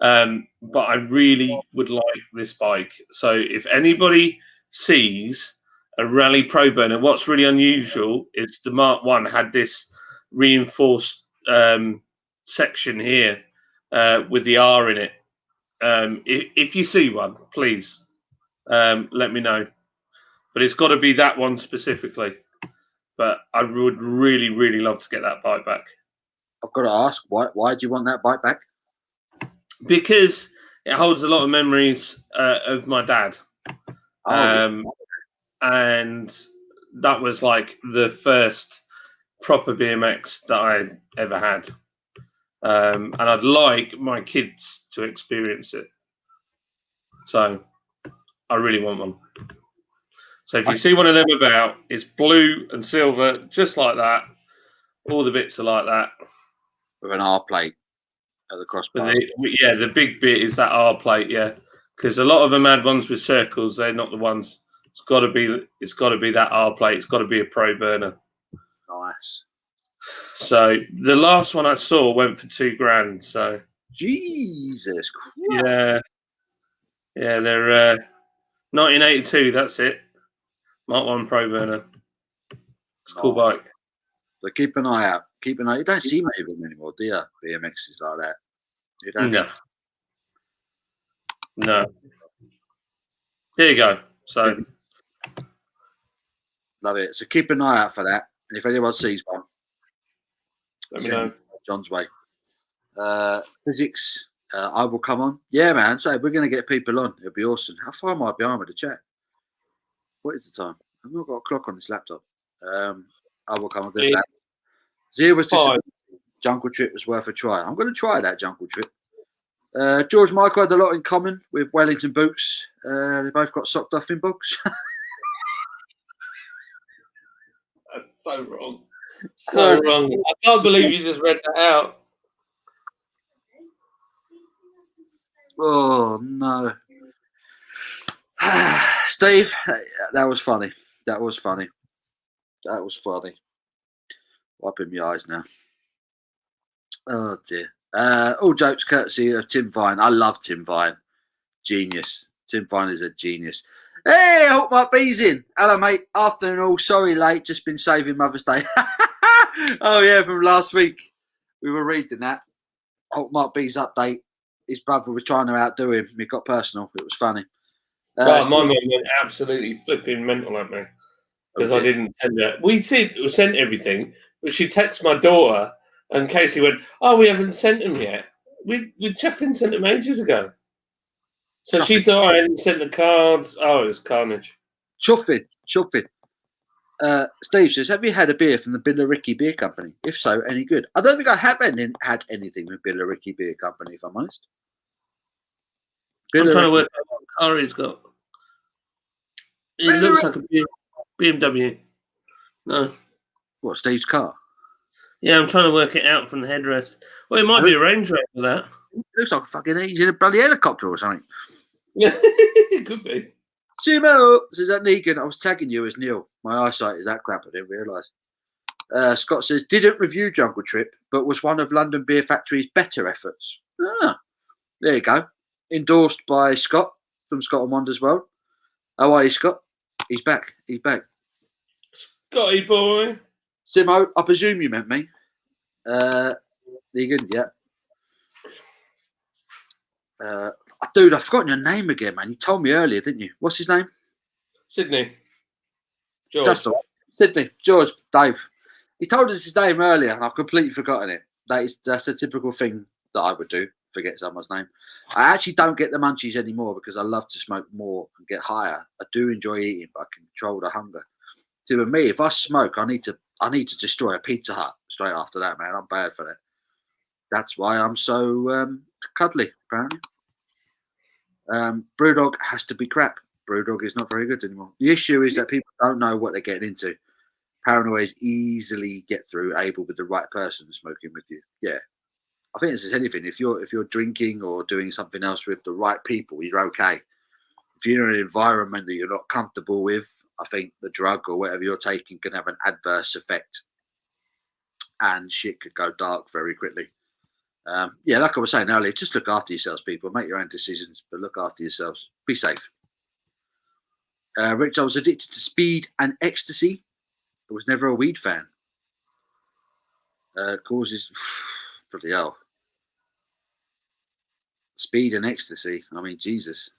But I really would like this bike. So if anybody sees a Rally Pro Burner, what's really unusual is the Mark 1 had this reinforced section here with the R in it. If you see one, please let me know. But it's got to be that one specifically. But I would really, really love to get that bike back. I've got to ask, why do you want that bike back? Because it holds a lot of memories of my dad. And that was like the first proper BMX that I ever had. and I'd like my kids to experience it. So I really want one. So if you see one of them about, it's blue and silver, just like that. All the bits are like that. With an R plate at the crossbar. The big bit is that R plate, yeah. Because a lot of them had ones with circles. They're not the ones. It's got to be that R plate. It's got to be a pro burner. Nice. So the last one I saw went for $2,000. So Jesus Christ. Yeah, they're 1982. That's it. Mark 1 pro burner. It's a cool bike. So keep an eye out. Keep an eye. You don't see many of them anymore, do you? BMXs like that. You don't. No. There you go. So love it. So keep an eye out for that. And if anyone sees one, let me know. John's way. Physics. I will come on. Yeah, man. So we're going to get people on. It'll be awesome. How far am I behind with the chat? What is the time? I've not got a clock on this laptop. I will come on. Good that. Zero was Jungle Trip was worth a try. I'm going to try that Jungle Trip. George Michael had a lot in common with Wellington boots. They both got socked off in books. That's so wrong. So wrong. I can't believe you just read that out. Oh, no. Steve, that was funny. That was funny. Wiping my eyes now. Oh, dear. All jokes courtesy of Tim Vine. I love Tim Vine. Genius. Tim Vine is a genius. Hey, I hope my bee's in. Hello, mate. Afternoon all. Sorry late. Just been saving Mother's Day. Oh, yeah, from last week. We were reading that. Hope Mark B's update. His brother was trying to outdo him. It got personal. It was funny. My mum went absolutely flipping mental at me because I didn't send it. We sent everything, but she texted my daughter, and Casey went, "Oh, we haven't sent them yet. We chuffing sent them ages ago." So she thought I hadn't sent the cards. Oh, it was carnage. Chuffing. Steve says, have you had a beer from the Billericay Beer Company? If so, any good? I don't think I have had anything with Billericay Beer Company, if I'm honest. I'm trying to work out what car he's got. It looks like a BMW. No. What, Steve's car? Yeah, I'm trying to work it out from the headrest. Well, it might be a Range Rover, that. It looks like he's in a bloody helicopter or something. Yeah, it could be. Simo says, that Negan, I was tagging you as Neil. My eyesight is that crap, I didn't realise. Scott says, didn't review Jungle Trip, but was one of London Beer Factory's better efforts. There you go. Endorsed by Scott from Scott and Wonders World. How are you, Scott? He's back. Scotty boy. Simo, I presume you meant me. Negan, yeah. Dude, I've forgotten your name again, man. You told me earlier, didn't you? What's his name? Sydney. George. That's all right. Sydney. George. Dave. He told us his name earlier, and I've completely forgotten it. That's a typical thing that I would do, forget someone's name. I actually don't get the munchies anymore because I love to smoke more and get higher. I do enjoy eating, but I can control the hunger. See, with me, if I smoke, I need to destroy a Pizza Hut straight after that, man. I'm bad for that. That's why I'm so cuddly, apparently. Brewdog has to be crap. Brewdog is not very good anymore. The issue is that people don't know what they're getting into. Paranoids easily get through able with the right person smoking with you. Yeah. I think this is anything. If you're drinking or doing something else with the right people, you're okay. If you're in an environment that you're not comfortable with, I think the drug or whatever you're taking can have an adverse effect. And shit could go dark very quickly. Yeah, like I was saying earlier, just look after yourselves, people. Make your own decisions, but look after yourselves. Be safe. Rich, I was addicted to speed and ecstasy. I was never a weed fan. Causes, bloody hell. Speed and ecstasy. I mean, Jesus.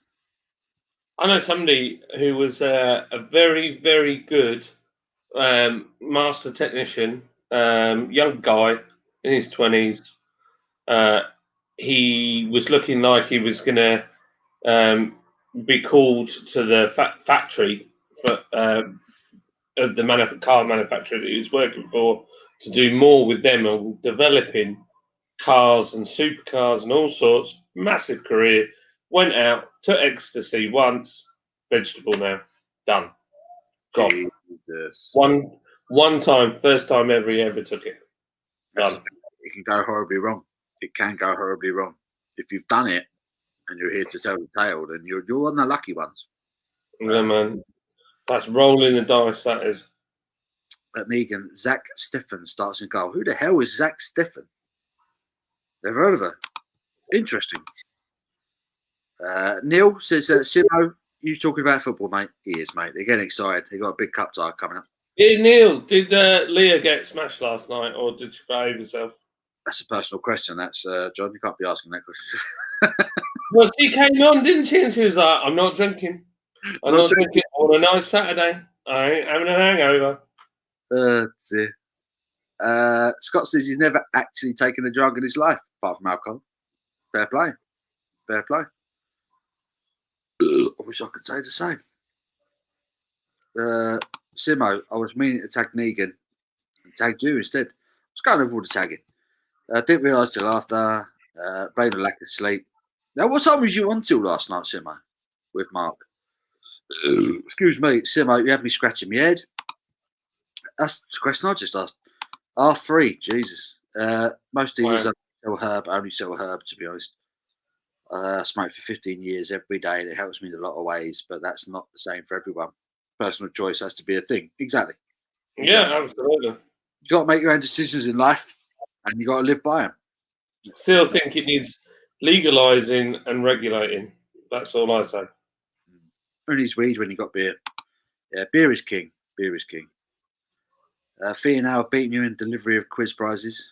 I know somebody who was a very, very good master technician, young guy in his 20s. He was looking like he was going to be called to the factory for, of the car manufacturer that he was working for to do more with them and developing cars and supercars and all sorts. Massive career. Went out, took ecstasy once. Vegetable now. Done. Gone. Jesus. One time, first time ever he ever took it. Done. It can go horribly wrong. It can go horribly wrong. If you've done it and you're here to tell the tale, then you're one of the lucky ones. Yeah, man. That's rolling the dice, that is. At Megan, Zach Steffen starts in goal. Who the hell is Zach Steffen? Never heard of her. Interesting. Neil says, Simo, you talking about football, mate? He is, mate. They're getting excited. They got a big cup tie coming up. Yeah, Neil, did Leah get smashed last night, or did she behave herself? That's a personal question. That's John. You can't be asking that question. Well, she came on, didn't she? And she was like, "I'm not drinking. I'm not drinking on a nice Saturday. I ain't having a hangover." Dear. Scott says he's never actually taken a drug in his life, apart from alcohol. Fair play. Fair play. I wish I could say the same. Simo, I was meaning to tag Negan and tagged you instead. I was going over all the tagging. I didn't realise till after. Blame the lack of sleep. Now, what time was you on till last night, Simo? With Mark. Excuse me, Simo, you had me scratching my head. That's the question I just asked. R3, Jesus. Most dealers sell herb, only sell herb, to be honest. I smoke for 15 years every day, and it helps me in a lot of ways, but that's not the same for everyone. Personal choice has to be a thing. Exactly. Yeah, absolutely. You've got to make your own decisions in life, and you've got to live by them. Still think it needs legalising and regulating. That's all I say. Who needs weed when you've got beer? Yeah, beer is king. Beer is king. Fee and Al beating you in delivery of quiz prizes.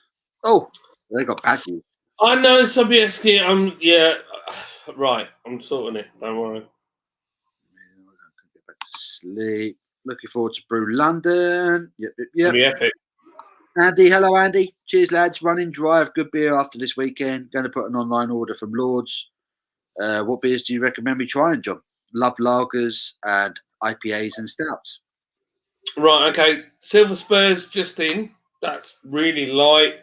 Oh, they got bad news. I know, Sobieski. Right. I'm sorting it. Don't worry. Get back to sleep. Looking forward to Brew London. Yep. Be epic. Andy, hello, Andy. Cheers, lads. Running drive. Good beer after this weekend. Going to put an online order from Lords. What beers do you recommend me trying, John? Love lagers and IPAs and stouts. Right, okay. Silver Spurs just in. That's really light.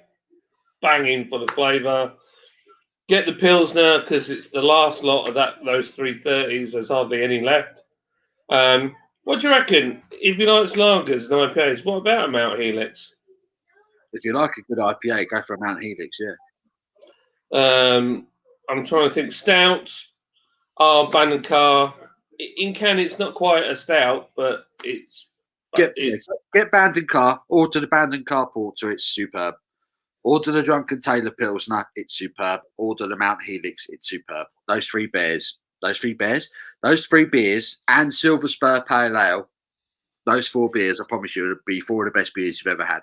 Banging for the flavour. Get the Pilsner because it's the last lot of those 330s. There's hardly any left. What do you reckon? If you like lagers and IPAs, what about a Mount Helix? If you like a good IPA, go for a Mount Helix, yeah. I'm trying to think. Stouts are Bandon Car. In can, it's not quite a stout, but it's... Get Bandon Car. Order the Bandon Car Porter. It's superb. Order the Drunken Tailor Pilsner. It's superb. Order the Mount Helix. It's superb. Those three beers, and Silver Spur Pale Ale. Those 4 beers, I promise you, would be 4 of the best beers you've ever had.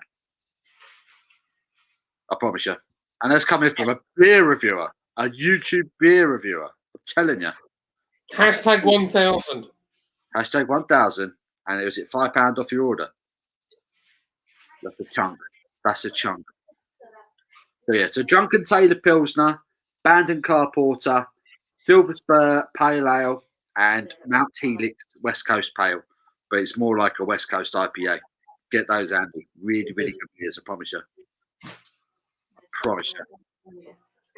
I promise you. And that's coming from a beer reviewer, a YouTube beer reviewer. I'm telling you. Hashtag 1000. Hashtag 1000. And it was at £5 off your order. That's a chunk. That's a chunk. So yeah, so Drunken Tailor Pilsner, Bandon Car Porter, Silver Spur Pale Ale, and Mount Helix West Coast Pale. But it's more like a West Coast IPA. Get those, Andy. Really, really good beers, I promise you. I promise you.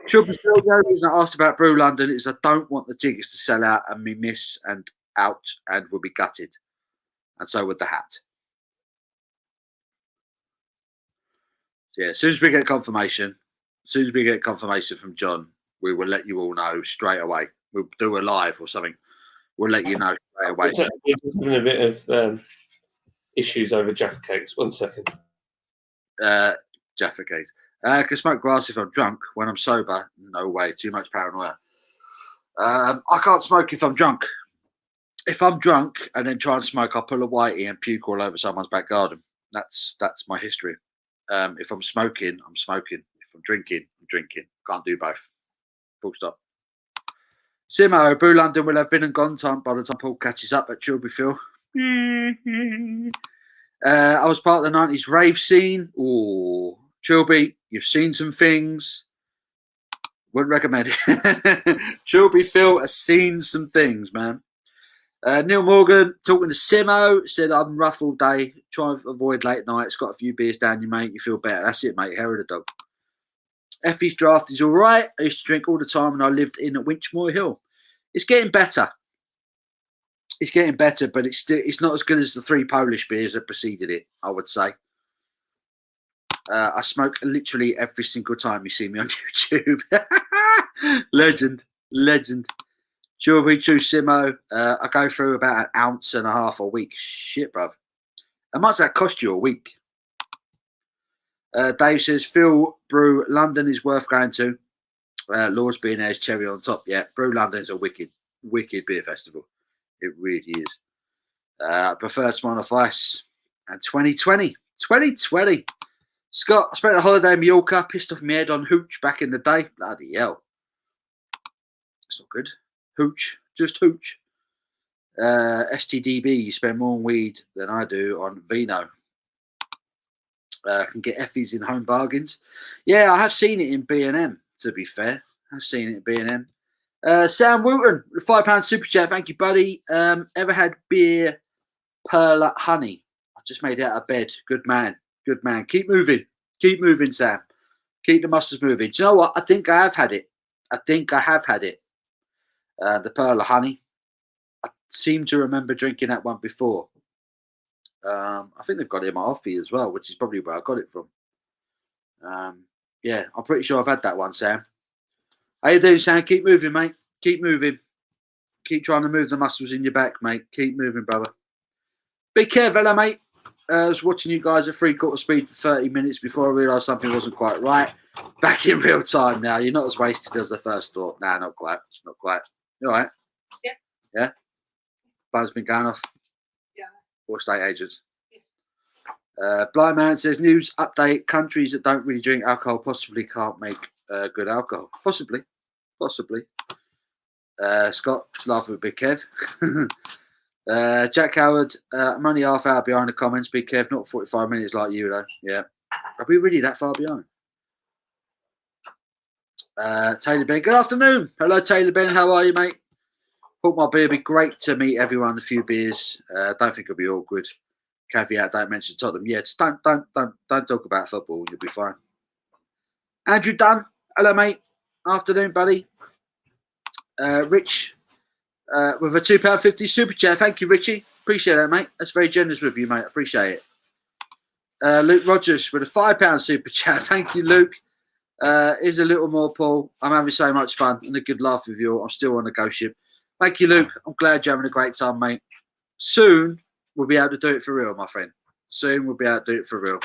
The reason I asked about Brew London is I don't want the tickets to sell out and me miss and out and will be gutted. And so would the hat. So yeah, as soon as we get confirmation from John, we will let you all know straight away. We'll do a live or something. We'll let you know straight away. We're having a bit of issues over Jaffa Cakes. 1 second. Jaffa Cakes. I can smoke grass if I'm drunk. When I'm sober, no way. Too much paranoia. I can't smoke if I'm drunk. If I'm drunk and then try and smoke, I'll pull a whitey and puke all over someone's back garden. That's my history. If I'm smoking, I'm smoking. If I'm drinking, I'm drinking. Can't do both. Full stop. Simo, Brew London will have been and gone time by the time Paul catches up at Chilby Phil. I was part of the 90s rave scene. Ooh, Chilby, you've seen some things. Wouldn't recommend it. Chilby Phil has seen some things, man. Neil Morgan talking to Simo said, I'm rough all day. Try and avoid late nights. Got a few beers down you, mate. You feel better. That's it, mate. Hair of the dog. Effie's draft is all right. I used to drink all the time when I lived in Winchmore Hill. It's getting better. It's getting better, but it's not as good as the 3 Polish beers that preceded it, I would say. I smoke literally every single time you see me on YouTube. Legend. Strawberry True Simo. I go through about 1.5 ounces a week. Shit, bruv. How much that cost you a week? Dave says, Phil Brew London is worth going to. Lord's being there's cherry on top. Yeah, Brew London is a wicked beer festival. It really is. I prefer Smirnoff Ice. And 2020. Scott, I spent a holiday in Mallorca, pissed off my head on hooch back in the day. Bloody hell. That's not good. Hooch. Just hooch. STDB, you spend more on weed than I do on vino. Can get Effies in home bargains. Yeah, I have seen it in B&M, to be fair. I've seen it in B&M. Sam Wooten, £5 super chat. Thank you, buddy. Ever had beer Perla honey? I just made it out of bed. Good man. Keep moving, Sam. Keep the muscles moving. Do you know what? I think I have had it. The Perla honey. I seem to remember drinking that one before. I think they've got it in my offie as well, which is probably where I got it from. Yeah, I'm pretty sure I've had that one, Sam. How you doing, Sam? Keep moving, mate. Keep moving. Keep trying to move the muscles in your back, mate. Keep moving, brother. Be careful, mate. I was watching you guys at 3/4 speed for 30 minutes before I realised something wasn't quite right. Back in real time now. You're not as wasted as the first thought. Nah, not quite. You all right? Yeah. Yeah? Phone's been going off? Yeah. Or estate agents? Yeah. Blind Man says, news update. Countries that don't really drink alcohol possibly can't make good alcohol. Possibly. Scott, laughing with Big Kev. Jack Howard, I'm only half hour behind the comments. Big Kev, not 45 minutes like you, though. Yeah. Are we really that far behind? Taylor Ben, good afternoon. Hello, Taylor Ben. How are you, mate? Hope my beer. Be great to meet everyone. A few beers. Don't think it'll be all good. Caveat: don't mention Tottenham. Yeah, just don't talk about football. You'll be fine. Andrew Dunn. Hello, mate. Afternoon, buddy. Rich. With a £2.50 super chat. Thank you, Richie. Appreciate that, mate. That's very generous with you, mate. Appreciate it. Luke Rogers with a £5 super chat. Thank you, Luke. Here's a little more, Paul. I'm having so much fun and a good laugh with you. I'm still on the ghost ship. Thank you, Luke. I'm glad you're having a great time, mate. Soon, we'll be able to do it for real, my friend. Soon, we'll be able to do it for real.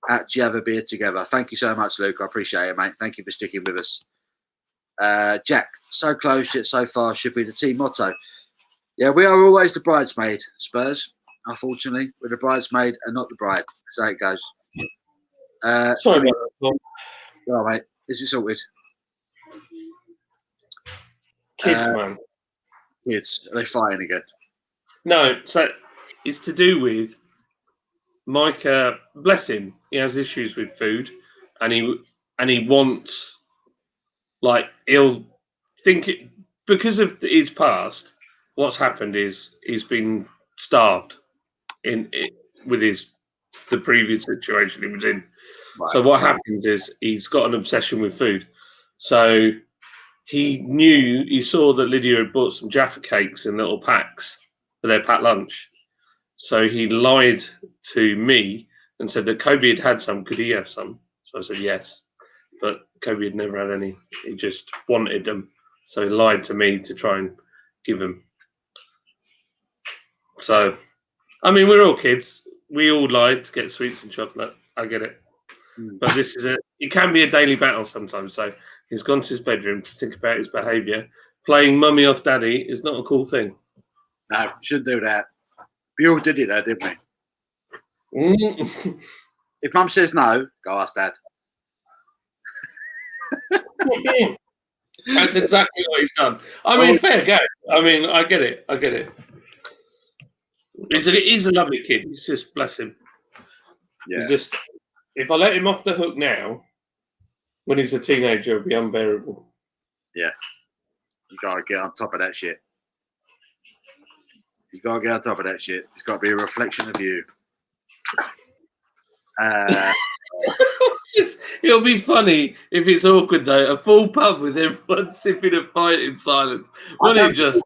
Actually have a beer together. Thank you so much, Luke. I appreciate it, mate. Thank you for sticking with us. Jack, so close yet so far should be the team motto. Yeah, we are always the bridesmaid, Spurs. Unfortunately, we're the bridesmaid and not the bride. That's how it goes. Sorry about that, Paul. All right, mate. Is it sorted? Kids, man. Kids, are they fighting again? No, so it's to do with Micah. Bless him, he has issues with food, and he wants, like, he'll think it because of his past. What's happened is he's been starved with the previous situation he was in. Right. So what happens is he's got an obsession with food. So he saw that Lydia had bought some Jaffa cakes in little packs for their packed lunch. So he lied to me and said that Kobe had some. Could he have some? So I said yes. But Kobe had never had any. He just wanted them. So he lied to me to try and give them. So, I mean, we're all kids. We all lied to get sweets and chocolate. I get it. But it can be a daily battle sometimes. So he's gone to his bedroom to think about his behaviour. Playing mummy off daddy is not a cool thing. No, you shouldn't do that. We all did it though, didn't we? If mum says no, go ask dad. That's exactly what he's done. I mean, fair go. I mean, I get it. He's a lovely kid. He's just, bless him. Yeah. He's just, if I let him off the hook now, when he's a teenager, it'll be unbearable. Yeah. You gotta get on top of that shit. It's got to be a reflection of you. It'll be funny if it's awkward though. A full pub with everyone sipping a pint in silence. Will it just?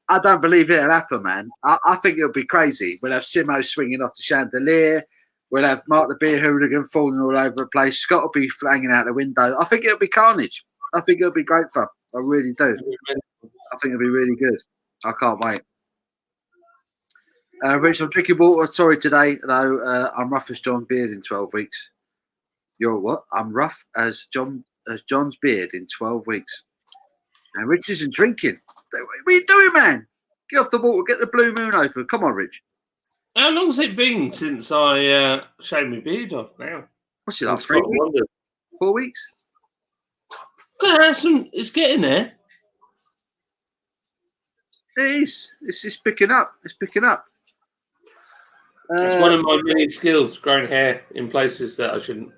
I don't believe it'll happen, man. I think it'll be crazy. We'll have Simo swinging off the chandelier. We'll have Mark the beer hooligan falling all over the place. Scott will be flanging out the window. I think it'll be carnage. I think it'll be great fun. I really do. I think it'll be really good. I can't wait. Rich, I'm drinking water. Sorry today. No, I'm rough as John's beard in 12 weeks. You're what? I'm rough as John's beard in 12 weeks. And Rich isn't drinking. What are you doing, man? Get off the water. Get the blue moon open. Come on, Rich. How long's it been since I shaved my beard off now? What's it like? 3 weeks? 4 weeks? It's getting there. It is. It's picking up. It's picking up. It's one of my many skills, growing hair in places that I shouldn't.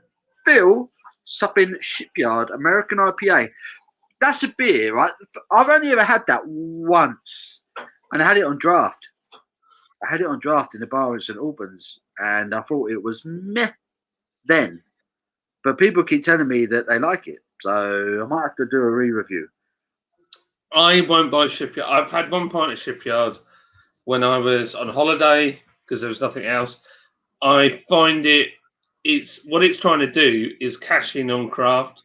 Phil supping Shipyard American IPA. That's a beer, right? I've only ever had that once, and I had it on draft. I had it on draft in the bar in St Albans, and I thought it was meh then. But people keep telling me that they like it, so I might have to do a re-review. I won't buy Shipyard. I've had one pint of Shipyard when I was on holiday because there was nothing else. I find it's what it's trying to do is cash in on craft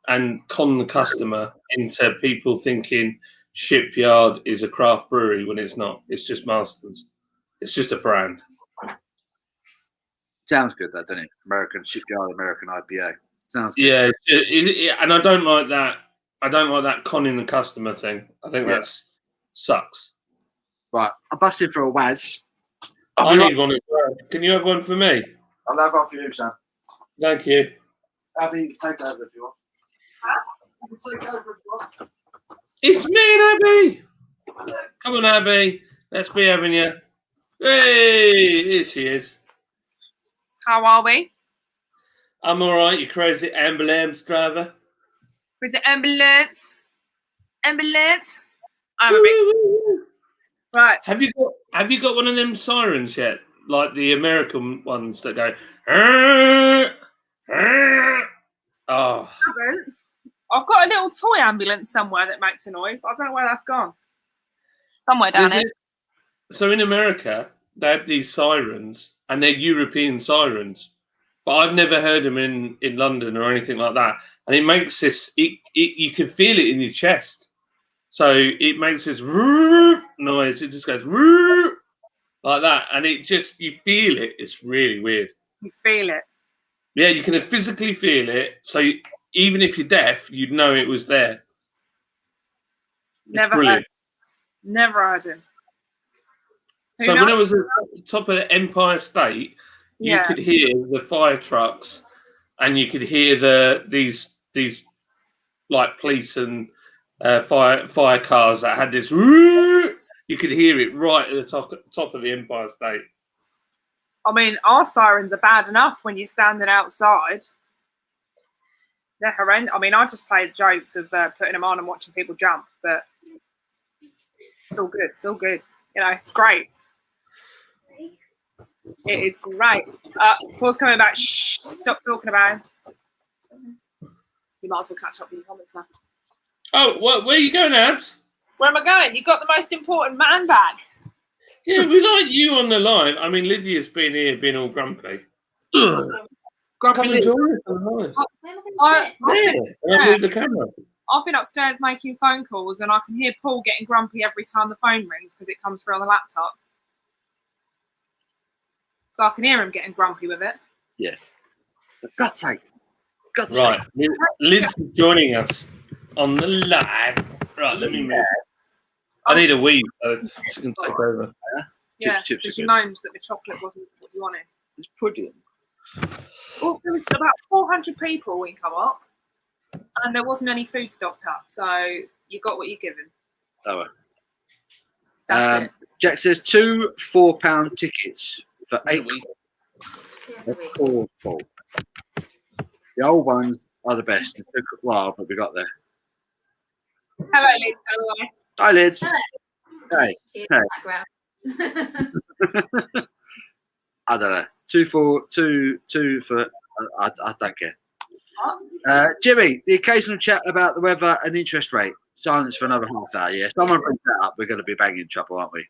and con the customer into people thinking Shipyard is a craft brewery when it's not. It's just Marston's. It's just a brand. Sounds good, though, doesn't it? American Shipyard, American IPA. Sounds good. Yeah, and I don't like that. I don't like that conning the customer thing. I think that's sucks. Right, I'm busting for a Waz. I need one as well. Can you have one for me? I'll have one for you, Sam. Thank you. Abby, you can take over if you want. You can take over if you want. It's me and Abby. Come on, Abby. Let's be having you. Hey, here she is. How are we? I'm all right, you crazy ambulance driver. Where's the ambulance? Ambulance? I'm a bit... Right. Have you got one of them sirens yet? Like the American ones that go. Oh. I've got a little toy ambulance somewhere that makes a noise, but I don't know where that's gone. Somewhere down here. So in America, they have these sirens, and they're European sirens, but I've never heard them in London or anything like that. And it makes this. You can feel it in your chest. So it makes this noise. It just goes like that, and you feel it. It's really weird. You feel it. Yeah, you can physically feel it. So even if you're deaf, you'd know it was there. Never heard him. So when I was at the top of the Empire State, you could hear the fire trucks, and you could hear these like police and fire cars that had this. You could hear it right at the top of the Empire State. I mean, our sirens are bad enough when you're standing outside. They're horrendous. I mean, I just played jokes of putting them on and watching people jump, but it's all good. It's all good. You know, it's great. It is great. Paul's coming back. Shh, stop talking about him. You might as well catch up with your comments now. Oh, where are you going, Abs? Where am I going? You've got the most important man bag. Yeah, we like you on the live. I mean, Lydia's been here, been all grumpy. Grumpy Lydia. I move the camera. I've been upstairs making phone calls, and I can hear Paul getting grumpy every time the phone rings because it comes through on the laptop. So I can hear him getting grumpy with it. Yeah. For God's sake. Right. Lid's joining us on the live. Right, let me move. I need a wee so she can take over. Yeah, because she moans that the chocolate wasn't what you wanted. It's pudding. Well, there was about 400 people in Co-op, and there wasn't any food stocked up, so you got what you're given. Oh, That's it. Jack says 2 £4 tickets for 8 weeks. The old ones are the best. It took a while, but we got there. Hello, Liz. Hello. Hi, Liz. Hello. Hey. I don't know. 2 for I don't care. Jimmy, the occasional chat about the weather and interest rate. Silence for another half hour. Yeah, someone brings that up. We're going to be banging trouble, aren't we?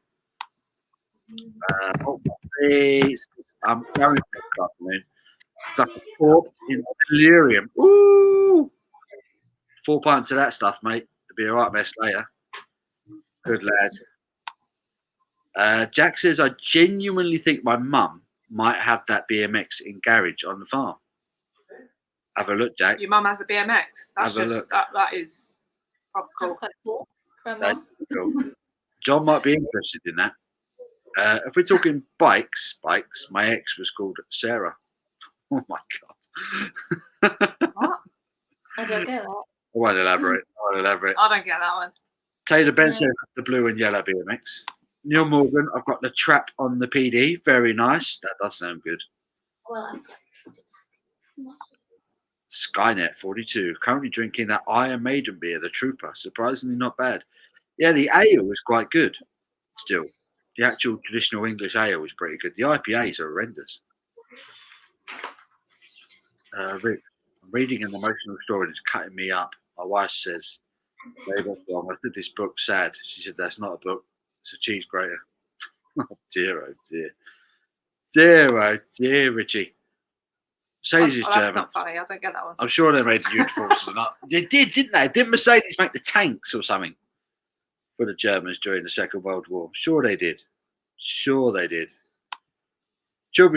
I'm going this afternoon. Stuff a quart in delirium. Ooh, 4 pints of that stuff, mate. It'll be a right mess later. Good lad. Jack says, I genuinely think my mum might have that BMX in garage on the farm. Have a look, Jack. Your mum has a BMX. That's Have a just look. that is proper cool. That's quite cool for a That's mum. cool. John might be interested in that. If we're talking bikes, my ex was called Sarah. Oh my god. What? I don't get that. I won't elaborate. I don't get that one. Taylor Benson, the blue and yellow BMX. Neil Morgan, I've got the trap on the PD. Very nice. That does sound good. Well, Skynet 42, currently drinking that Iron Maiden beer, the Trooper. Surprisingly not bad. Yeah, the ale was quite good still. The actual traditional English ale was pretty good. The IPAs are horrendous. I'm reading an emotional story that's cutting me up. My wife says, Babe, I said this book sad. She said, that's not a book. It's a cheese grater. Oh dear, Richie. Mercedes is That's German. not funny. I don't get that one. I'm sure they made the uniforms or not. They did, didn't they? Didn't Mercedes make the tanks or something for the Germans during the Second World War? Sure they did. Chilby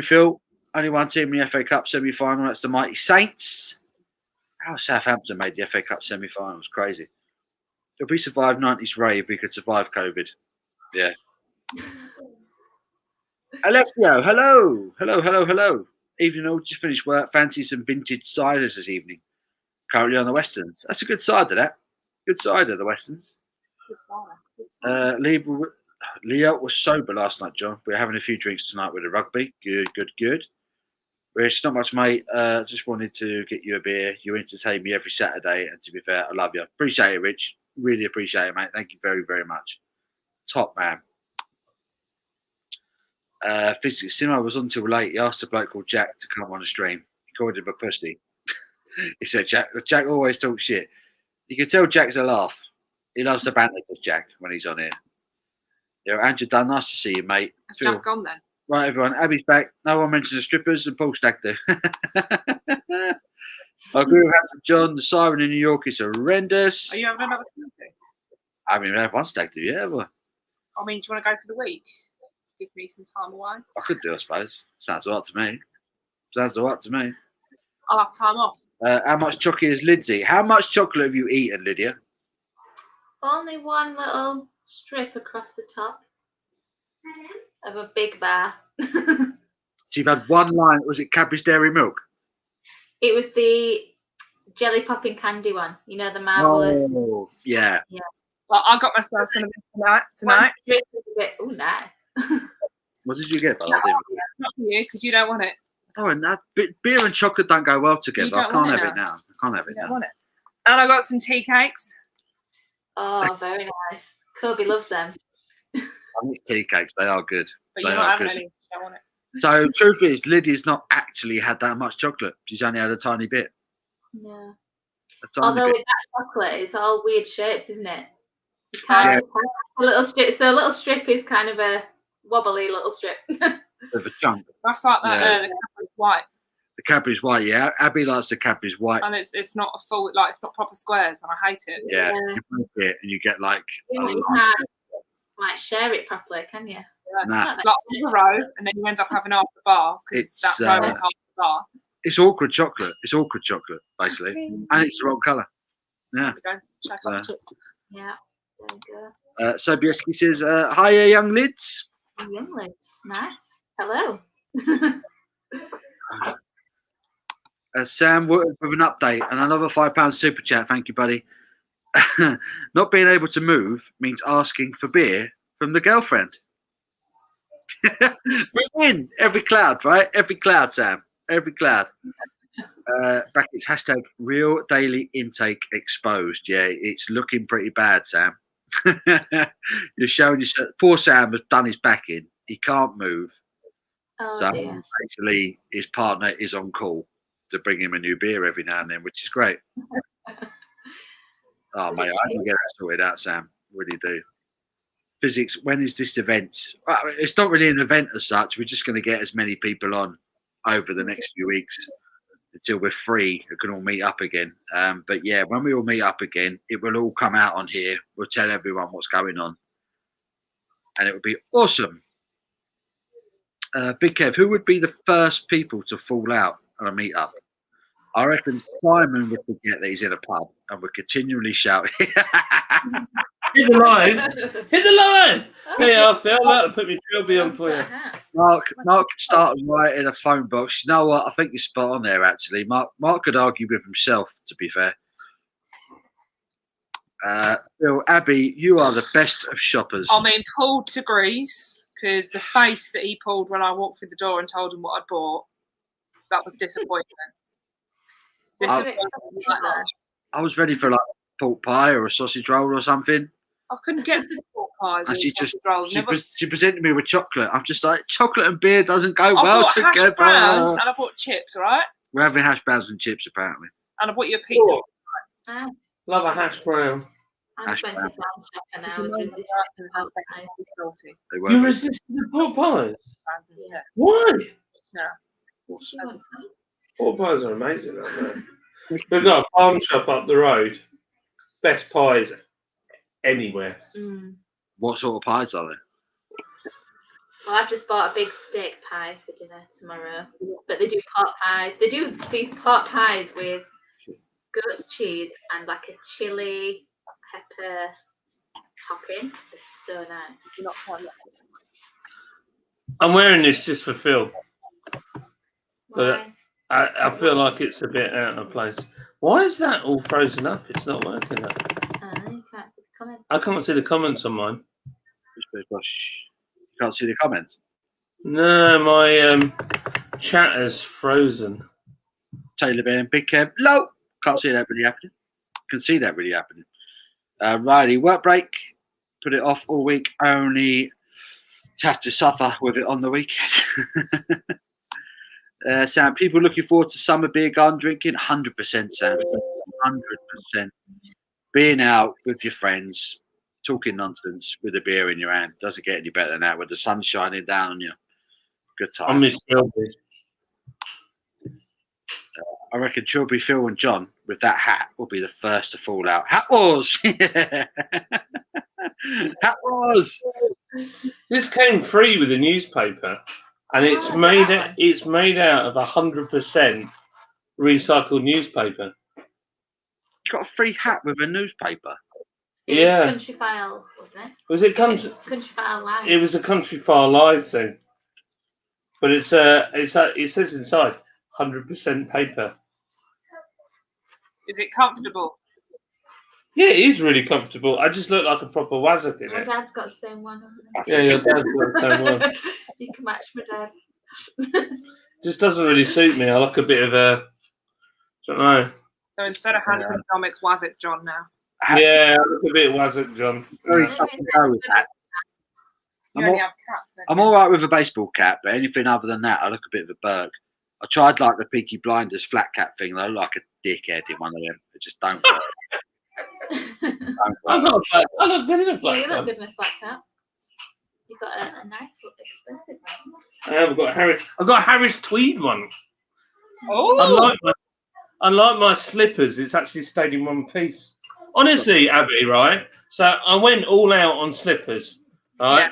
Phil, only one team in the FA Cup semi-final. That's the mighty Saints. How Southampton made the FA Cup semi-final was crazy. If we survived 90s rave, we could survive COVID. Yeah. Alessio, hello. Evening all, just finished work. Fancy some vintage ciders this evening. Currently on the Westerns. That's a good cider, that. Good cider, the Westerns. Leo was sober last night, John. We're having a few drinks tonight with the rugby. Good. Rich, not much, mate. Just wanted to get you a beer. You entertain me every Saturday, and to be fair, I love you. Appreciate it, Rich. Really appreciate it, mate. Thank you very, very much. Top man. Physics Simo was on till late. He asked a bloke called Jack to come on the stream. He called him a pussy. He said, Jack always talks shit. You can tell Jack's a laugh. He loves the banter with Jack when he's on here. Yeah, Andrew Dunn, nice to see you, mate. Has Jack gone then? Right, everyone. Abby's back. No one mentions the strippers, and Paul Stack do. I agree with John. The siren in New York is horrendous. Are you having another smoothie? I mean, we have one Stack do, yeah. Well, I mean, do you want to go for the week? Give me some time away. I could do, I suppose. Sounds all right to me. I'll have time off. How much chocolate is Lindsay? How much chocolate have you eaten, Lydia? only one little strip across the top of a big bar. So you've had one line. Was it Cadbury's Dairy Milk? It was the jelly popping candy one. You know, the marvelous. Oh, yeah. Well, I got myself some of this tonight. Oh, nice. What did you get? Not for you, because you don't want it. Oh, no, beer and chocolate don't go well together. You don't I can't want have it it now. I can't have it You don't now. want it. And I got some tea cakes. Oh, very nice. Kobe loves them. I like tea cakes. They are good. But They you're are not having good. any. You don't want it. So, truth is, Lydia's not actually had that much chocolate. She's only had a tiny bit. No. A tiny Although bit. with that chocolate, it's all weird shapes, isn't it? You can't a little strip. So a little strip is kind of a wobbly little strip. Of a chunk. That's like that. Yeah. The Cadbury's white, The Cadbury's white, yeah. Abby likes the Cadbury's white. and it's not a full, like, it's not proper squares, and I hate it. Yeah. Yeah. You break it and you get like a You lot. can't like share it properly, can you? Yeah. Nah. It's like a row, and then you end up having half the bar because It's, that row is half the bar. It's awkward chocolate. It's awkward chocolate, basically. And it's the wrong colour. Yeah. There we go. Check out the Yeah. There you go. Sobieski says, hiya, young lids. Young lids. Nice. Hello. Sam Wood with an update and another £5 super chat. Thank you, buddy. Not being able to move means asking for beer from the girlfriend. We win every cloud, right? Every cloud, Sam. Every cloud. Brackets hashtag real daily intake exposed. Yeah, it's looking pretty bad, Sam. You're showing yourself. Poor Sam has done his back in. He can't move. Oh, So dear. actually, his partner is on call. to bring him a new beer every now and then, which is great. Oh, mate, I can get that sorted out, Sam. Really do. Physics, when is this event? Well, it's not really an event as such. We're just going to get as many people on over the next few weeks until we're free and can all meet up again. But yeah, when we all meet up again, it will all come out on here. We'll tell everyone what's going on. And it would be awesome. Big Kev, who would be the first people to fall out on a meet up? I reckon Simon would forget that he's in a pub and would continually shout, Hit the line! Hit the line! Yeah, Phil, that'll put me trilby on for you. Mark could start writing a phone box. You know what? I think you're spot on there, actually. Mark could argue with himself, to be fair. Phil, Abby, you are the best of shoppers. I mean, Paul agrees, because the face that he pulled when I walked through the door and told him what I'd bought, that was disappointment. I was ready for like pork pie or a sausage roll or something. I couldn't get the pork pies. And Or she presented me with chocolate. I'm just like, chocolate and beer doesn't go I well bought together. hash browns and I bought chips, all right? We're having hash browns and chips, apparently. And I bought you a pizza. Oh, love a hash brown. I just went to farm shop and I was resisting the You resisted the pork pies? Yeah. Why? No. Pork pies are amazing, aren't they? We've got a farm shop up the road. Best pies anywhere. Mm. What sort of pies are there? Well, I've just bought a big steak pie for dinner tomorrow. But they do pot pies. They do these pot pies with goat's cheese and like a chili pepper topping. It's so nice. I'm wearing this just for Phil. But Why? I feel like it's a bit out of place. Why is that all frozen up? It's not working. You can't see the comments. I can't see the comments on mine. You can't see the comments. No, my chat is frozen. Taylor Bear and Big Kev. No, can't see that really happening. Can see that really happening. Riley, work break. Put it off all week. Only have to suffer with it on the weekend. Sam, people looking forward to summer beer garden drinking? 100%, Sam. 100%. Being out with your friends, talking nonsense with a beer in your hand. Doesn't get any better than that with the sun shining down on you. Good I time. miss Trilby. I reckon Trilby, Phil and John with that hat will be the first to fall out. Hat wars! Hat wars! This came free with a newspaper, and it's made out of 100% recycled newspaper. You got a free hat with a newspaper. It was Country File, wasn't it? Was it Country File Live? It was a Country File Live thing, but it says inside 100% paper. Is it comfortable? Yeah, it is really comfortable. I just look like a proper wazzock in My it. dad's got the same one. Yeah, your dad's got the same one. You can match my dad. Just doesn't really suit me. I like a bit of a, I don't know. So instead of Handsome Tom, it's Was It John now? Yeah, I look a bit wazzock, John. Very tough to go with that. You only have caps. I'm all right with a baseball cap, but anything other than that, I look a bit of a Berg. I tried like the Peaky Blinders flat cap thing. I look like a dickhead in one of them. It just don't work. I look good in a flat Yeah, you cap. look good in a flat cap. You've got a nice, expensive one. I have got Harris. I've got a Harris tweed one. Oh, Unlike my slippers, it's actually stayed in one piece. Honestly, Abby, right? So I went all out on slippers, right? Yeah.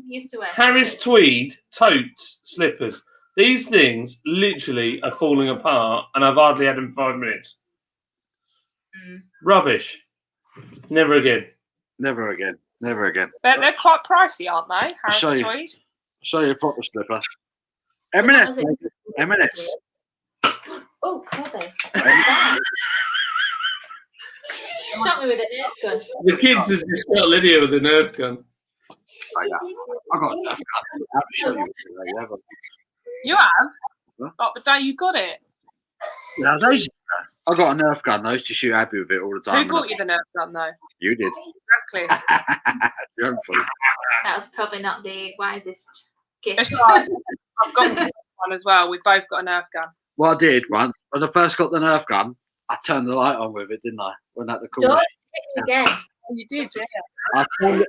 Used to wear Harris tweed totes slippers. These things literally are falling apart, and I've hardly had them 5 minutes. Rubbish. Never again. Never again. Never again. they're quite pricey, aren't they? I'll show Harris you. Tweed. Show you a proper slipper. M&S. M&S. Oh, Kobe. Shot me with a Nerf gun. The kids have just got Lydia with a Nerf gun. I got a Nerf gun. I'll show you. You have? Huh? Like the day you got it. Yeah, I got a Nerf gun. I used to shoot Abby with it all the time. Who bought you the Nerf gun, though? You did. Exactly. You're unfunny. That was probably not the wisest gift. It's right. I've got one as well. We've both got a Nerf gun. What I did once, when I first got the Nerf gun, I turned the light on with it, didn't I? When at the corner. Don't hit me again. Oh, you did, yeah.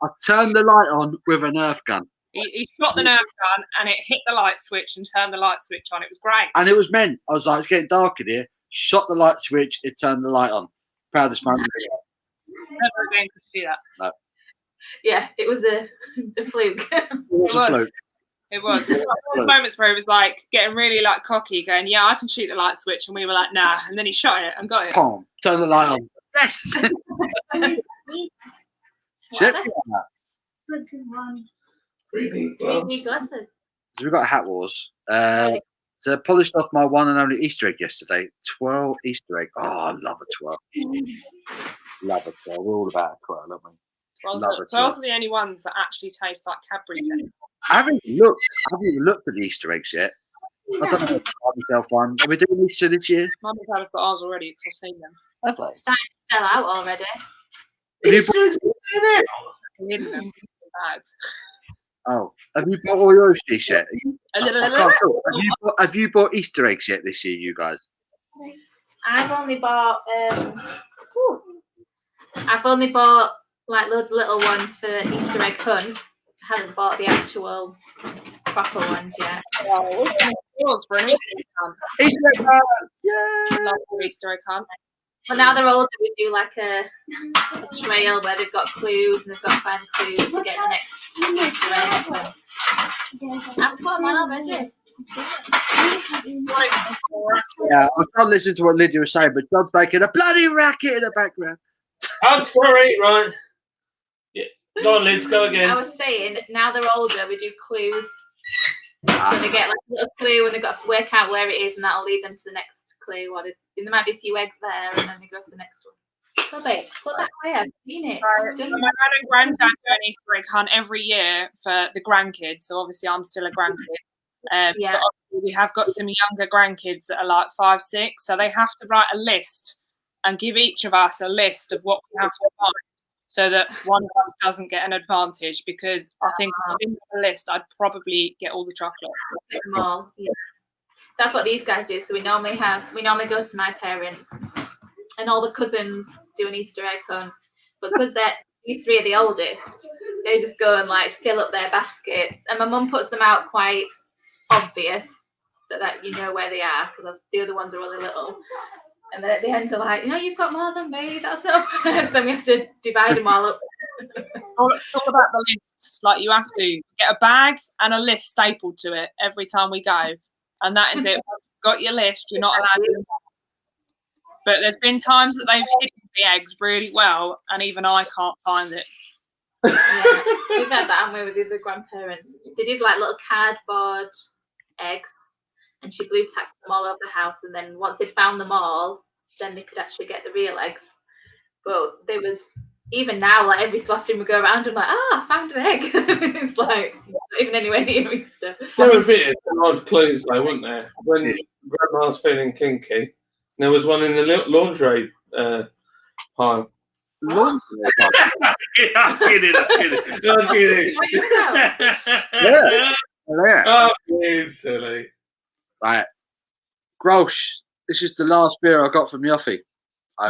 I turned the light on with a Nerf gun. He shot the Nerf gun and it hit the light switch and turned the light switch on. It was great. And it was meant. I was like, it's getting dark in here. Shot the light switch, it turned the light on. Proudest moment. Never again could do that. No. Yeah, it was a fluke. It was a fluke. It was. There was moments where he was like getting really like cocky, going, "Yeah, I can shoot the light switch," and we were like, "Nah." And then he shot it and got it. Pom, turn the light on. Yes. Shit. Creepy glasses. So we've got Hat Wars. So I polished off my one and only Easter egg yesterday. 12 Easter egg. Oh, I love a 12. Love a 12. We're all about a 12, aren't we? Those are the only ones that actually taste like Cadbury. I haven't even looked at the Easter eggs yet. I don't know if I'll myself one. Are we doing Easter this year? Mum and Dad have got ours already because I've seen them. Have they? Starting to sell out already. Have you bought, Hidden them in bags. oh, have you bought all your Easter yet? A little. I can't talk. Have you bought Easter eggs yet this year, you guys? I've only bought like loads of little ones for Easter egg hunt. I haven't bought the actual proper ones yet. Oh, yours for an Easter egg hunt. Easter egg hunt! Yeah! Love the Easter egg hunt. Well, now they're older, we do like a trail where they've got clues and they've got to find the clues to get the next Easter egg. I've got mine already. Yeah, I can't listen to what Lydia was saying, but John's making a bloody racket in the background. I'm sorry, right. Yeah. Go on, Liz, go again. I was saying, now they're older, we do clues. So they get like a little clue and they've got to work out where it is, and that'll lead them to the next clue. Or there might be a few eggs there, and then they go to the next one. So babe, put that away. I've seen it. My dad and granddad do an Easter egg hunt every year for the grandkids. So obviously I'm still a grandkid. Yeah. But obviously we have got some younger grandkids that are like 5, 6. So they have to write a list and give each of us a list of what we have to find, so that one of us doesn't get an advantage, because I think if I didn't have a list, I'd probably get all the chocolate. Get them all. Yeah. That's what these guys do. So we normally go to my parents, and all the cousins do an Easter egg hunt. But because these 3 are the oldest, they just go and like fill up their baskets. And my mum puts them out quite obvious, so that you know where they are, because the other ones are really little. And then at the end, they're like, you've got more than me. That's not fair. So then we have to divide them all up. It's all about the lists. Like, you have to get a bag and a list stapled to it every time we go. And that is it. Once you've got your list, you're not allowed to. But there's been times that they've hidden the eggs really well, and even I can't find it. Yeah, we've had that, haven't we, with the other grandparents. They did like little cardboard eggs, and she blue tacked them all over the house, and then once they'd found them all, then they could actually get the real eggs. But there was, even now, like every so often we go around and like, I found an egg. It's like, not even anywhere near Easter. There were a bit of odd clues though, weren't there? When Grandma's feeling kinky, there was one in the laundry pile. Laundry? I'm kidding. Yeah. Oh, you silly. Right. Grosh, this is the last beer I got from Yoffie.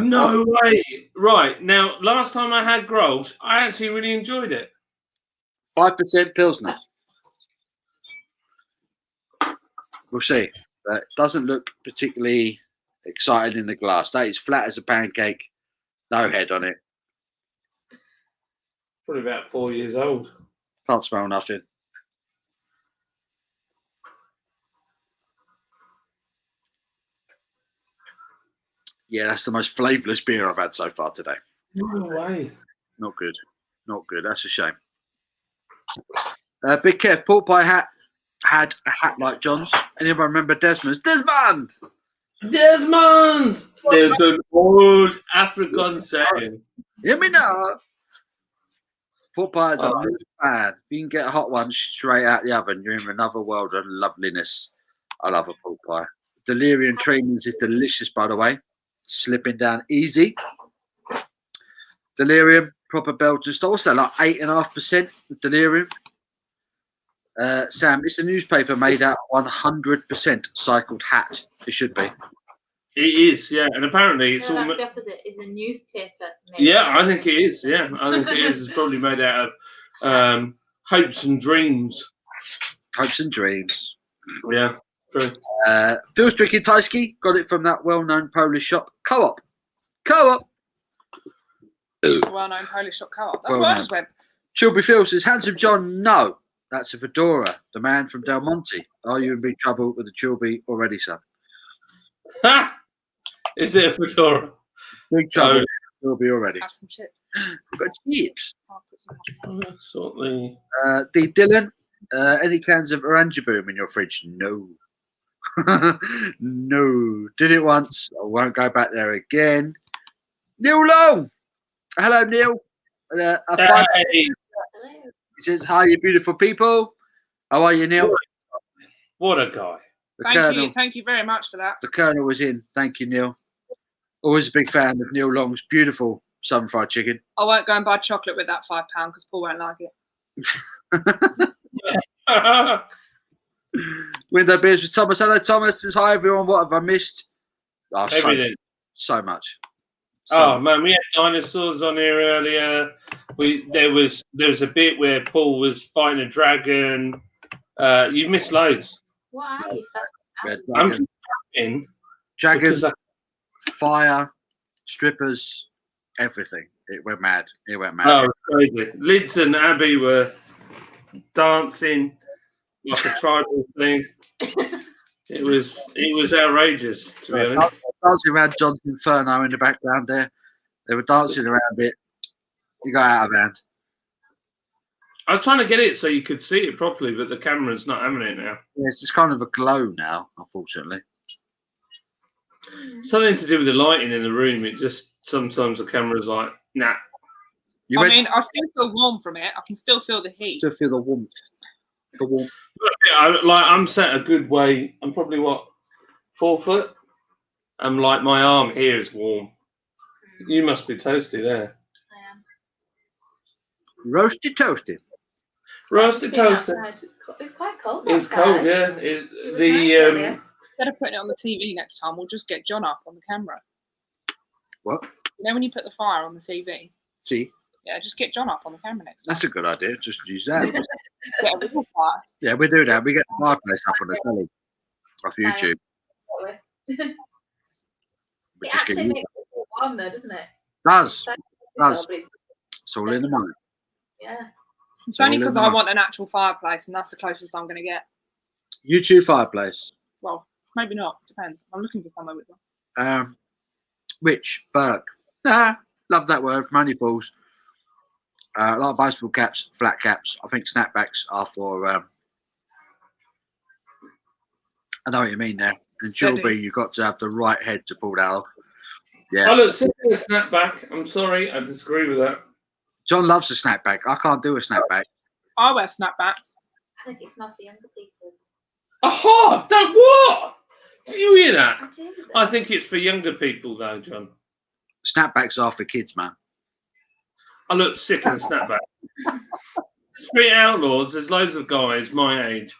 No way. Right. Now, last time I had Grolsch, I actually really enjoyed it. 5% Pilsner. We'll see. But it doesn't look particularly exciting in the glass. That is flat as a pancake. No head on it. Probably about 4 years old. Can't smell nothing. Yeah, that's the most flavourless beer I've had so far today. No way. Not good. Not good. That's a shame. Big Kev, pork pie hat had a hat like John's. Anyone remember Desmond's? Desmond! Desmond's! There's an old African saying. Hear me now. Pork pies are really bad. If you can get a hot one straight out the oven, you're in another world of loveliness. I love a pork pie. Delirium Trainings is delicious, by the way. Slipping down easy. Delirium, proper Belgian style. What's that, like 8.5% Delirium? Sam, it's a newspaper made out of 100% cycled hat. It should be. It is, yeah. And apparently it's No, all. that's the opposite. Is a newspaper. Yeah, I think it is. Yeah, I think it is. It's probably made out of hopes and dreams. Hopes and dreams. Yeah, true. Phil's drinking Tysky. Got it from that well-known Polish shop, Co-op. Co-op. Well-known Polish shop Co-op. That's where I just went. Chilby Phil says, Handsome John, no. That's a fedora. The man from Del Monte. Are you in big trouble with the Chilby already, son? Ha! Is it a fedora? Big trouble with the Chilby already. Have some chips. We've got chips. Certainly. D. Dillon, any cans of Orangaboom in your fridge? No. No. Did it once. I won't go back there again. Neil Long. Hello, Neil. Hey, He says, hi, you beautiful people. How are you, Neil? what a guy. Thank you very much for that. The Colonel was in. Thank you, Neil. Always a big fan of Neil Long's beautiful sun fried chicken. I won't go and buy chocolate with that £5 because Paul won't like it. Window beers with Thomas. Hello, Thomas. Says, hi, everyone. What have I missed? Oh, Everything. so much. Oh man, we had dinosaurs on here earlier. There was a bit where Paul was fighting a dragon. You missed loads. What are you? I'm just in Dragon, fire, strippers, everything. It went mad. It went mad. Oh, crazy! Lids and Abby were dancing like a tribal thing. It was outrageous, to be honest. Dancing around John's Inferno in the background there. They were dancing around it. You got out of hand. I was trying to get it so you could see it properly, but the camera's not having it now. Yeah, it's just kind of a glow now, unfortunately. Something to do with the lighting in the room. It just sometimes the camera's like, nah. I still feel warm from it. I can still feel the heat. Still feel the warmth. The warmth. I'm set a good way. I'm probably 4 foot. I'm like my arm here is warm. You must be toasty there. I am. Roasted toasted. Roasted toasted. It's quite cold. It's outside. cold, yeah. Instead of putting it on the TV next time, we'll just get John up on the camera. What? You know when you put the fire on the TV? See? Yeah, just get John up on the camera next time. That's a good idea. Just use that. Get a little fire. Yeah, we do that. We get the fireplace up on the telly off YouTube. It We just get actually used makes it more warm though, doesn't it? Does. Does. It's all in the mind. Yeah. It's only because I want an actual fireplace, and that's the closest I'm going to get. YouTube fireplace. Well, maybe not. Depends. I'm looking for somewhere with them. Rich Burke. Love that word from Only Fools. A lot of baseball caps, flat caps. I think snapbacks are for. I know what you mean there. And Chilby, you've got to have the right head to pull that off. Yeah. Oh, look, sitting in a snapback. I'm sorry, I disagree with that. John loves a snapback. I can't do a snapback. I wear snapbacks. I think it's not for younger people. Aha! That what? Did you hear that? I do. I think it's for younger people, though, John. Snapbacks are for kids, man. I look sick in a snapback. Street Outlaws, there's loads of guys my age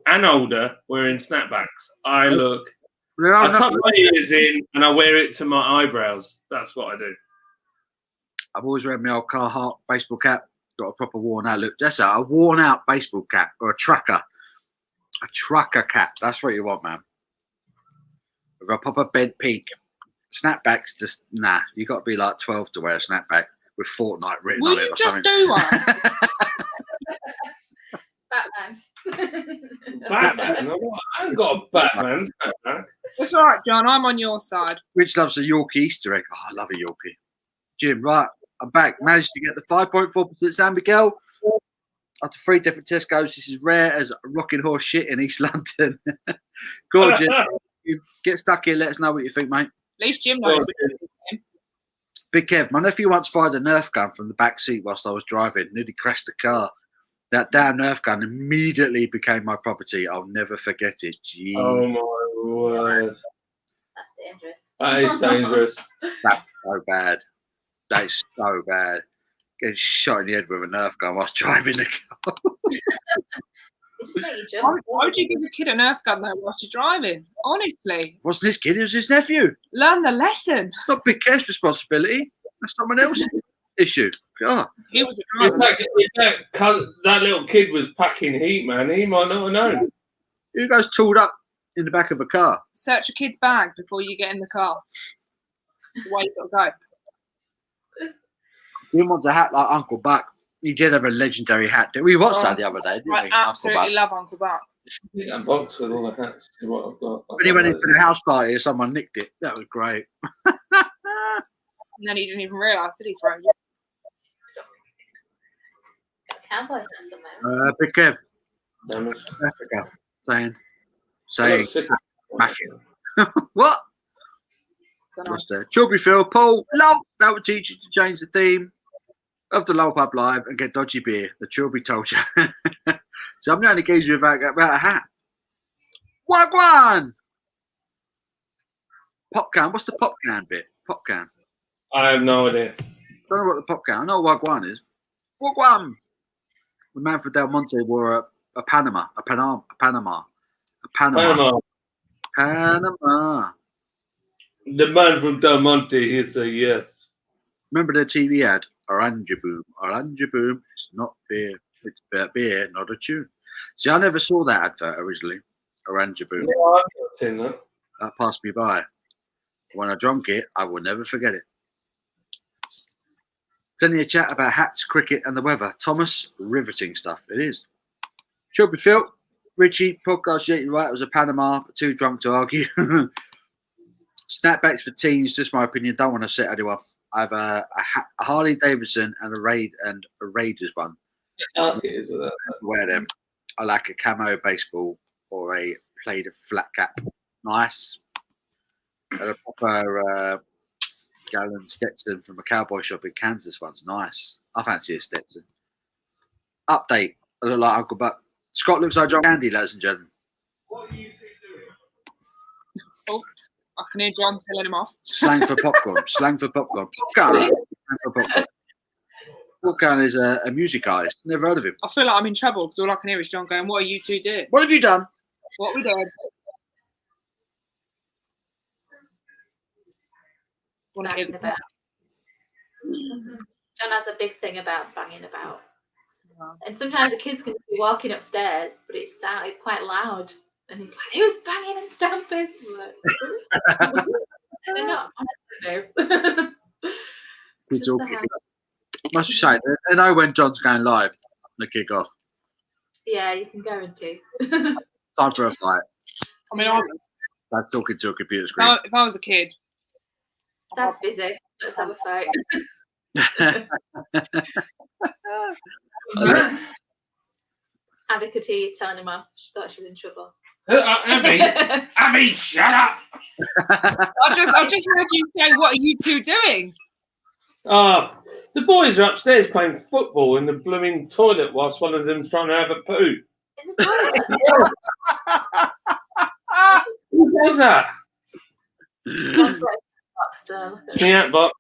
and older wearing snapbacks. I tuck my ears in and I wear it to my eyebrows. That's what I do. I've always wear my old Carhartt baseball cap. Got a proper worn out look. That's a worn out baseball cap or a trucker. A trucker cap. That's what you want, man. With a proper bent peak. Snapbacks just nah. You got to be like 12 to wear a snapback with Fortnite written Will on it you or just something. do one? Batman. Batman? I haven't got a Batman snapback. It's all right, John. I'm on your side. Rich loves a Yorkie Easter egg. Oh, I love a Yorkie. Jim, right. I'm back. Managed to get the 5.4% San Miguel. After 3 different Tesco's, this is rare as rocking horse shit in East London. Gorgeous. Get stuck here. Let us know what you think, mate. At least Jim knows. Big Kev, my nephew once fired a Nerf gun from the back seat whilst I was driving. Nearly crashed the car. That damn Nerf gun immediately became my property. I'll never forget it. Jeez. Oh my word. That's dangerous. That is dangerous. That's so bad. That is so bad. Getting shot in the head with a Nerf gun whilst driving the car. Just make you jump. Why would you give a kid a Nerf gun though whilst you're driving? Honestly, Wasn't his kid? It was his nephew. learn the lesson. It's not Big Kevin's responsibility. That's someone else's issue. God. He was a If driver. that little kid was packing heat, man, he might not have known. Who goes tooled up in the back of a car? Search a kid's bag before you get in the car. That's the way you got to go. He wants a hat like Uncle Buck. He did have a legendary hat. We watched that the other day, didn't I we? absolutely love Uncle Buck. That box with all the hats. See what I've got. When he went into the house party, someone nicked it. That was great. And then he didn't even realise, did he, Fro? Cowboy hat somewhere. Big Kev, Damage. Africa, saying, Matthew. What? Lost there. Chilby Phil, Paul, Lol. That would teach you to change the theme of the Lol Pub Live and get dodgy beer. The Chilby told you. So I'm the only geezer about a hat. Wagwan! Pop can. What's the pop can bit? Pop can. I have no idea. Don't know what the pop can. I know what Wagwan is. Wagwan! The man from Del Monte wore a Panama. Panama. The man from Del Monte, he said yes. Remember the TV ad? Oranje Boom. Oranje Boom. It's not beer. It's beer, not a tune. See, I never saw that advert originally. Oranje Boom. No, I've not seen that. That passed me by. When I drunk it, I will never forget it. Plenty of chat about hats, cricket, and the weather. Thomas, riveting stuff. It is. Chubby Phil, Richie, podcast, yeah, you're right. It was a Panama, but too drunk to argue. Snapbacks for teens, just my opinion. Don't want to set anyone. I have a Harley Davidson and a Raiders one. Wear them. I like a camo baseball or a plaid flat cap. Nice. And a proper Gallon Stetson from a cowboy shop in Kansas one's nice. I fancy a Stetson. Update. I look like Uncle Buck. Scott looks like John Candy, ladies and gentlemen. What are you doing? Oh, I can hear John telling him off. Slang for popcorn. Slang for popcorn. Popcorn. Slang for popcorn. Popcorn is a music artist. Never heard of him. I feel like I'm in trouble because all I can hear is John going, "What are you two doing? What have you done? What are we doing?" Want to hear the About. John has a big thing about banging about. Wow. And sometimes the kids can be walking upstairs, but it's quite loud. And he's like, "Who's banging and stamping?" I'm like, they're not. Kids all kick off. Must be saying, they know when John's going live. The kick off. Yeah, you can guarantee. Time for a fight. I mean, That's talking to a computer screen. if I was a kid, Dad's busy. Let's have a fight. Abby could hear you telling him off. She thought she was in trouble. Abby, shut up! I just heard you say, "What are you two doing?" The boys are upstairs playing football in the blooming toilet whilst one of them's trying to have a poo. In the toilet? Who does that? John's like, still. Yeah, but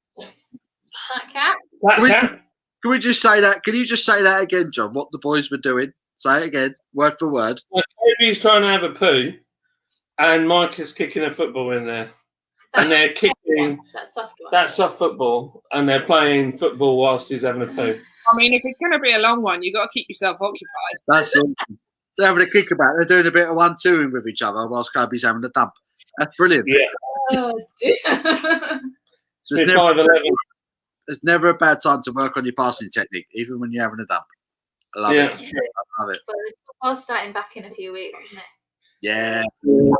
That cat? that cat. Can we just say that? Can you just say that again, John? What the boys were doing? Say it again, word for word. Toby's trying to have a poo, and Mike is kicking a football in there. And they're kicking that soft football, and they're playing football whilst he's having a poo. I mean, if it's going to be a long one, you've got to keep yourself occupied. That's all. They're having a kick about. They're doing a bit of 1-2ing with each other whilst Kobe's having a dump. That's brilliant. Yeah. Oh, dear. So there's never a bad time to work on your passing technique, even when you're having a dump. I love it. I love it. But I'll starting back in a few weeks, isn't it? Yeah.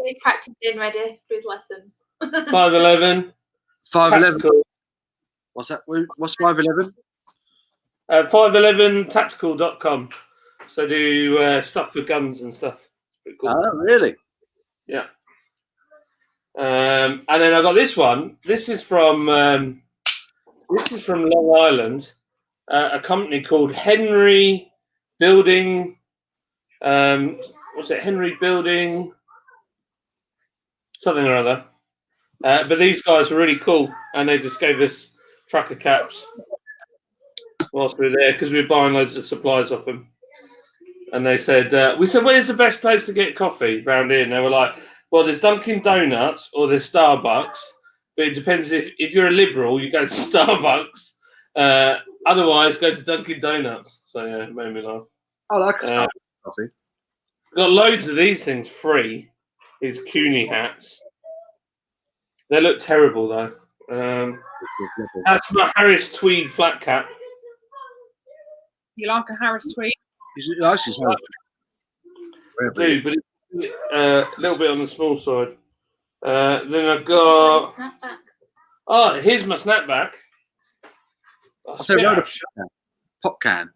He's practicing ready for his lessons. 5'11". 5'11". What's that? What's 5'11"? 5'11tactical.com. So do stuff for guns and stuff. Pretty cool. Oh, really? Yeah. And then I got this one. This is from Long Island. A company called Henry Building. What's it? Henry Building. Something or other. But these guys were really cool, and they just gave us tracker caps whilst we were there because we were buying loads of supplies off them. and they said, we said, where's the best place to get coffee around here? And they were like, well, there's Dunkin' Donuts or there's Starbucks, but it depends if you're a liberal, you go to Starbucks. Otherwise, go to Dunkin' Donuts. So yeah, it made me laugh. I like Starbucks coffee. Got loads of these things free. These Cooney hats. They look terrible though. That's my Harris tweed flat cap. You like a Harris tweed? Is it nice? It's nice. Do, but it's a little bit on the small side. Then I've got. Oh, here's my snapback. Popcorn.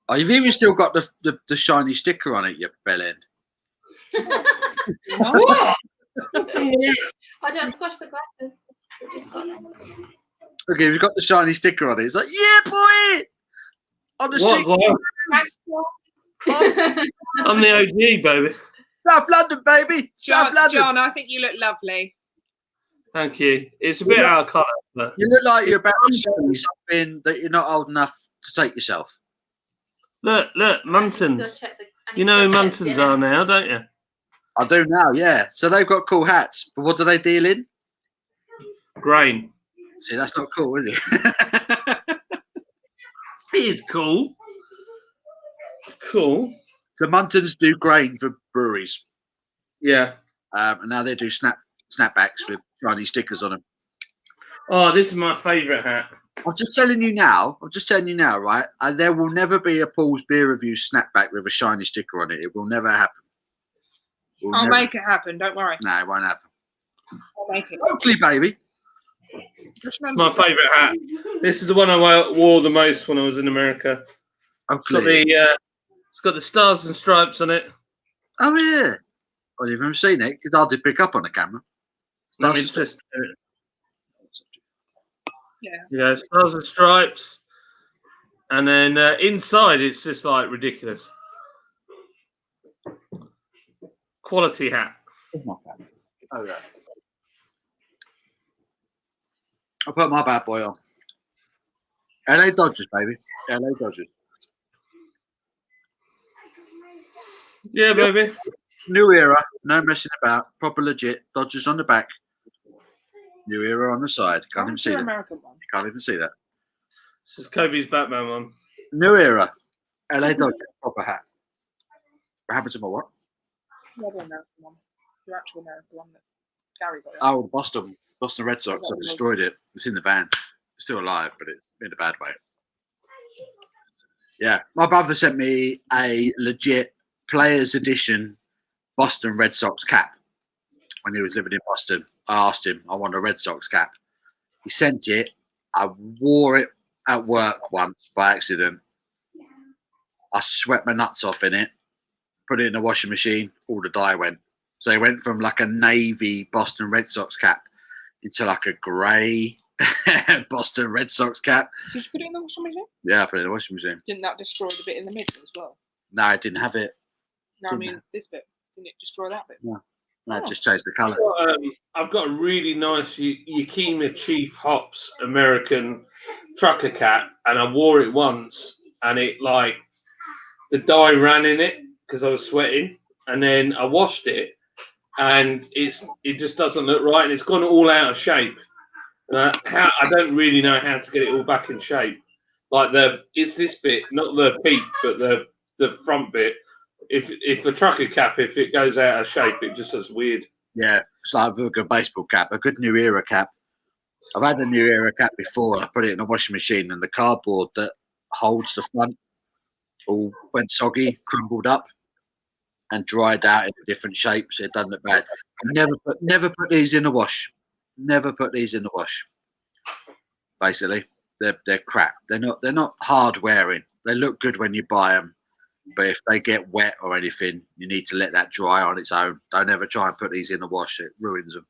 Oh, you've even still got the shiny sticker on it, you bellend. What? I don't squash the glasses. Okay, you've got the shiny sticker on it. It's like, yeah, boy! On the street. I'm the OG, baby. South London, baby. South London. John, I think you look lovely. Thank you. It's a bit out of colour. But You look like you're about to say something that you're not old enough to take yourself. Look, Muntons. You know who Muntons are now, don't you? I do now, yeah. So they've got cool hats, but what do they deal in? Grain. See, that's not cool, is it? It is cool. It's cool. So Muntons do grain for breweries. Yeah. And now they do snapbacks with shiny stickers on them. Oh, this is my favourite hat. I'm just telling you now, right? There will never be a Paul's Beer Review snapback with a shiny sticker on it. It will never happen. I'll make it happen. Don't worry. No, it won't happen. I'll make it. Oakley, baby. It's my favourite hat. This is the one I wore the most when I was in America. Oakley. It's got the stars and stripes on it. Oh, yeah. Well, you've never seen it because I did pick up on the camera. Yeah, stars and stripes. And then inside, it's just like ridiculous. Quality hat. Oh, yeah. I'll put my bad boy on. LA Dodgers, baby. LA Dodgers. Yeah, baby. New era, no messing about. Proper legit. Dodgers on the back. New era on the side. Can't even see that. American one. Can't even see that. This is Kobe's Batman one. New era. LA Dodgers. Proper hat. What happened to my what? The other American one. The actual American one that Gary got. Oh, the Boston Red Sox. I destroyed it. It's in the van. It's still alive, but it's in a bad way. Yeah. My brother sent me a legit Players Edition Boston Red Sox cap when he was living in Boston. I asked him, I want a Red Sox cap. He sent it. I wore it at work once by accident. I sweat my nuts off in it, put it in the washing machine, all the dye went. So it went from like a navy Boston Red Sox cap into like a grey Boston Red Sox cap. Did you put it in the washing machine? Yeah, I put it in the washing machine. Didn't that destroy the bit in the middle as well? No, I didn't have it. No, I mean this bit. Didn't it destroy that bit? No, it just changed the colour. I've got a really nice Yakima Chief Hops American trucker cap, and I wore it once, and it like the dye ran in it because I was sweating, and then I washed it, and it just doesn't look right, and it's gone all out of shape. I don't really know how to get it all back in shape. Like it's this bit, not the peak, but the front bit. If the trucker cap, if it goes out of shape, it just looks weird. Yeah, it's like a good baseball cap, a good New Era cap. I've had a New Era cap before, and I put it in a washing machine, and the cardboard that holds the front all went soggy, crumbled up, and dried out in different shapes. It doesn't look bad. Never put these in the wash. Never put these in the wash. Basically, they're crap. They're not hard wearing. They look good when you buy them. But if they get wet or anything, you need to let that dry on its own. Don't ever try and put these in the wash. It ruins them.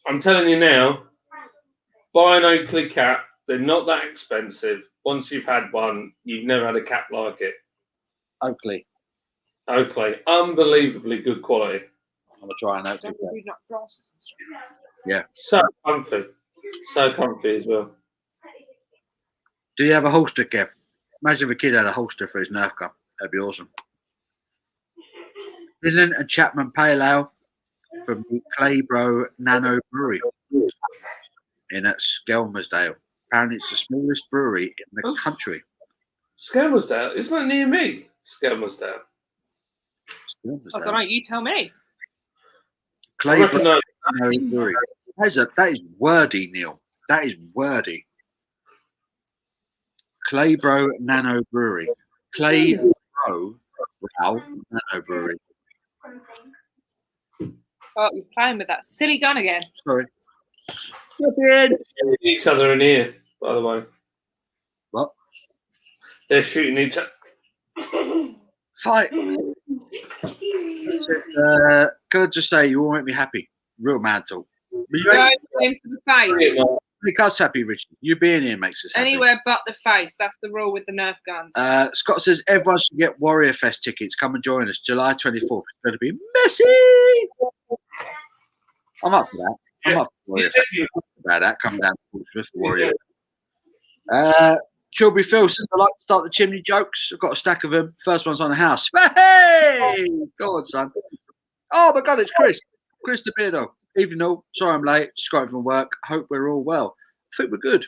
I'm telling you now, buy an Oakley cap. They're not that expensive. Once you've had one, you've never had a cap like it. Oakley. Unbelievably good quality. I'm going to try an Oakley cap. Glasses and stuff. Yeah. So comfy. So comfy as well. Do you have a holster, Kev? Imagine if a kid had a holster for his Nerf gun. That'd be awesome. Dylan and Chapman Pale Ale from the Claybro Nano Brewery in Skelmersdale. Apparently, it's the smallest brewery in the country. Skelmersdale? Isn't that near me? Skelmersdale. I don't know. You tell me. Claybro Nano Brewery. That is wordy, Neil. That is wordy. Claybro Nano Brewery. Claybro Nano Brewery. Oh, you're playing with that silly gun again. Sorry. Each other in here, by the way. What? They're shooting each other. Fight. Can I just say, you all make me happy. Real man talk. But you ain't Go for the face. make us happy, Richard. You being here makes us happy. Anywhere but the face. That's the rule with the Nerf guns. Scott says everyone should get Warrior Fest tickets. Come and join us, July 24th. It's going to be messy. I'm up for that. I'm up for Warrior Fest. About that. Come down to Portsmouth for Warrior. Chilby Phil says I like to start the chimney jokes. I've got a stack of them. First one's on the house. Hey, go on, son. Oh my God, it's Chris. Chris the Beardo. Evening all. Sorry I'm late. Just got in from work. Hope we're all well. I think we're good.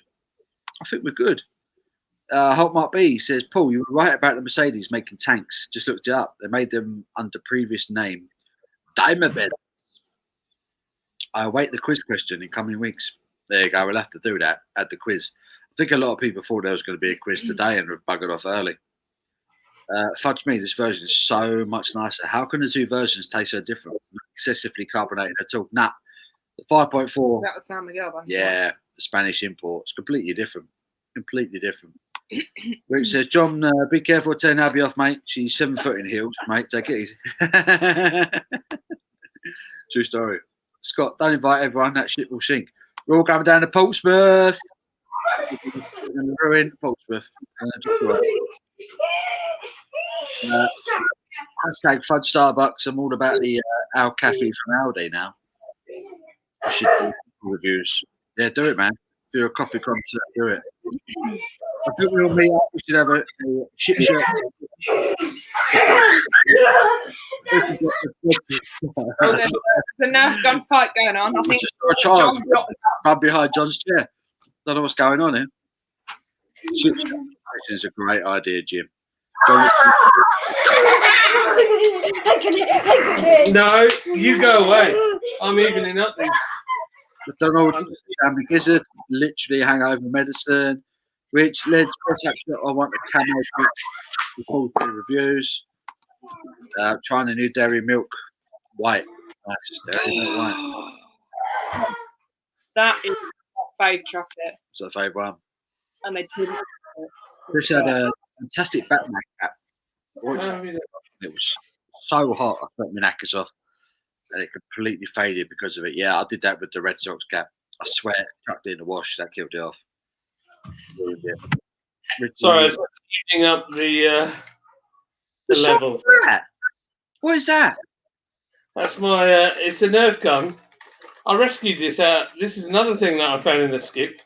Hope Mark B says, Paul, you were right about the Mercedes making tanks. Just looked it up. They made them under previous name. Diamond. I await the quiz question in coming weeks. There you go. We'll have to do that at the quiz. I think a lot of people thought there was going to be a quiz today and have buggered off early. Fudge me, this version is so much nicer. How can the two versions taste so different? Not excessively carbonated at all. Nah. The 5.4. That was San Miguel. Yeah, the Spanish import. It's completely different. Rich says, John, be careful telling Abby off, mate. She's 7 foot in heels, mate. Take it easy. True story. Scott, don't invite everyone. That shit will sink. We're all coming down to Portsmouth. We're going to ruin Portsmouth. Hashtag Fudge Starbucks. I'm all about the Al Cafe from Aldi now. I should do reviews. Yeah, do it, man. Do a coffee concert. Do it. I think we'll meet up. We should have a shit shirt. There's a Nerf gun fight going on. I think just saw a child run behind John's chair. Don't know what's going on here. Shit shirt. This is a great idea, Jim. No, you go away. I'm evening up these. McDonald, Family Gizzard, literally hangover medicine. Rich, let's I want a camo before the reviews. Trying a new dairy milk white. Nice. Dairy milk white. that is my fave chocolate. It's a favourite one. And they didn't. Chris had a fantastic Batman cap. It was so hot, I put my knackers off. And it completely faded because of it. Yeah, I did that with the Red Sox cap. I swear, chucked it in the wash. That killed it off. Sorry, I was heating up the level. What is that? That's my. It's a Nerf gun. I rescued this out. This is another thing that I found in the skip.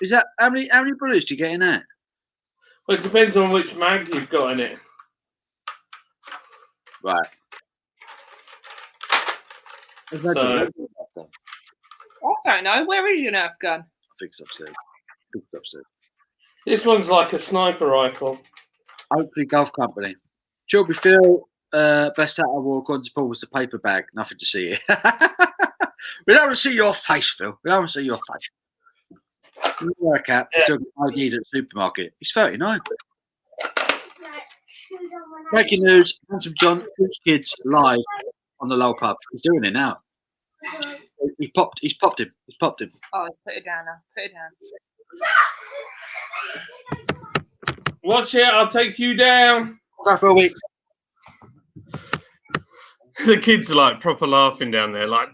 Is that how many bullets do you get in that? Well, it depends on which mag you've got in it. Right. I don't know. Where is your Nerf gun? I think it's upstairs. This one's like a sniper rifle. Oakley Golf Company. Chilby Phil, best hat I wore according to Paul was the paper bag. Nothing to see here. We don't want to see your face, Phil. We don't want to see your face. You wear a cap. Yeah. ID'd at the supermarket. He's 39. Breaking news: Handsome John shoots kids live on the Lowell pub. He's doing it now. He's popped him. Oh, put it down now. Put it down. Watch it, I'll take you down. Go for a week. The kids are like proper laughing down there, like,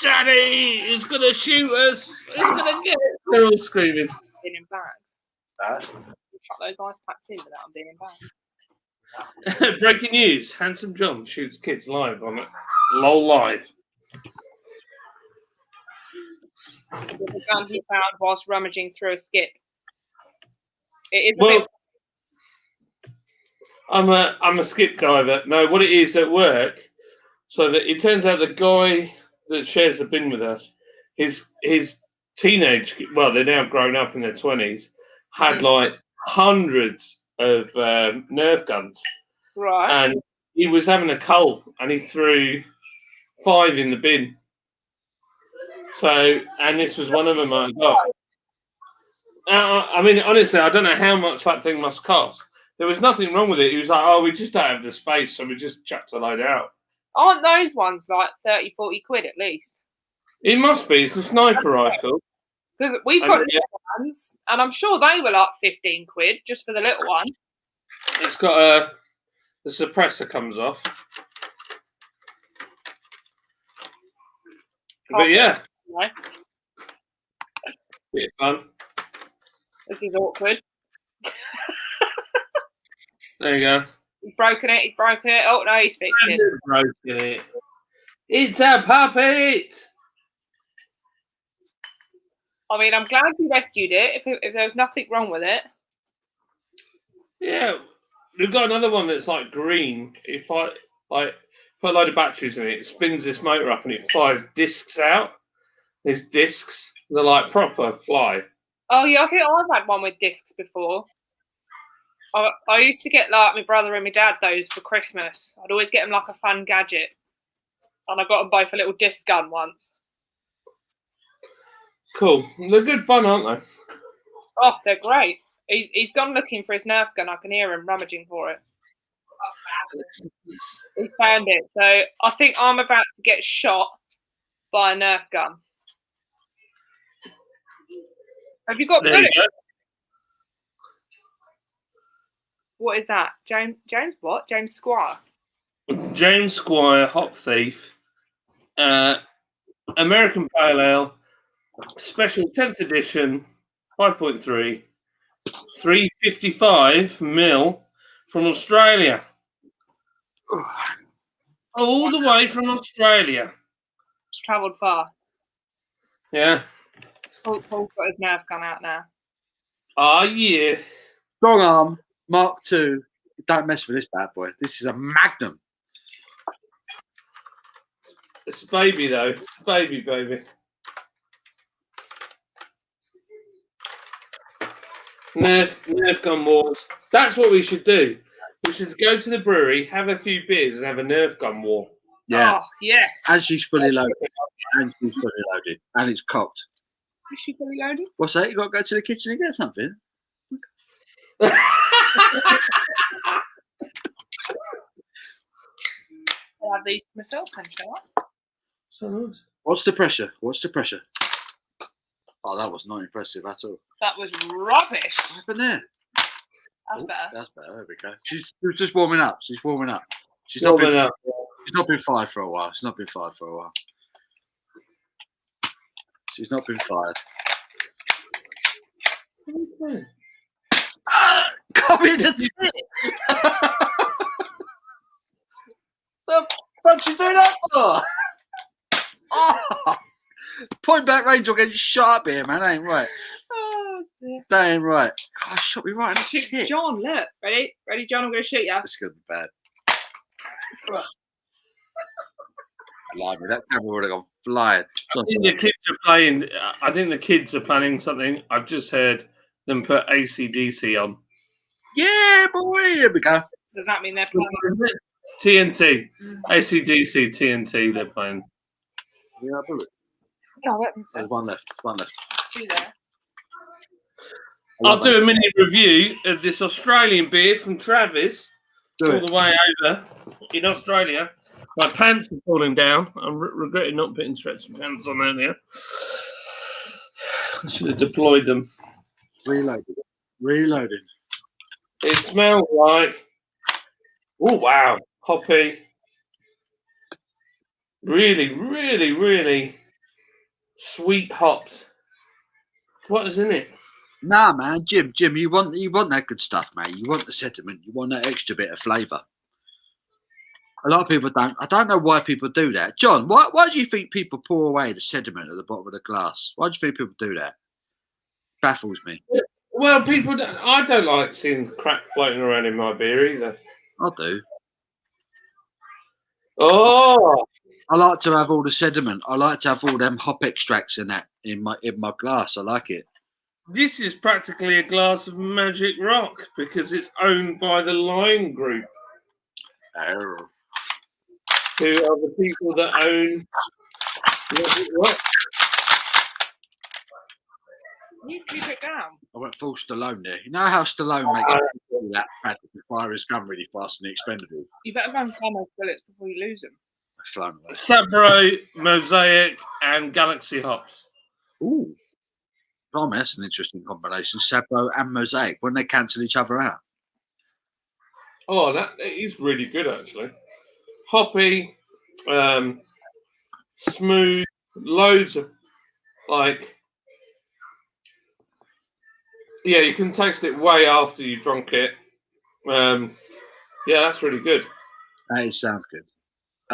Daddy, he's gonna shoot us. He's gonna get us. They're all screaming. Being embarrassed. Chuck those ice packs in without them being embarrassed. Breaking news: Handsome John shoots kids live on it. LOL live. The gun he found whilst rummaging through a skip. It is a Well, bit. I'm a skip diver. No, what it is at work. So that it turns out the guy that shares the bin with us, his teenage, well, they're now grown up in their 20s, had like hundreds of Nerf guns, Right. and he was having a cull, and he threw 5 in the bin. So, and this was one of them I got. I mean, honestly, I don't know how much that thing must cost. There was nothing wrong with it. He was like, "Oh, we just don't have the space, so we just chucked a load out." Aren't those ones like 30, 40 quid at least? It must be. It's a sniper rifle. Because we've got little ones, and I'm sure they were like 15 quid just for the little one. It's got the suppressor comes off. But yeah, No. bit of fun. This is awkward. There you go. He's broken it. He's broken it. Oh no, he's fixed it. Broken it. It's a puppet. I mean, I'm glad you rescued it. If there was nothing wrong with it. Yeah, we've got another one that's like green. If I like put a load of batteries in it, it spins this motor up and it fires discs out. These discs, they're like proper fly. Oh yeah, I think I've had one with discs before. I used to get like my brother and my dad those for Christmas. I'd always get them like a fun gadget, and I got them both a little disc gun once. Cool. They're good fun, aren't they? Oh, they're great. He's gone looking for his Nerf gun. I can hear him rummaging for it. He found it. So I think I'm about to get shot by a Nerf gun. Have you got bullets? What is that? James what? James Squire? James Squire, Hop Thief, American Pale Ale, Special 10th Edition, 5.3, 355 mil from Australia. All the way from Australia. It's travelled far. Yeah. Paul's got his Nerf gun out now. Oh, yeah. Strong arm, Mark II. Don't mess with this bad boy. This is a Magnum. It's a baby, though. It's a baby. Nerf gun wars. That's what we should do. We should go to the brewery, have a few beers, and have a Nerf gun war. Yeah. Oh, yes. And she's fully loaded. And it's cocked. Is she fully loaded? What's that? You got to go to the kitchen and get something? I'll have these to myself then, shall I? So nice. What's the pressure? Oh, that was not impressive at all. That was rubbish. What happened there? That's better. That's better. There we go. She's just warming up. She's She's Warming up. She's not been fired for a while. She's not been fired. Okay. Come in the tit. The fuck's she doing that for? Oh, point back range or getting shot up here, man. That ain't right. Oh, dear. That ain't right. God, shot me right in the tit. John, look. Ready? Ready, John? I'm going to shoot you. This is going to be bad. Blimey, that camera would have gone flying. I think the kids are planning something. I've just heard them put AC/DC on. Yeah, boy. Here we go. Does that mean they're playing? TNT. AC/DC, TNT, they're playing. Yeah, I believe it. No, I don't There's one left. Two there. I'll do a mini review of this Australian beer from Travis. Do all it. the way over in Australia. My pants are falling down. I'm regretting not putting stretchy pants on earlier. I should have deployed them. Reloaded. It smells like, oh wow, hoppy. Really, really, really sweet hops. What is in it? Nah, man, Jim, you want that good stuff, mate. You want the sediment. You want that extra bit of flavour. A lot of people don't. I don't know why people do that. John, why do you think people pour away the sediment at the bottom of the glass? Why do you think people do that? Baffles me. Well, people don't, I don't like seeing crap floating around in my beer either. I do. Oh, I like to have all the sediment. I like to have all them hop extracts in that in my glass. I like it. this is practically a glass of Magic Rock because it's owned by the Lion Group, Oh. who are the people that own Magic Rock. You keep it down. I went full Stallone there. You know how Stallone makes that practically fire his gun really fast and expendable? You better go and find those bullets before you lose them. I've flown away. Sabro, Mosaic, and Galaxy Hops. Ooh. Blimey, that's an interesting combination. Sabro and Mosaic. When they cancel each other out. Oh, that is really good actually. Hoppy, smooth, loads of like. Yeah, you can taste it way after you drunk it. Yeah, that's really good. That sounds good.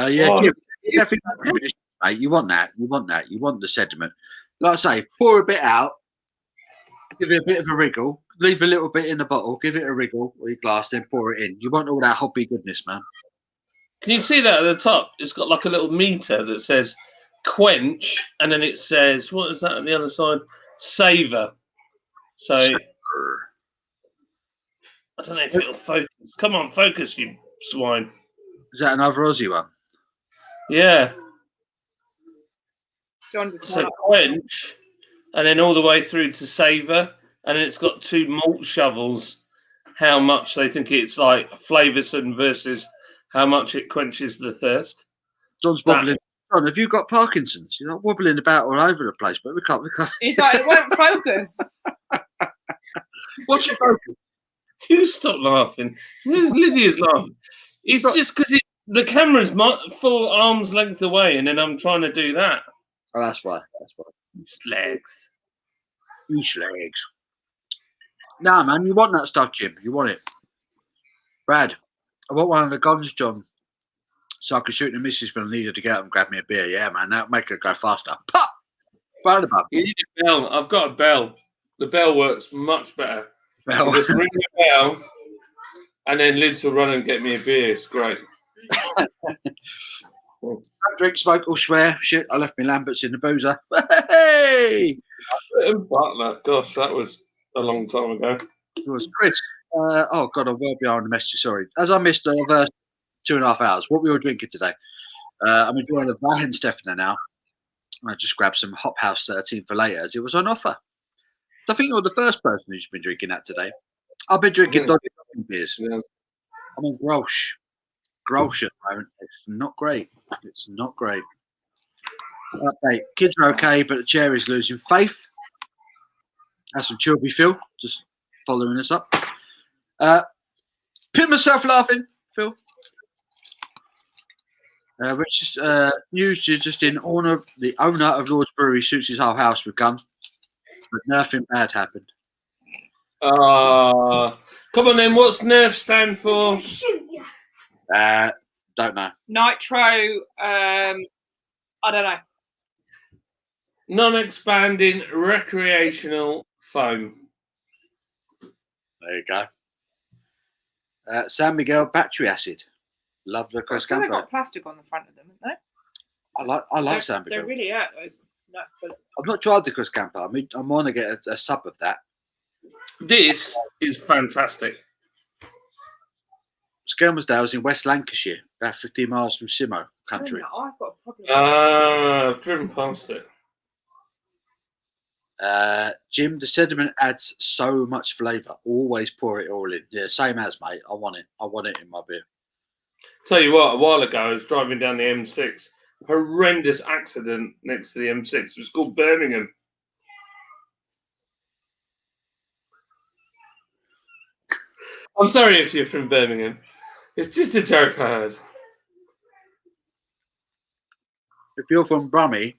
Yeah, Oh, mate. You want that. You want that. You want the sediment. Like I say, pour a bit out. Give it a bit of a wriggle. Leave a little bit in the bottle. Give it a wriggle with your glass, then pour it in. You want all that hoppy goodness, man. Can you see that at the top? It's got like a little meter that says quench, and then it says, what is that on the other side? Savor. So I don't know if it'll focus. Come on, focus, you swine. Is that another Aussie one? Yeah. John just So quench, and then all the way through to savor, and then it's got 2 malt shovels. How much they think it's like flavoursome versus how much it quenches the thirst. John's wobbling. John, have you got Parkinson's? You're not wobbling about all over the place, but we can't. He's like, it won't focus. What's your focus? You stop laughing. Lydia's laughing. It's just because the camera's full arm's length away, and then I'm trying to do that. Oh, that's why. That's why. It's legs. Each legs. Nah, man, you want that stuff, Jim. You want it. Brad, I want one of the guns, John, so I can shoot the missus when I need her to get up and grab me a beer. Yeah, man, that'll make her go faster. Pop! Right about. You need a bell. I've got a bell. The bell works much better. Bell. You just ring the bell, and then Lids will run and get me a beer. It's great. Don't drink, smoke, or swear. Shit, I left my Lamberts in the boozer. Hey! Butler. Gosh, that was a long time ago. It was Chris. Oh, God, I'm well behind the message. Sorry. As I missed the first 2.5 hours, what we were drinking today. I'm enjoying a Weihenstephaner now. I just grabbed some Hop House 13 for later as it was on offer. I think you're the first person who's been drinking that today. I've been drinking dodgy beers. Yeah. I mean, Grolsch. Grolsch at the moment. It's not great. It's not great. Update. Kids are okay, but the chair is losing faith. That's from Chilby Phil, just following us up. Pit myself laughing, Phil. Which is news just in honor of the owner of Lord's Brewery shoots his whole house with gun, but nothing bad happened. Come on then. What's NERF stand for? Don't know. Nitro, I don't know. Non-expanding recreational foam. There you go. San Miguel battery acid. Love the Chris They've Campo. got plastic on the front of them, haven't they? I like San Miguel. They really are. Those. No, but I've not tried the Chris Campo. I mean, I'm on to get a sub of that. This is fantastic. Skelmersdale's in West Lancashire, about 15 miles from Simo country. No, I've got a problem. I've driven past it. Jim, the sediment adds so much flavour. Always pour it all in. Yeah, same as, mate. I want it. I want it in my beer. Tell you what, a while ago I was driving down the M6. Horrendous accident next to the M6. It was called Birmingham. I'm sorry if you're from Birmingham. It's just a joke I heard. If you're from Brummie,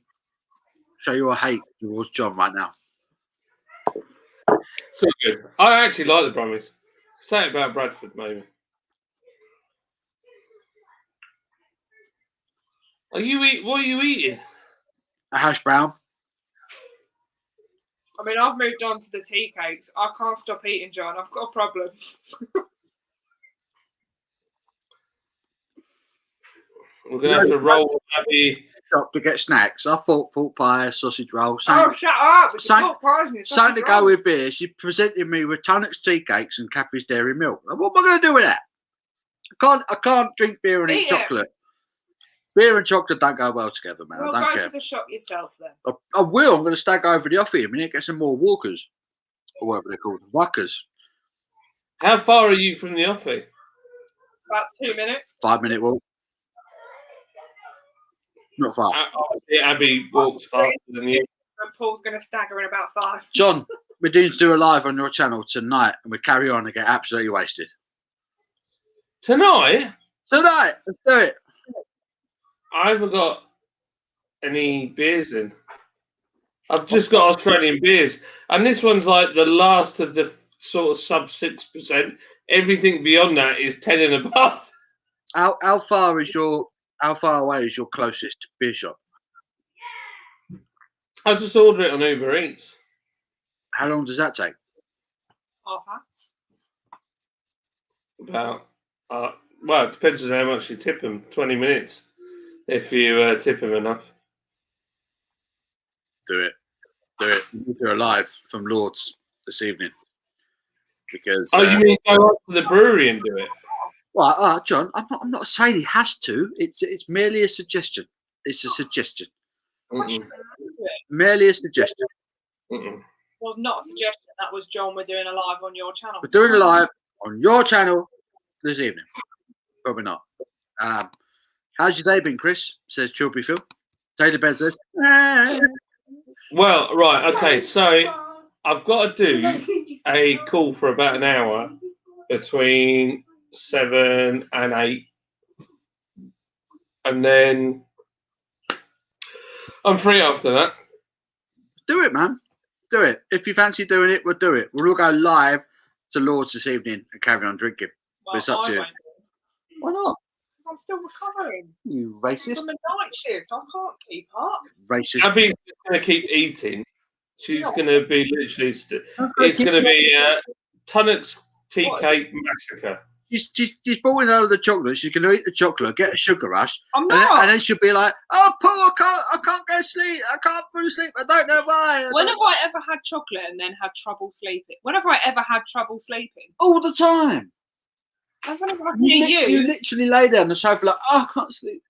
show your hate towards John right now. So good. I actually like the Brummies. Say it about Bradford, maybe. What are you eating? A hash brown. I mean, I've moved on to the tea cakes. I can't stop eating, John. I've got a problem. We're going to have to roll with Abby. Shop to get snacks. I thought pork pie, sausage roll. Oh, shut up! With the pork pies and your Something sausage to go rolls. with beer. She presented me with Tunnock's tea cakes and Cappy's dairy milk. What am I going to do with that? I can't drink beer and eat Eat it. chocolate. Beer and chocolate don't go well together, man. Well, I don't go care. to the shop yourself then. I will. I'm going to stag over the offer a minute, get some more walkers or whatever they're called, wuckers. How far are you from the office? About 2 minutes. 5-minute walk. Not far. Obviously, Abby walks faster than you. And Paul's going to stagger in about 5. John, we're doing to do a live on your channel tonight, and we carry on and get absolutely wasted. Tonight? Tonight, let's do it. I haven't got any beers in. I've just got Australian beers. And this one's like the last of the sort of sub 6%. Everything beyond that is 10 and above. How far away is your closest beer shop? I'll just order it on Uber Eats. How long does that take? Half hour. About, well, it depends on how much you tip them. 20 minutes if you tip them enough. Do it. We'll do a live from Lord's this evening. Because You mean go up to the brewery and do it? well, John, I'm not saying he has to. It's merely a suggestion. It's a suggestion. Mm-mm. Merely a suggestion. Mm-mm. Was not a suggestion. That was John. We're doing a live on your channel. We're doing a live on your channel this evening. Probably not. How's your day been, Chris? Says Chubby Phil. Taylor Ben says. Well, right, okay, so I've got to do a call for about an hour between 7 and 8. And then I'm free after that. Do it, man. Do it. If you fancy doing it, we'll do it. We'll all go live to Lord's this evening and carry on drinking. Well, It's up to you. won't, Why not? because I'm still recovering You racist. from a night shift. I can't keep up. Racist. Abby's going to keep eating. She's going to be literally... it's going to be Tunnock's tea cake massacre. She's bought in all the chocolate. She's going to eat the chocolate, get a sugar rush, I'm and not. then she'll be like, "Oh, Paul, I can't go to sleep. I can't fall asleep. I don't know why." When have I ever had chocolate and then had trouble sleeping? When have I ever had trouble sleeping? All the time. That's not like near You you. literally lay there on the sofa like, "Oh, I can't sleep."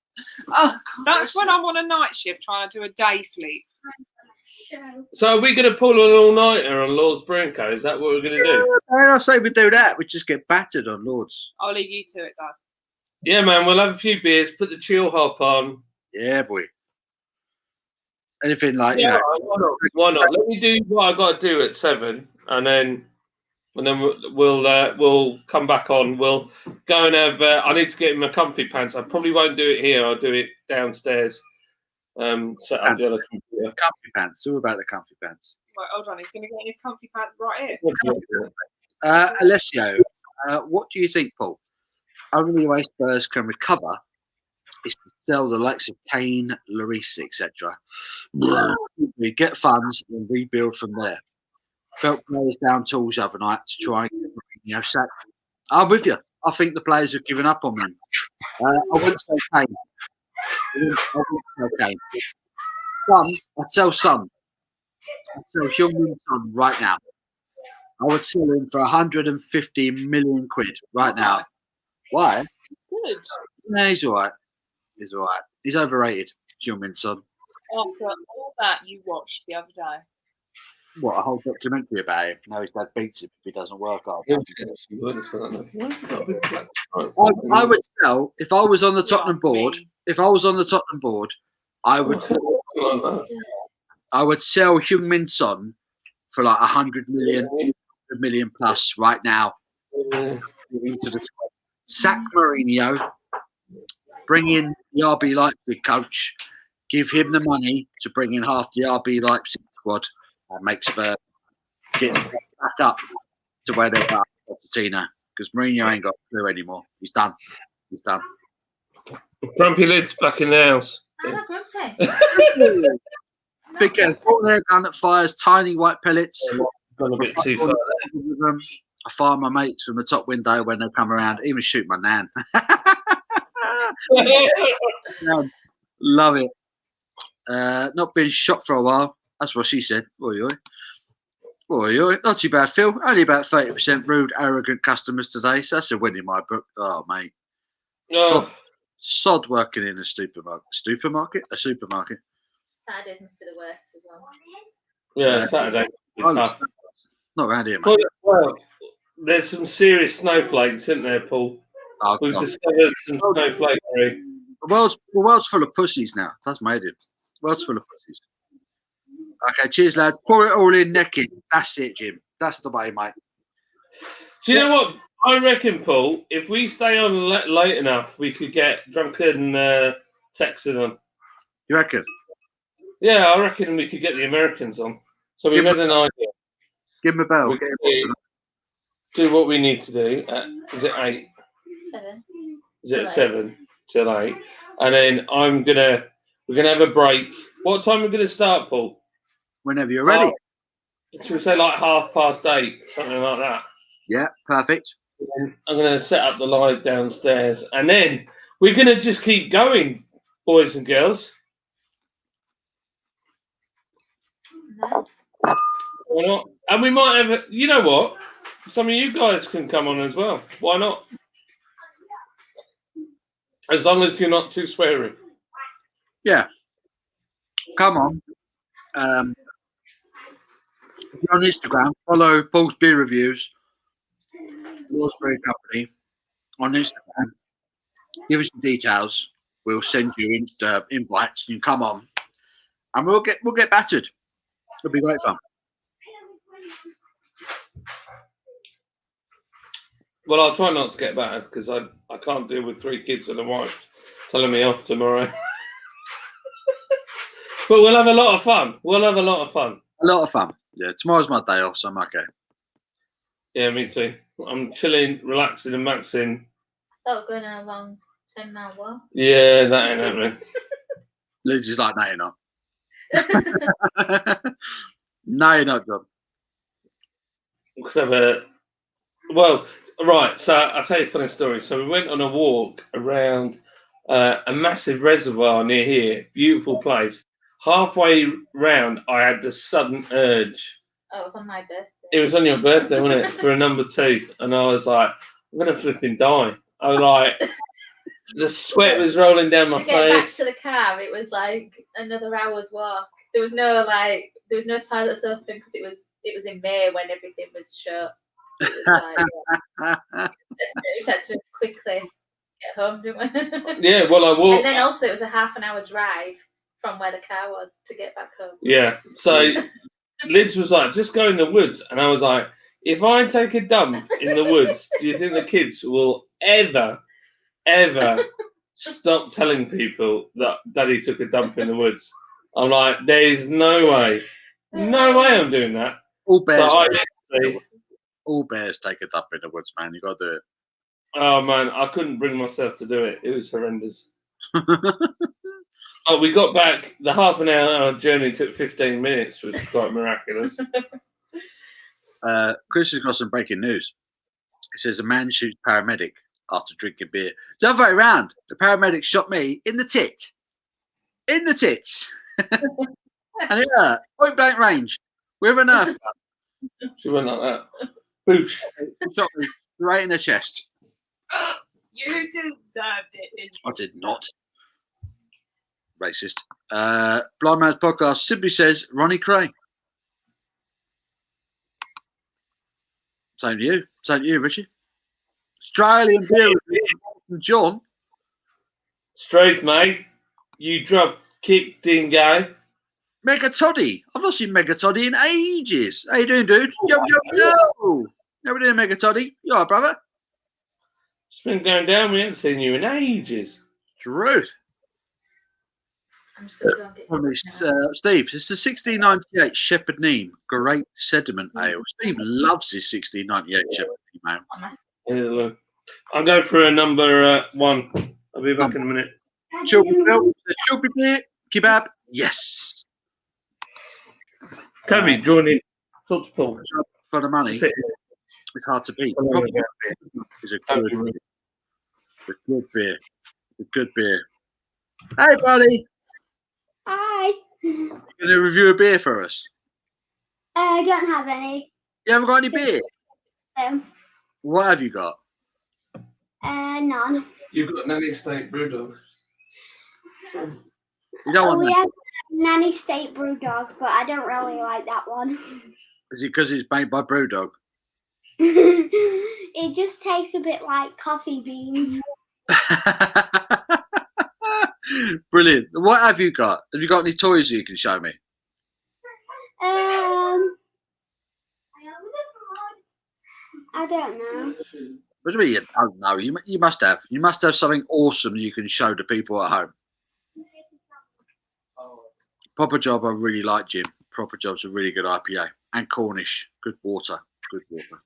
Oh, I can't That's go when sleep." I'm on a night shift trying to do a day sleep. So are we going to pull an all-nighter on Lord's Brewing Co? Is that what we're going to do? And I say we do that. We just get battered on Lords. I'll leave you to it, guys. Yeah, man, we'll have a few beers, put the chill hop on. Yeah, boy. Anything like Yeah, why not? Let me do what I got to do at 7, and then we'll come back on. We'll go and have. I need to get in my comfy pants. I probably won't do it here. I'll do it downstairs. Set up the other computer. comfy pants. It's all about the comfy pants. Right, hold on. He's going to get in his comfy pants right here. Alessio, what do you think, Paul? Only way Spurs can recover is to sell the likes of Kane, Lloris, etc. We get funds and rebuild from there. Felt players down tools the other night to try and get sacked. I'm with you. I think the players have given up on him. I wouldn't say Kane. I wouldn't say Kane. I'd sell Son. I'd sell Heung-min Son right now. I would sell him for 150 million quid right now. Why? Good. No, he's all right. He's all right. He's overrated, Heung-min Son. After all that you watched the other day. What, a whole documentary about him? Now his dad beats him if he doesn't work hard. I would sell, if I was on the Tottenham board, I would sell Heung-min Son for like 100 million plus right now into the squad. Sack Mourinho, bring in the RB Leipzig coach, give him the money to bring in half the RB Leipzig squad and make Spurs get back up to where they are at Pochettino, because Mourinho ain't got a clue anymore. He's done. He's done. Grumpy Lid's back in the house. I'm not grumpy. Big brought their gun that fires tiny white pellets. Gone a bit too far. I fire my mates from the top window when they come around, even shoot my nan. Love it. Not been shot for a while. That's what she said. Oi, oi. Oi, oi. Not too bad, Phil. Only about 30% rude, arrogant customers today. So that's a win in my book. Oh, mate. Sod working in a supermarket. A supermarket. Saturdays must be the worst as well. Yeah, Saturday. Not around here, mate. Well, there's some serious snowflakes, isn't there, Paul? Oh, We've God. discovered some snowflakery. The world's full of pussies now. That's made it. The world's full of pussies. Okay, cheers, lads. Pour it all in naked. That's it, Jim. That's the way, mate. Do you know what? I reckon, Paul, if we stay on late enough, we could get drunken Texan on. You reckon? Yeah, I reckon we could get the Americans on. So we've had an idea. Give him a bell. We do what we need to do. Is it 8? 7. Is it 7 till 8? And then we're gonna have a break. What time are we gonna start, Paul? Whenever you're ready. Should we say like 8:30, something like that? Yeah, perfect. And I'm gonna set up the live downstairs, and then we're gonna just keep going, boys and girls. Nice. Why not? And we might have, you know what? Some of you guys can come on as well. Why not? As long as you're not too sweary. Yeah. Come on. If you're on Instagram, follow Paul's Beer Reviews, Raspberry Company on Instagram. Give us the details. We'll send you invites. You can come on, and we'll get battered. It'll be great fun. Well, I'll try not to get battered because I can't deal with 3 kids and a wife telling me off tomorrow. But we'll have a lot of fun. A lot of fun. Yeah, tomorrow's my day off, so I'm okay. Yeah, me too. I'm chilling, relaxing, and maxing. Oh, going on a long 10-mile walk. Yeah, that ain't happening. Liz is like, no, you're not. No, you're not, John. Well, right. So I'll tell you a funny story. So we went on a walk around a massive reservoir near here. Beautiful place. Halfway round, I had the sudden urge. Oh, it was on my birthday. It was on your birthday, wasn't it? For a number 2. And I was like, I'm going to flipping die. I was like, the sweat was rolling down my face. To get back to the car, it was like another hour's walk. There was no toilets open because it was in May when everything was shut. It was like, we had to quickly get home, didn't we? Yeah, well, I walked. And then also it was a half an hour drive from where the car was to get back home. Yeah, so Liz was like, just go in the woods. And I was like, if I take a dump in the woods, do you think the kids will ever stop telling people that Daddy took a dump in the woods? I'm like, there's no way I'm doing that. All bears, So all bears take a dump in the woods, man. You got to do it. Oh man, I couldn't bring myself to do it. It was horrendous. Oh, we got back. The half an hour journey took 15 minutes, which was quite miraculous. Chris has got some breaking news. It says a man shoots paramedic after drinking beer. The other way around. The paramedic shot me in the tit. In the tits. And it hurt. Point blank range. With a nerf gun. She went like that. Boosh. He shot me right in the chest. You deserved it, didn't you? I did not. Racist. Blind Man's Podcast simply says Ronnie Cray. Same to you. Same to you, Richie. Australian beer from John. Straight, mate. You drop kick dingo. Mega Toddy. I've not seen Mega Toddy in ages. How you doing, dude? Yo. How we doing, Mega Toddy? You all right, brother? It's been going down. We haven't seen you in ages. Truth. I'm just going to go and get Steve, it's the 1698 Shepherd Neame Great Sediment Ale. Steve loves his 1698 Shepherd Neame Ale. I'll go for a number 1. I'll be back in a minute. Chilby beer, kebab, yes. Kobe, join in. Talk to Paul. For the money, Sit it's hard to beat. here. It's a good beer. A good beer. Hey, buddy. Hi. You gonna review a beer for us? I don't have any. You haven't got any beer? What have you got? None. You've got Nanny State Brewdog. You don't want We that? have Nanny State Brewdog, but I don't really like that one. Is it because it's made by Brewdog? It just tastes a bit like coffee beans. Brilliant. What have you got? Have you got any toys that you can show me? I don't know. What do you mean you don't know? You must have. You must have something awesome you can show to people at home. Proper Job, I really like, Jim. Proper Job's a really good IPA. And Cornish, good water. Good water.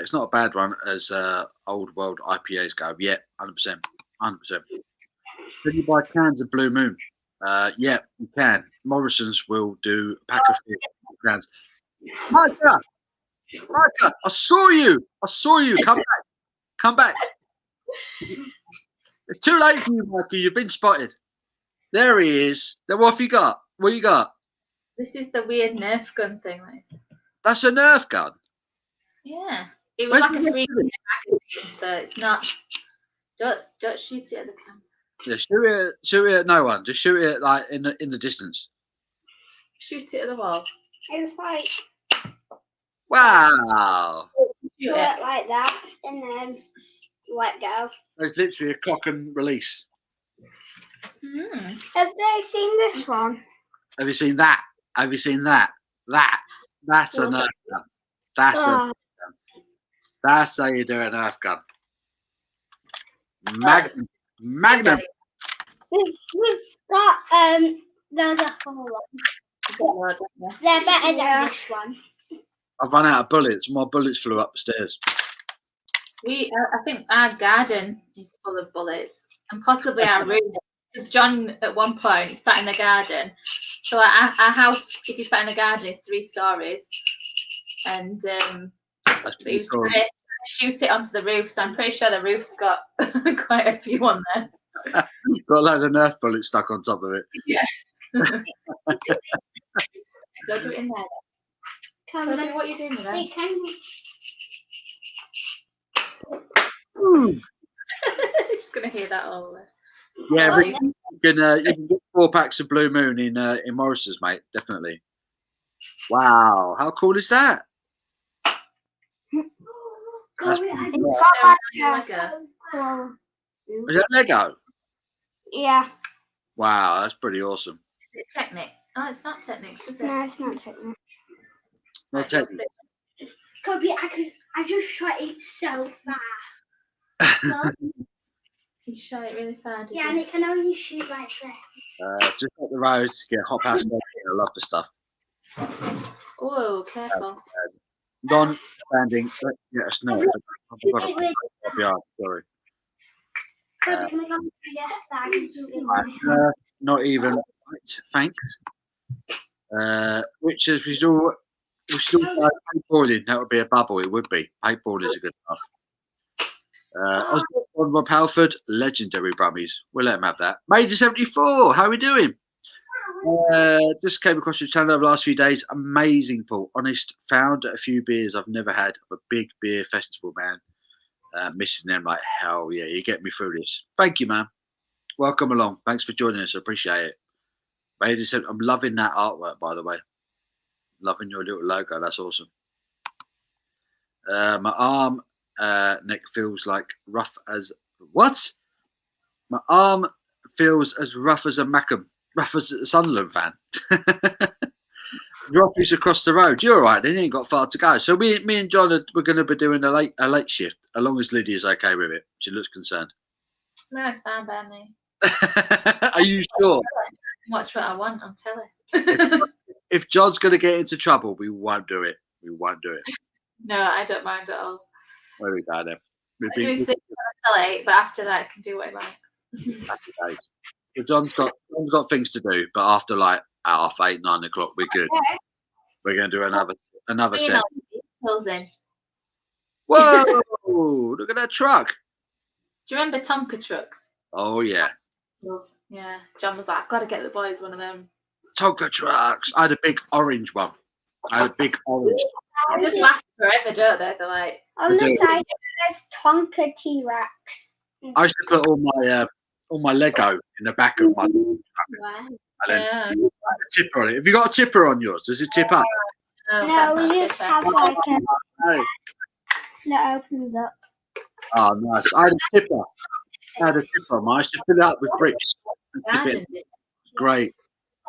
It's not a bad one as old world IPAs go. Yeah, 100%. 100%. Can you buy cans of Blue Moon? Yeah, you can. Morrison's will do a pack of 4 cans. Micah! Micah, I saw you. I saw you. Come back. Come back. It's too late for you, Micah. You've been spotted. There he is. Then what have you got? What you got? This is the weird Nerf gun thing. That's a Nerf gun. Yeah. It was Where's like the a Nerf 3D gun? magazine, so it's not. Don't shoot it at the camera. Yeah, shoot it at no one. Just shoot it like in the distance. Shoot it at the wall. It's like Wow. Shoot do it. it like that and then let go. It's literally a cock and release. Mm. Have they seen this one? Have you seen that? Have you seen that? That's a Nerf gun. That's how you do a Nerf gun. Magnum. We've got there's a whole one. They're better than this one. I've run out of bullets. My bullets flew up the stairs. I think our garden is full of bullets, and possibly our room. Because John, at one point, sat in the garden. So our house, if you sat in the garden, is 3 stories, and he was trying to shoot it onto the roof. So I'm pretty sure the roof's got quite a few on there. Got a load of Nerf bullets stuck on top of it. Yeah. Go do it in there. Go do what you're doing with that. Just gonna hear that all. Yeah, but you can get 4 packs of Blue Moon in Morrison's, mate. Definitely. Wow, how cool is that? That's It's got like Lego. Is that Lego? Yeah. Wow, that's pretty awesome. Is it Technic? Oh, it's not Technic, is it? No, it's not technical. Not technically. Kobe, I just shot it so far. You shot it really far, did Yeah, you? and it can only shoot like this. Just up the road, get hot house. I love the stuff. Oh, careful. Non-standing. Yeah, it's Nerf. Sorry. Kobe, can I go? Yeah, that I can shoot it like Nerf, not even. Right, thanks. Which is we still paintballing. That would be a bubble. It would be. Paintball is a good enough. Osborne, Rob Halford, legendary Brummies. We'll let him have that. Major 74, how are we doing? Just came across your channel over the last few days. Amazing, Paul. Honest, found a few beers I've never had. A big beer festival, man. Missing them like hell. Yeah, you get me through this. Thank you, man. Welcome along. Thanks for joining us. I appreciate it. Major 7, I'm loving that artwork, by the way. Loving your little logo. That's awesome. My arm. Neck feels like rough as what? My arm feels as rough as a Mackham, rough as a Sunderland fan. Your office across the road. You're all right. Then you ain't got far to go. So me and John we're going to be doing a late shift, as long as Lydia's okay with it. She looks concerned. No, it's fine by me. Are you sure? Watch what I want on telly. If John's going to get into trouble, we won't do it. We won't do it. No, I don't mind at all. There we go then. I do his thing on telly, but after that, I can do what I like. Happy days. So John's got things to do, but after like at 8, 9 o'clock. We're good. We're going to do another You set. know, pulls in. Whoa! Look at that truck. Do you remember Tonka trucks? Oh yeah, Yeah. John was like, I've got to get the boys one of them. Tonka trucks. I had a big orange one. They just last forever, don't they? They're like. On the side it says Tonka T-Rex. I used to put all my Lego in the back of my truck. Wow. And then I had a tipper on it. Have you got a tipper on yours? Does it tip up? No, we just have like a Hey. that opens up. Oh, nice. I had a tipper on mine. I used to fill it up with bricks and tip it. Great.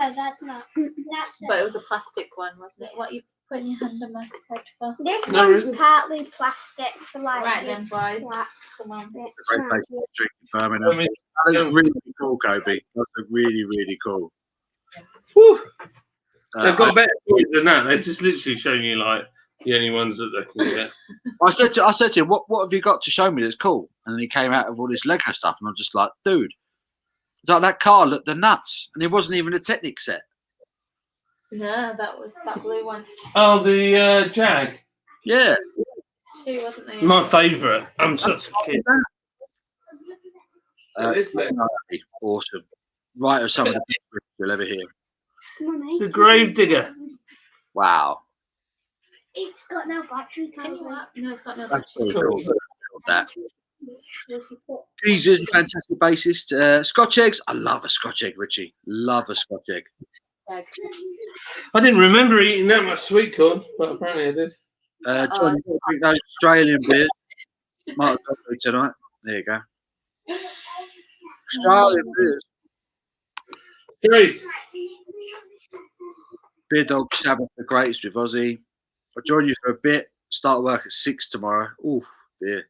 Oh, that's not. That's But it was a plastic one, wasn't it? What are you putting your hand on my head for? this No, one's really? partly plastic for like Right then, this boys. flat Come on. bit. Great place to drink in Birmingham. I mean, That looks really cool, Kobe. That looks really, really cool. whew, Uh, they've got better toys than that. They're just literally showing you like the only ones that they can get. I said to him, what have you got to show me that's cool? And then he came out of all this Lego stuff, and I'm just like, dude, like that car looked the nuts, and it wasn't even a Technic set. No, that was that blue one Oh, the Jag. Yeah. too, wasn't there? My favourite. I'm such a kid. Awesome. Right of some of the best you'll ever hear. Mummy. The Gravedigger. Wow. It's got no battery. Can you what? No, it's got no That's battery. really cool. That. Jesus, fantastic bassist. Scotch eggs. I love a Scotch egg, Richie. Love a Scotch egg. I didn't remember eating that much sweet corn, but apparently I did. John, you drink those Australian beers. Might have got me tonight. There you go. Australian beers. Truth. Beer Dog Sabbath the greatest with Ozzy. I'll join you for a bit. Start work at 6 tomorrow. Oh dear.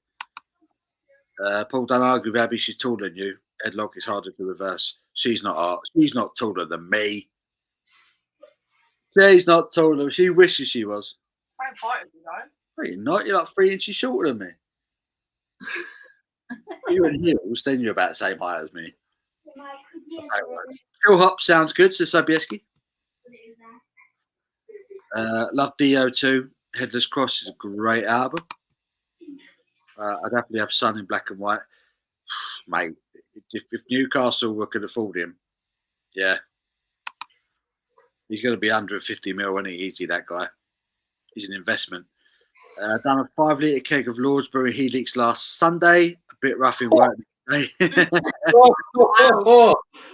Paul, don't argue with Abby. She's taller than you. Headlock is harder to reverse. She's not taller than me. She's not taller. She wishes she was. Same height as you, though. No, you're not. You're like 3 inches shorter than me. You're in heels, then you're about the same height as me. Chill Hop sounds good, says Sobieski. Love Dio too. Headless Cross is a great album. I'd happily have Sun in black and white. Mate, if Newcastle could afford him, yeah. He's going to be under 50 mil, isn't he? Easy, that guy. He's an investment. Done a 5-litre keg of Lord's Brewery Helix last Sunday. A bit rough in work today.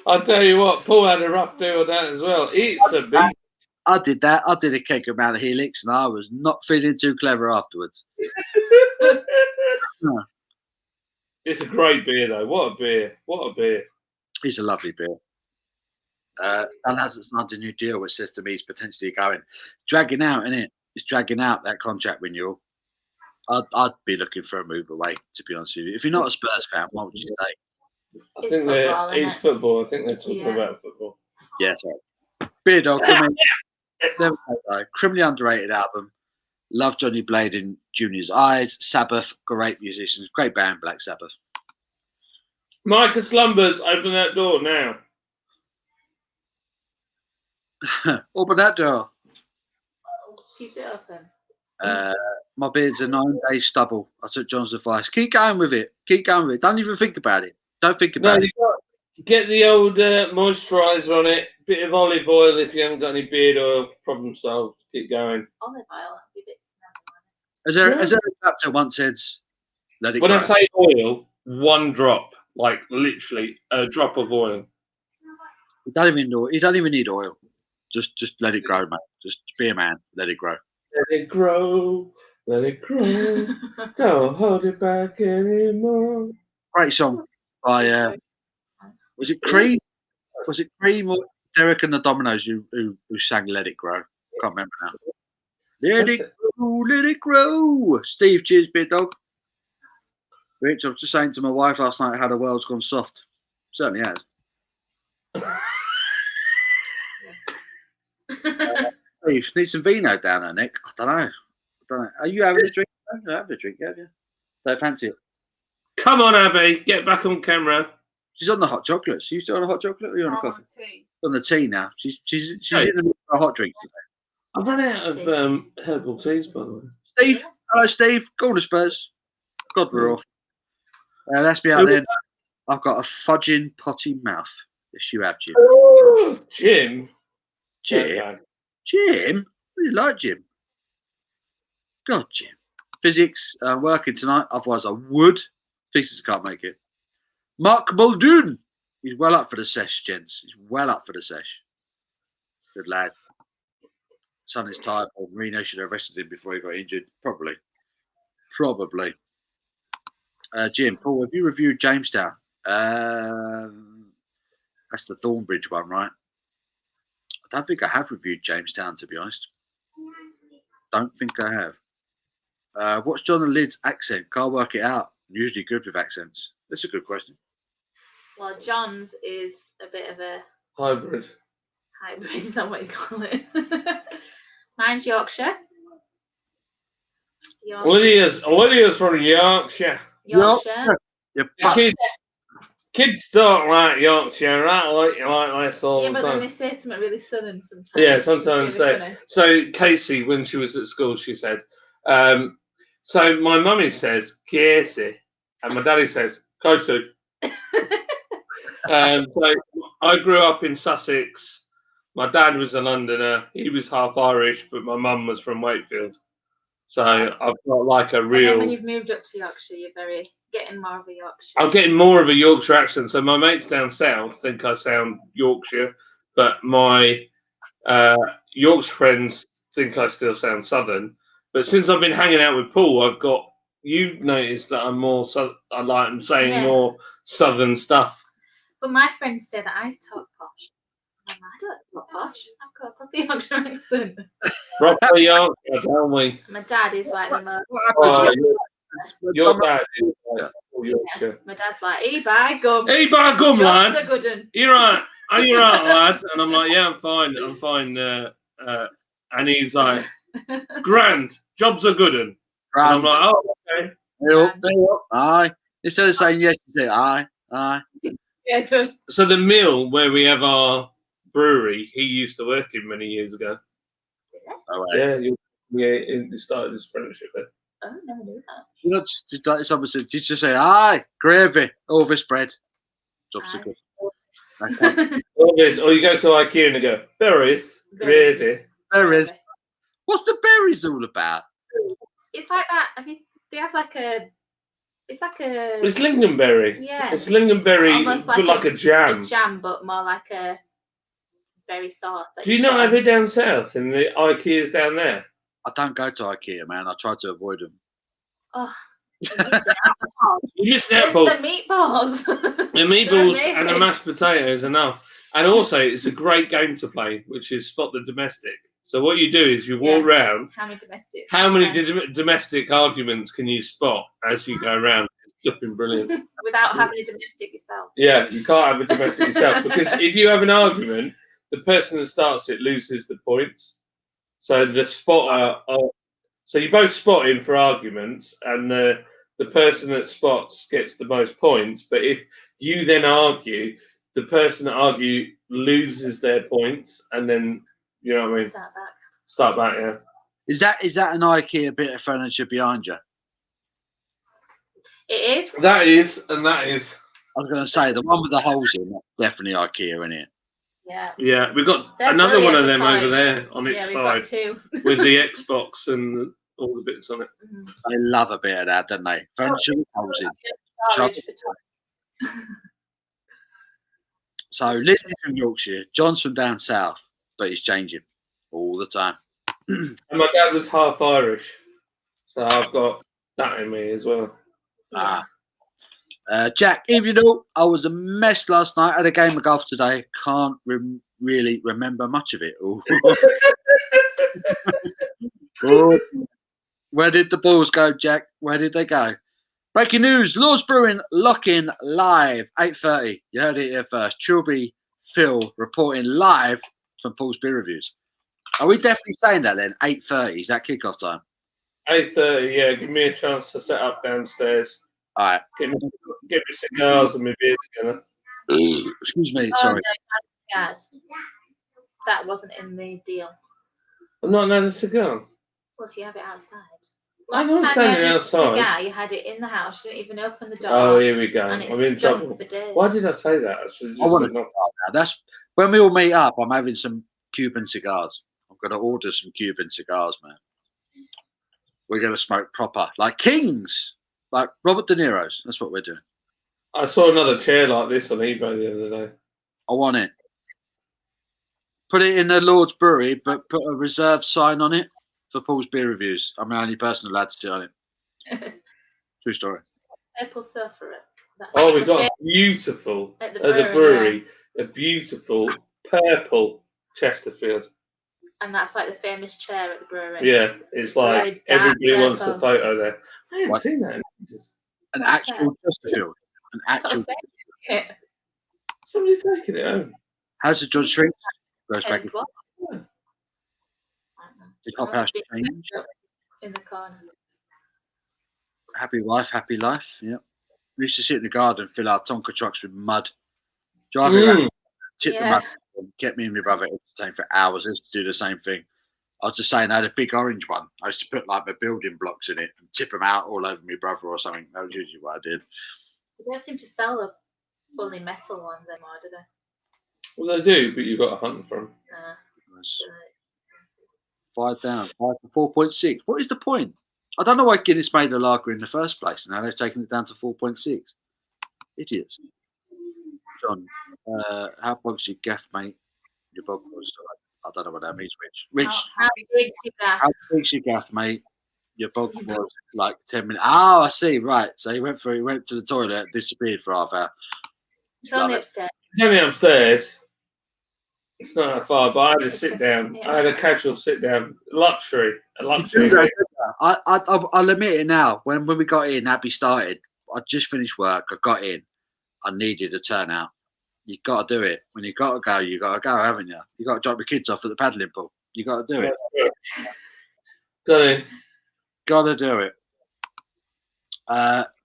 I'll tell you what, Paul had a rough day with that as well. It's a beast. I did that. I did a keg amount of Helix, and I was not feeling too clever afterwards. It's a great beer, though. What a beer. What a beer. It's a lovely beer. Dan hasn't signed a new deal, which says to me he's potentially going. Dragging out, isn't it? It's dragging out that contract renewal. I'd be looking for a move away, to be honest with you. If you're not a Spurs fan, what would you say? I think it's football. I think they're talking about football. Yeah, sorry. Beer Dog for me. Never die. Criminally underrated album. Love Johnny Blade in Junior's Eyes. Sabbath, great musicians. Great band, Black Sabbath. Micah Slumbers, open that door now. Open that door. Keep it open. My beard's a 9-day stubble. I took John's advice. Keep going with it. Keep going with it. Don't even think about it. Don't think about it. Get the old moisturiser on it. Bit of olive oil if you haven't got any beard oil. Problem solved. Keep going. Olive oil. Be a bit As a chapter once says, let it when grow. I say oil, 1 drop. Like literally a drop of oil. You don't even need oil. Just let it grow, mate. Just be a man. Let it grow. Let it grow. Let it grow. Don't hold it back anymore. Great song by was it Cream? Was it Cream or Derek and the Dominoes who sang "Let It Grow"? Can't remember now. Let it grow. Steve, cheers, beer dog. Rich, I was just saying to my wife last night how the world's gone soft. Certainly has. Steve, need some vino down there, Nick. I don't know. Are you having a drink? You're having a drink, have you? Don't fancy it. Come on, Abby. Get back on camera. She's on the hot chocolates. Are you still on a hot chocolate or are you on a coffee? Tea. on the tea now. She's in the middle of a hot drink today. I've run out of herbal teas, by the way. Steve, hello, Steve. Call the Spurs. God, we're off. Let's be out there. I've got a fudging potty mouth. Yes, you have, Jim. Jim. Jim. Jim. I really like Jim. God, Jim. Physics working tonight. Otherwise, I would. Physics can't make it. Mark Muldoon. He's well up for the sesh, gents. He's well up for the sesh. Good lad. Son is tired. Marino should have arrested him before he got injured. Probably. Jim, Paul, have you reviewed Jamestown? That's the Thornbridge one, right? I don't think I have reviewed Jamestown, to be honest. Don't think I have. What's John and Lid's accent? Can't work it out. I'm usually good with accents. That's a good question. Well, John's is a bit of a hybrid. Hybrid, is that what you call it? Mine's Yorkshire. Lydia's from Yorkshire. Yorkshire. Kids don't like Yorkshire, right? Like this all the time. Yeah, but then they say something really southern sometimes. Yeah, sometimes really they. So Casey, when she was at school, she said, so my mummy says Casey, and my daddy says Casey. So I grew up in Sussex. My dad was a Londoner. He was half Irish, but my mum was from Wakefield. So I've got like a real. And then when you've moved up to Yorkshire, you're getting more of a Yorkshire. I'm getting more of a Yorkshire accent. So my mates down south think I sound Yorkshire, but my Yorkshire friends think I still sound Southern. But since I've been hanging out with Paul, you've noticed that I'm more. I'm saying more Southern stuff. But my friends say that I talk posh. I don't talk posh. I've got a proper Yorkshire accent. Proper Yorkshire, tell me. My dad is like the most. Your dad is like Yorkshire. My dad's like, hey, by gum. Hey, by gum, lads. You're right. Are you right, lads? And I'm like, yeah, I'm fine. And he's like, grand. Jobs are good. And I'm like, oh, okay. Aye. Instead of saying yes, you say aye. Yeah, just. So the mill where we have our brewery, he used to work in many years ago. Oh, right. Yeah, he started his apprenticeship there. Oh, I never knew that. You know, just like someone said, you just say aye, gravy, over spread. Jobs are good. Or you go to IKEA and they go, berries, gravy. Berries. What's the berries all about? It's like that. They have like a. It's like a. It's lingonberry. Yeah. It's lingonberry, almost like a jam. A jam, but more like a berry sauce. Do you not have it down south in the IKEAs down there? I don't go to IKEA, man. I try to avoid them. Oh. You missed out, Paul. The meatballs. The meatballs and the mashed potatoes enough. And also, it's a great game to play, which is spot the domestic. So what you do is you walk around. How many domestic? How many domestic arguments can you spot as you go around? It's flipping brilliant. Without having a domestic yourself. Yeah, you can't have a domestic yourself because if you have an argument, the person that starts it loses the points. So the spotter, so you both spot in for arguments, and the person that spots gets the most points. But if you then argue, the person that argue loses their points, and then you know what I mean. Start back, yeah. Is that an IKEA bit of furniture behind you? It is. That is, and that is. I was going to say the one with the holes in. That's definitely IKEA in it. Yeah. Yeah, we've got another one of them over there on its side with the Xbox and all the bits on it. They love a bit of that, don't they? Furniture with holes in. So, listening from Yorkshire, John's from down south, but he's changing all the time. And my dad was half Irish, so I've got that in me as well. Jack, even though I was a mess last night, I had a game of golf today. Can't really remember much of it. Where did the balls go, Jack? Where did they go? Breaking news, Lord's Brewing lock-in live, 8:30. You heard it here first. Trilby Phil reporting live from Paul's Beer Reviews. Are we definitely saying that then? 8:30, is that kickoff time? 8:30, yeah. Give me a chance to set up downstairs. All right. Get me cigars and my beer together. Excuse me, sorry. cigars. That wasn't in the deal. I'm not another cigar. Well, if you have it outside. I'm Last not time you had standing your outside. cigar, you had it in the house. You didn't even open the door. Oh, here we go. And I'm it's in stunk trouble. for days. Why did I say that? I should have I just want said to nothing. now. That's when we all meet up. I'm having some Cuban cigars. I'm going to order some Cuban cigars, man. We're going to smoke proper, like kings, like Robert De Niro's. That's what we're doing. I saw another chair like this on eBay the other day. I want it. Put it in the Lord's Brewery, but put a reserved sign on it for Paul's beer reviews. I'm the only person allowed to sit on it. True story. Apple sofa. Oh, we got a beautiful at the brewery, a beautiful purple Chesterfield. And that's like the famous chair at the brewery. Yeah, it's like Really everybody dark wants a purple. photo there. I haven't What? seen that in ages. An What actual Chesterfield. An That's what actual. I'm saying. Somebody's taking it home. How's the John Shrinks? Goes back. And what? Did Hop House change? In the corner. Happy wife, happy life. Yeah. We used to sit in the garden, fill our Tonka trucks with mud, drive around, chip the mud, get me and my brother entertained for hours. I used to do the same thing. I was just saying, I had a big orange one. I used to put like my building blocks in it and tip them out all over my brother or something. That was usually what I did. They don't seem to sell the fully metal ones anymore, do they? Well, they do, but you've got to hunt for them. Nice. 5 down, 5 to 4.6. What is the point? I don't know why Guinness made the lager in the first place. Now they've taken it down to 4.6. Idiots. John, how bog's your gaff, mate? Your bog was. I don't know what that means, Rich. Rich, How big is that? how big's your gaff, mate? Your bog was like 10 minutes. Oh, I see. Right. So he went to the toilet, disappeared for half hour. It's only upstairs. It's only upstairs. It's not that far, but I had a sit down. I had a casual sit down. Luxury. A luxury. I'll admit it now. When we got in, Abby started. I just finished work. I got in. I needed a turnout. You got to do it. When you got to go, haven't you? You got to drop the kids off at the paddling pool. You got to do it. Got it. Got to do it.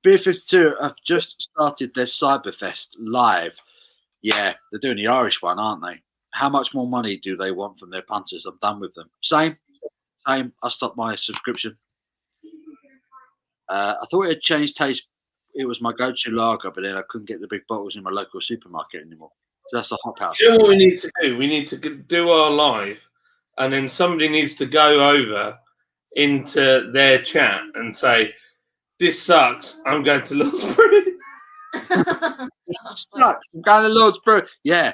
Beer 52 have just started their Cyberfest live. Yeah, they're doing the Irish one, aren't they? How much more money do they want from their punters? I'm done with them. Same. I stopped my subscription. I thought it had changed taste. It was my go-to lager, but then I couldn't get the big bottles in my local supermarket anymore. So that's the Hop House. You know what we need to do? We need to do our live, and then somebody needs to go over into their chat and say, "This sucks. I'm going to Lord's Brewery." This sucks. I'm going to Lord's Brewery. Yeah.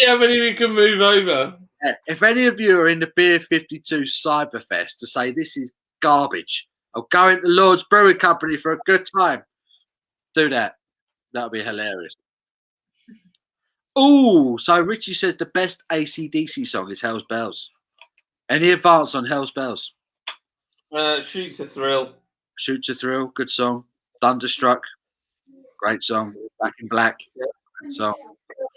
How many we can move over? Yeah. If any of you are in the Beer 52 Cyberfest to say this is garbage, I'm going to Lord's Brewing Company for a good time. Do that. That'll be hilarious. Oh, so Richie says the best AC/DC song is Hell's Bells. Any advance on Hell's Bells? Shoot to Thrill. Shoot to Thrill, good song. Thunderstruck, great song. Back in Black, great song.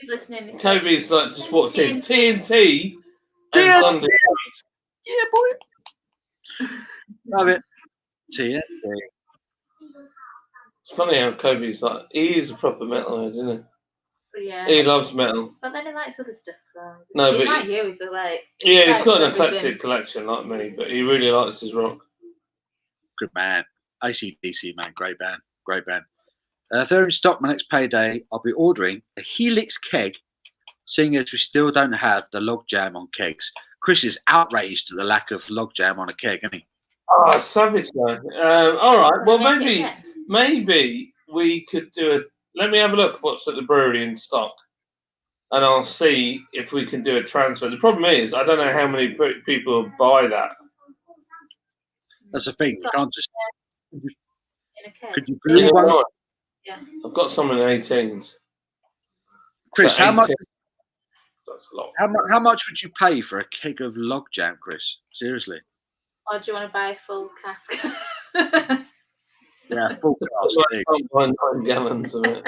Who's listening? Kobe's like just walked in. TNT. TNT. Thunderstruck. Yeah, boy. Love it. TNT. It's funny how Kobe's like, he is a proper metalhead, isn't he? Yeah. He loves metal. But then he likes other stuff, so. No, he's but like you, he's like. Yeah, he's got an eclectic collection like me, but he really likes his rock. Good man. AC/DC, man. Great band. Great band. If they're in stock my next payday, I'll be ordering a Helix keg, seeing as we still don't have the log jam on kegs. Chris is outraged at the lack of log jam on a keg, isn't he? Oh, savage though. All right. Well, maybe we could do a. Let me have a look what's at the brewery in stock, and I'll see if we can do a transfer. The problem is, I don't know how many people buy that. That's the thing. You can't just. In a keg. Could you glue one? Yeah. I've got some in 18s. Chris, So how much? That's a lot. How much would you pay for a keg of log jam, Chris? Seriously? Or do you want to buy a full cask? Yeah, full cask. 9 gallons of it.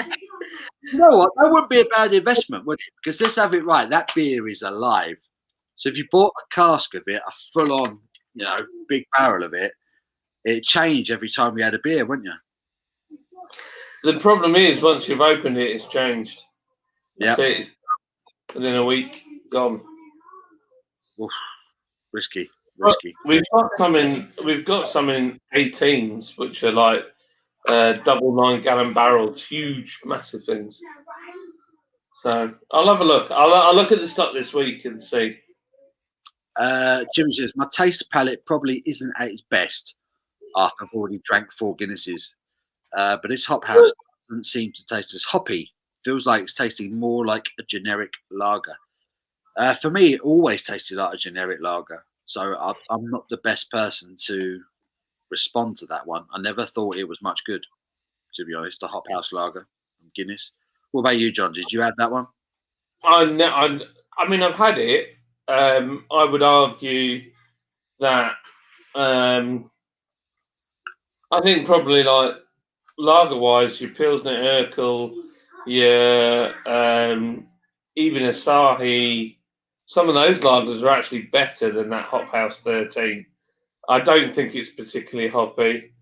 You know what? That wouldn't be a bad investment, would it? Because let's have it right. That beer is alive. So if you bought a cask of it, a full-on, big barrel of it, it'd change every time you had a beer, wouldn't you? The problem is, once you've opened it, it's changed. Yeah. within a week, gone. Oof, risky. We've got some in 18s, which are like double 9-gallon barrels, huge, massive things. So I'll have a look. I'll look at the stock this week and see. Jimmy says my taste palette probably isn't at its best after I've already drank 4 Guinnesses, but this hop house doesn't seem to taste as hoppy. Feels like it's tasting more like a generic lager. For me, it always tasted like a generic lager, so I'm not the best person to respond to that one. I never thought it was much good, to be honest. The hop house lager from Guinness. What about you, John? Did you have that one? I mean, I've had it. I would argue that I think probably like lager-wise, your Pilsner Urquell, your even Asahi, some of those lagers are actually better than that Hop House 13. I don't think it's particularly hoppy.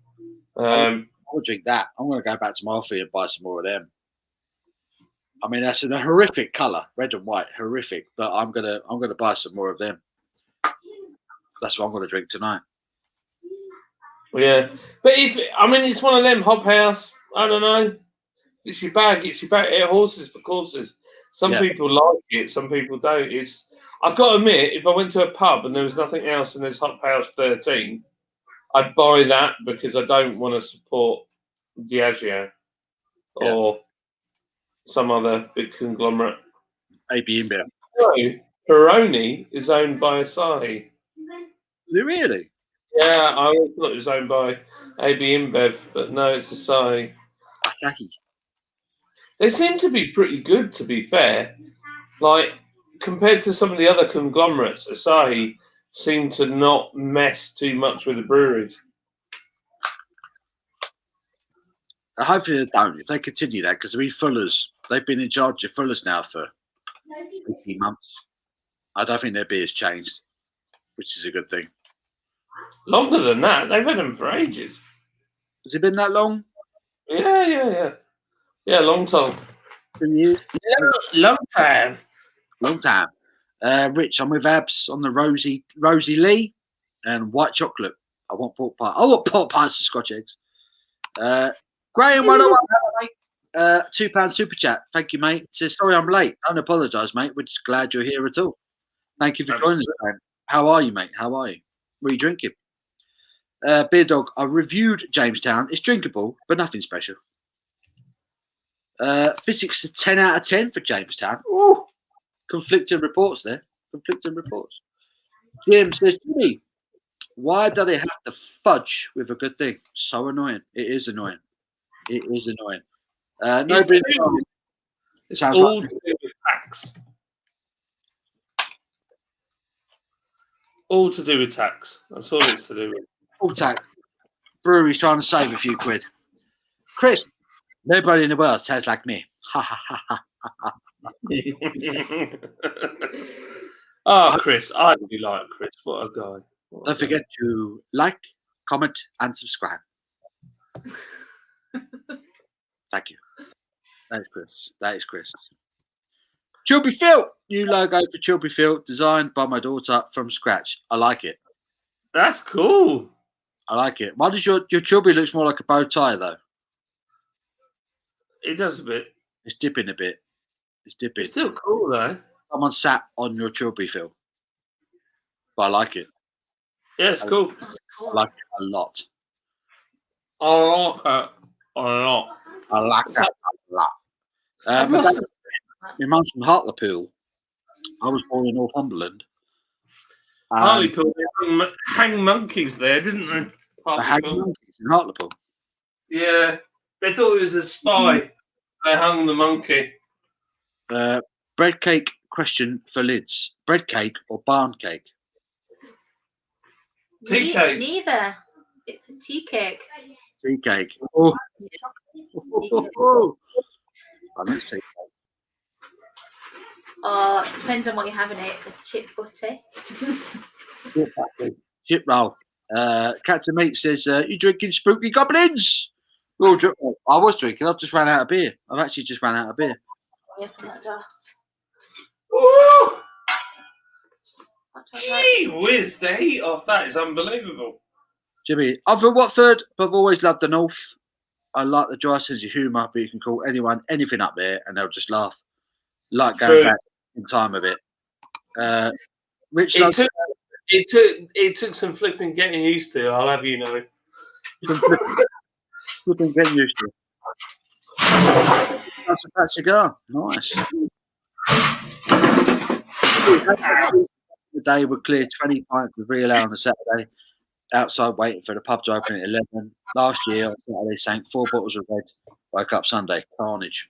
I'll drink that. I'm going to go back to my office and buy some more of them. I mean, that's a horrific colour, red and white, horrific. But I'm gonna buy some more of them. That's what I'm going to drink tonight. Yeah, but it's one of them Hop House. I don't know. It's your bag. Horses for courses. Some people like it. Some people don't. I've got to admit, if I went to a pub and there was nothing else and there's Hop House 13, I'd buy that because I don't want to support Diageo or some other big conglomerate. AB InBev. No, Peroni is owned by Asahi. Is it really? Yeah, I always thought it was owned by AB InBev, but no, it's Asahi. Asahi. They seem to be pretty good, to be fair. Like, compared to some of the other conglomerates, Asahi seem to not mess too much with the breweries. Hopefully they don't. If they continue that, because Fuller's, they've been in charge of Fuller's now for 18 months. I don't think their beer's changed, which is a good thing. Longer than that, they've had them for ages. Has it been that long? Yeah, long time. 2 years? Long time. Long time. Rich, I'm with Abs on the Rosie Lee and white chocolate. I want pork pie. I want pork pies and Scotch eggs. Graham 101, £2 super chat. Thank you, mate. Says sorry I'm late. Don't apologise, mate. We're just glad you're here at all. Thank you for joining us, mate. How are you, mate? How are you? What are you drinking? Beer Dog, I reviewed Jamestown. It's drinkable, but nothing special. Physics a 10 out of 10 for Jamestown. Ooh, conflicting reports there. Conflicting reports. Jim says, Jimmy, why do they have to fudge with a good thing? So annoying. It is annoying. It is annoying. Nobody. It's all to do with tax. All to do with tax. That's all it's to do with. All tax. Brewery's trying to save a few quid. Chris, nobody in the world sounds like me. Ha ha ha ha ha. Oh, Chris. I really like Chris. What a guy. Don't forget to like, comment, and subscribe. Thank you. That is Chris. That is Chris. Chubby Phil. New logo for Chubby Phil, designed by my daughter from scratch. I like it. That's cool. I like it. Why does your Chubby looks more like a bow tie, though? It does a bit. It's dipping a bit. It's dipping. It's still cool, though. Someone sat on your Chubby Phil. But I like it. Yeah, it's cool. I like it a lot. I like it a lot. I like that a lot. My mum's from Hartlepool. I was born in Northumberland. Hartlepool, they hang monkeys there, didn't they? The hang monkeys in Hartlepool. Yeah, they thought it was a spy. They hung the monkey. Bread cake question for Lids. Bread cake or barn cake? Tea cake. Neither. It's a tea cake. Tea cake. Oh. Oh. I like tea cake. Depends on what you're having it. It's chip butty. Chip roll. Cats and Meat says, you drinking spooky goblins? I was drinking. I've just ran out of beer. I've actually just ran out of beer. Ooh! Gee whiz, the heat off that is unbelievable. Jimmy, I'm from Watford, but I've always loved the North. I like the dry sense of humour, but you can call anyone anything up there and they'll just laugh. Like going back in time a bit. Rich loves it took some flipping getting used to, I'll have you know. flipping getting used to. That's a fat cigar. Nice. The day would clear 20 pints of real ale on a Saturday. Outside waiting for the pub to open at 11. Last year, on Saturday, sank 4 bottles of red. Woke up Sunday. Carnage.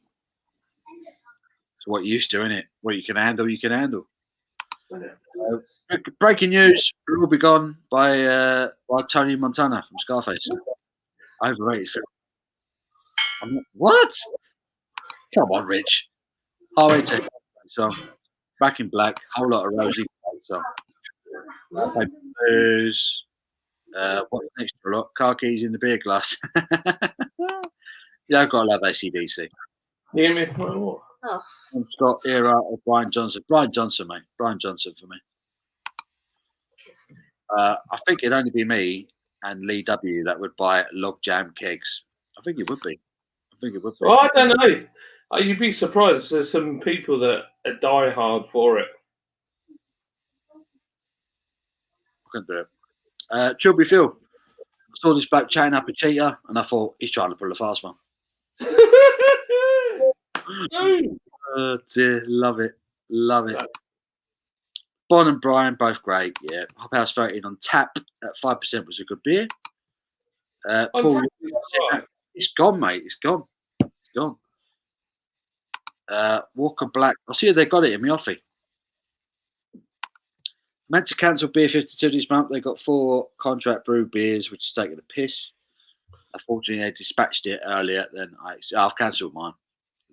It's what you're used to, isn't it? What you can handle, you can handle. Breaking news: We'll All Be Gone by Tony Montana from Scarface. Overrated film. What? Come on, Rich. Highway to song. Back in Black. Whole lot of Rosie song. Blues. What's next to a lot? Car keys in the beer glass. Yeah, I've got to love ACDC. You hear me? Oh. And Scott era of Brian Johnson. Brian Johnson, mate. Brian Johnson for me. I think it'd only be me and Lee W that would buy log jam kegs. I think it would be. Well, I don't know. You'd be surprised. There's some people that die hard for it. I couldn't do it. Chubby Phil. I saw this bloke chatting up a cheater and I thought he's trying to pull a fast one. Oh dear, love it. Bon and Brian, both great. Yeah, Hop House 13 on tap at 5% was a good beer. Paul, it's gone, mate. It's gone. Walker Black. I see they got it in my offie. Meant to cancel Beer 52 this month. They got 4 contract brew beers, which is taking the piss. Unfortunately, they dispatched it earlier than I've cancelled mine.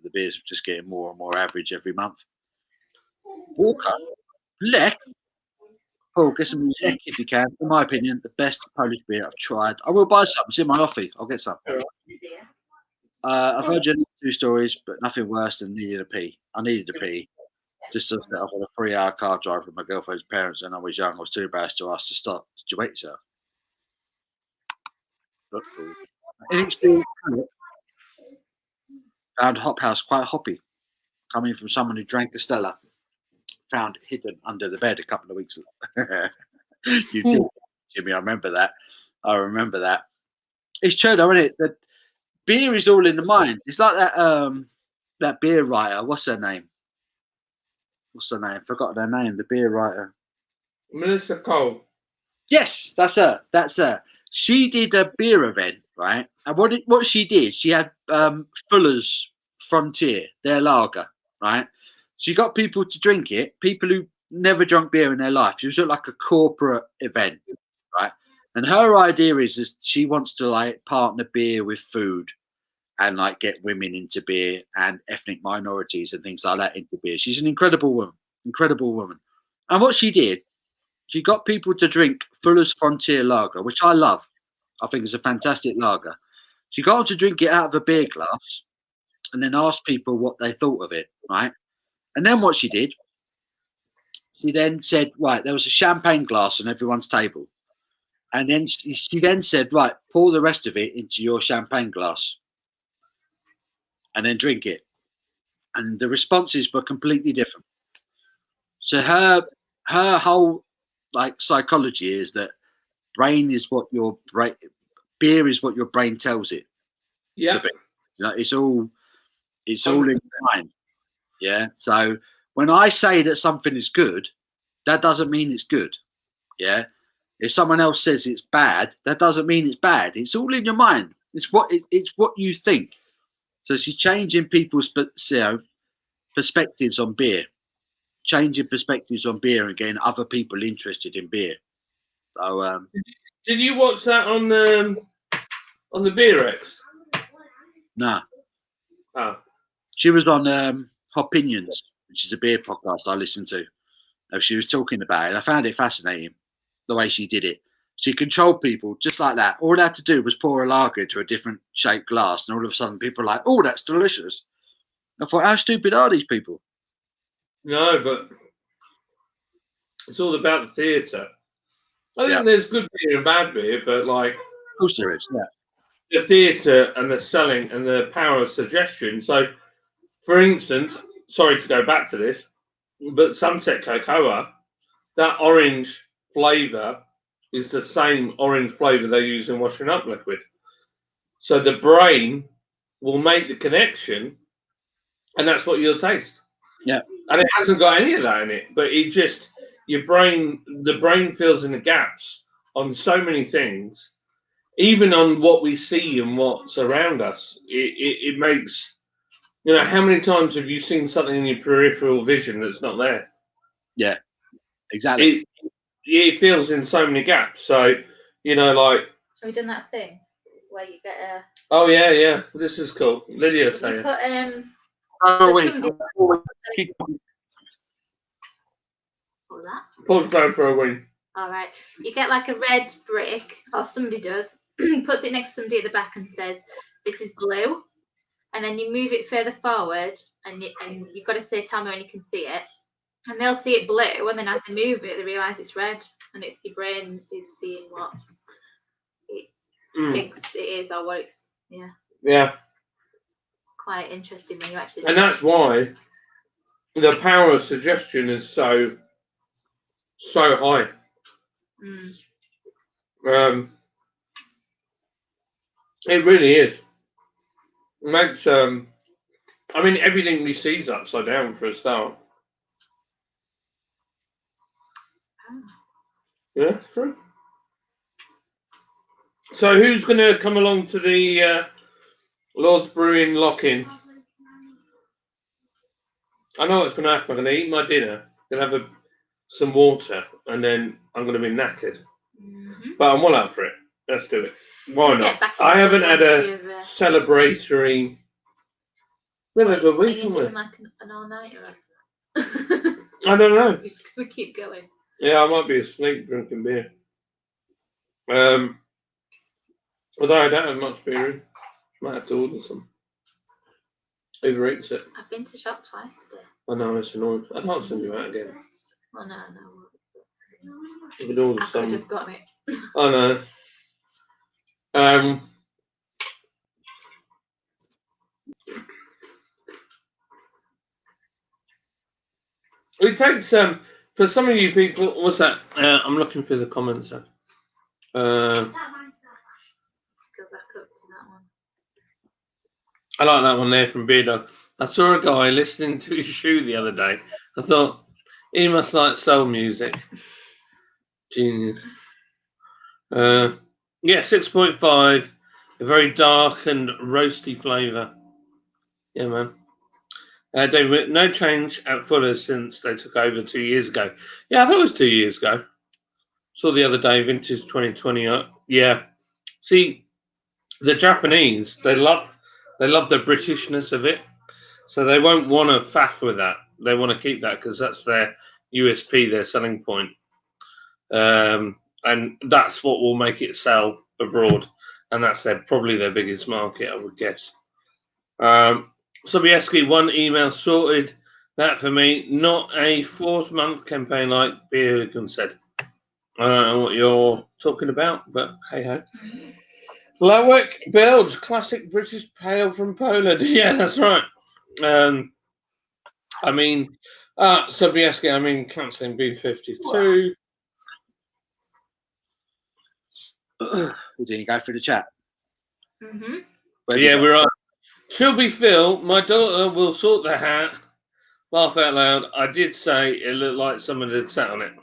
The beers are just getting more and more average every month. Walker Black. Paul, get some Lek if you can. In my opinion, the best Polish beer I've tried. I will buy some. It's in my offie. I'll get some. I've heard your 2 stories, but nothing worse than needing a pee. I needed a pee. Just to set off on a 3-hour car drive with my girlfriend's parents, and I was young. I was too embarrassed to ask to stop. Did you wait yourself? Inexperienced found Hop House quite hoppy, coming from someone who drank a Stella. Found hidden under the bed a couple of weeks ago. You did, Jimmy. I remember that. It's true, though, isn't it? That beer is all in the mind. It's like that beer writer. What's her name? Forgot her name. The beer writer. Melissa Cole. Yes, that's her. She did a beer event, right? And what she did, she had Fuller's Frontier, their lager, right? She got people to drink it, people who never drunk beer in their life. It was like a corporate event, right? And her idea is she wants to like partner beer with food and like get women into beer and ethnic minorities and things like that into beer. She's an incredible woman. And what she did, she got people to drink Fuller's Frontier Lager, which I love. I think it's a fantastic lager. She got them to drink it out of a beer glass and then asked people what they thought of it, right? And then what she did, she then said, right, there was a champagne glass on everyone's table. And then she then said, right, pour the rest of it into your champagne glass and then drink it. And the responses were completely different. So her whole like psychology is that beer is what your brain tells it to be. You know, it's all in your mind. Yeah. So when I say that something is good, that doesn't mean it's good. Yeah. If someone else says it's bad, that doesn't mean it's bad. It's all in your mind. It's what you think. So she's changing people's perspectives on beer, changing perspectives on beer and getting other people interested in beer. So did you watch that on the Beer X? No. Oh. She was on Opinions, which is a beer podcast I listen to. She was talking about it. I found it fascinating the way she did it. She controlled people just like that. All they had to do was pour a lager into a different shaped glass, and all of a sudden people were like, "Oh, that's delicious." I thought, how stupid are these people? No, but it's all about the theatre. I think Yeah. there's good beer and bad beer, but like Of course there is. Yeah. the theatre and the selling and the power of suggestion. So, for instance, sorry to go back to this, but Sunset Cocoa, that orange flavour is the same orange flavour they use in washing up liquid. So the brain will make the connection, and that's what you'll taste. Yeah. And it hasn't got any of that in it, but it just the brain fills in the gaps on so many things, even on what we see and what's around us. It makes, how many times have you seen something in your peripheral vision that's not there? Yeah. Exactly. It fills in so many gaps. So, like. Have we done that thing where you get a? Oh yeah. This is cool. Lydia saying. You put Keep what was that? Paul's going for a win. All right. You get like a red brick, or somebody does, puts it next to somebody at the back and says, "This is blue," and then you move it further forward, and you've got to say, "Tell me when you can see it," and they'll see it blue, and then as they move it, they realise it's red, and it's your brain is seeing what it thinks it is or what it's quite interesting when you actually. And that's why the power of suggestion is so high. It really is. It makes everything we see is upside down for a start. Yeah, true. So who's going to come along to the Lord's Brewing lock-in? I know what's going to happen. I'm going to eat my dinner, going to have some water, and then I'm going to be knackered. But I'm well up for it. Let's do it. Why not? I haven't had a celebratory. We had a good week, haven't we? Like an all-nighter or something? I don't know. You're just going to keep going. Yeah, I might be asleep drinking beer. Although I don't have much beer in. Might have to order some. Uber Eats it. I've been to shop twice today. I know, it's annoying. I can't send you out again. Oh, no. You could order I some. could have gotten it. I know. It takes for some of you people. What's that? I'm looking through the comments. Let's go back up to that one. I like that one there from Beer Dog. I saw a guy listening to his shoe the other day. I thought he must like soul music. Genius. Yeah, 6.5. A very dark and roasty flavour. Yeah, man. David, no change at Fuller's since they took over 2 years ago. Yeah, I thought it was 2 years ago. Saw the other day, vintage 2020. Yeah. See, the Japanese, they love the Britishness of it. So they won't want to faff with that. They want to keep that because that's their USP, their selling point. And that's what will make it sell abroad. And that's probably their biggest market, I would guess. Sobieski, one email sorted that for me. Not a 4th-month campaign like Beerligan said. I don't know what you're talking about, but hey-ho. Lowick Bilge, classic British pale from Poland. Yeah, that's right. Sobieski, cancelling B52. Did you go through the chat? Mm-hmm. Yeah, we're on. Trilby Phil, my daughter will sort the hat. Laugh out loud. I did say it looked like someone had sat on it.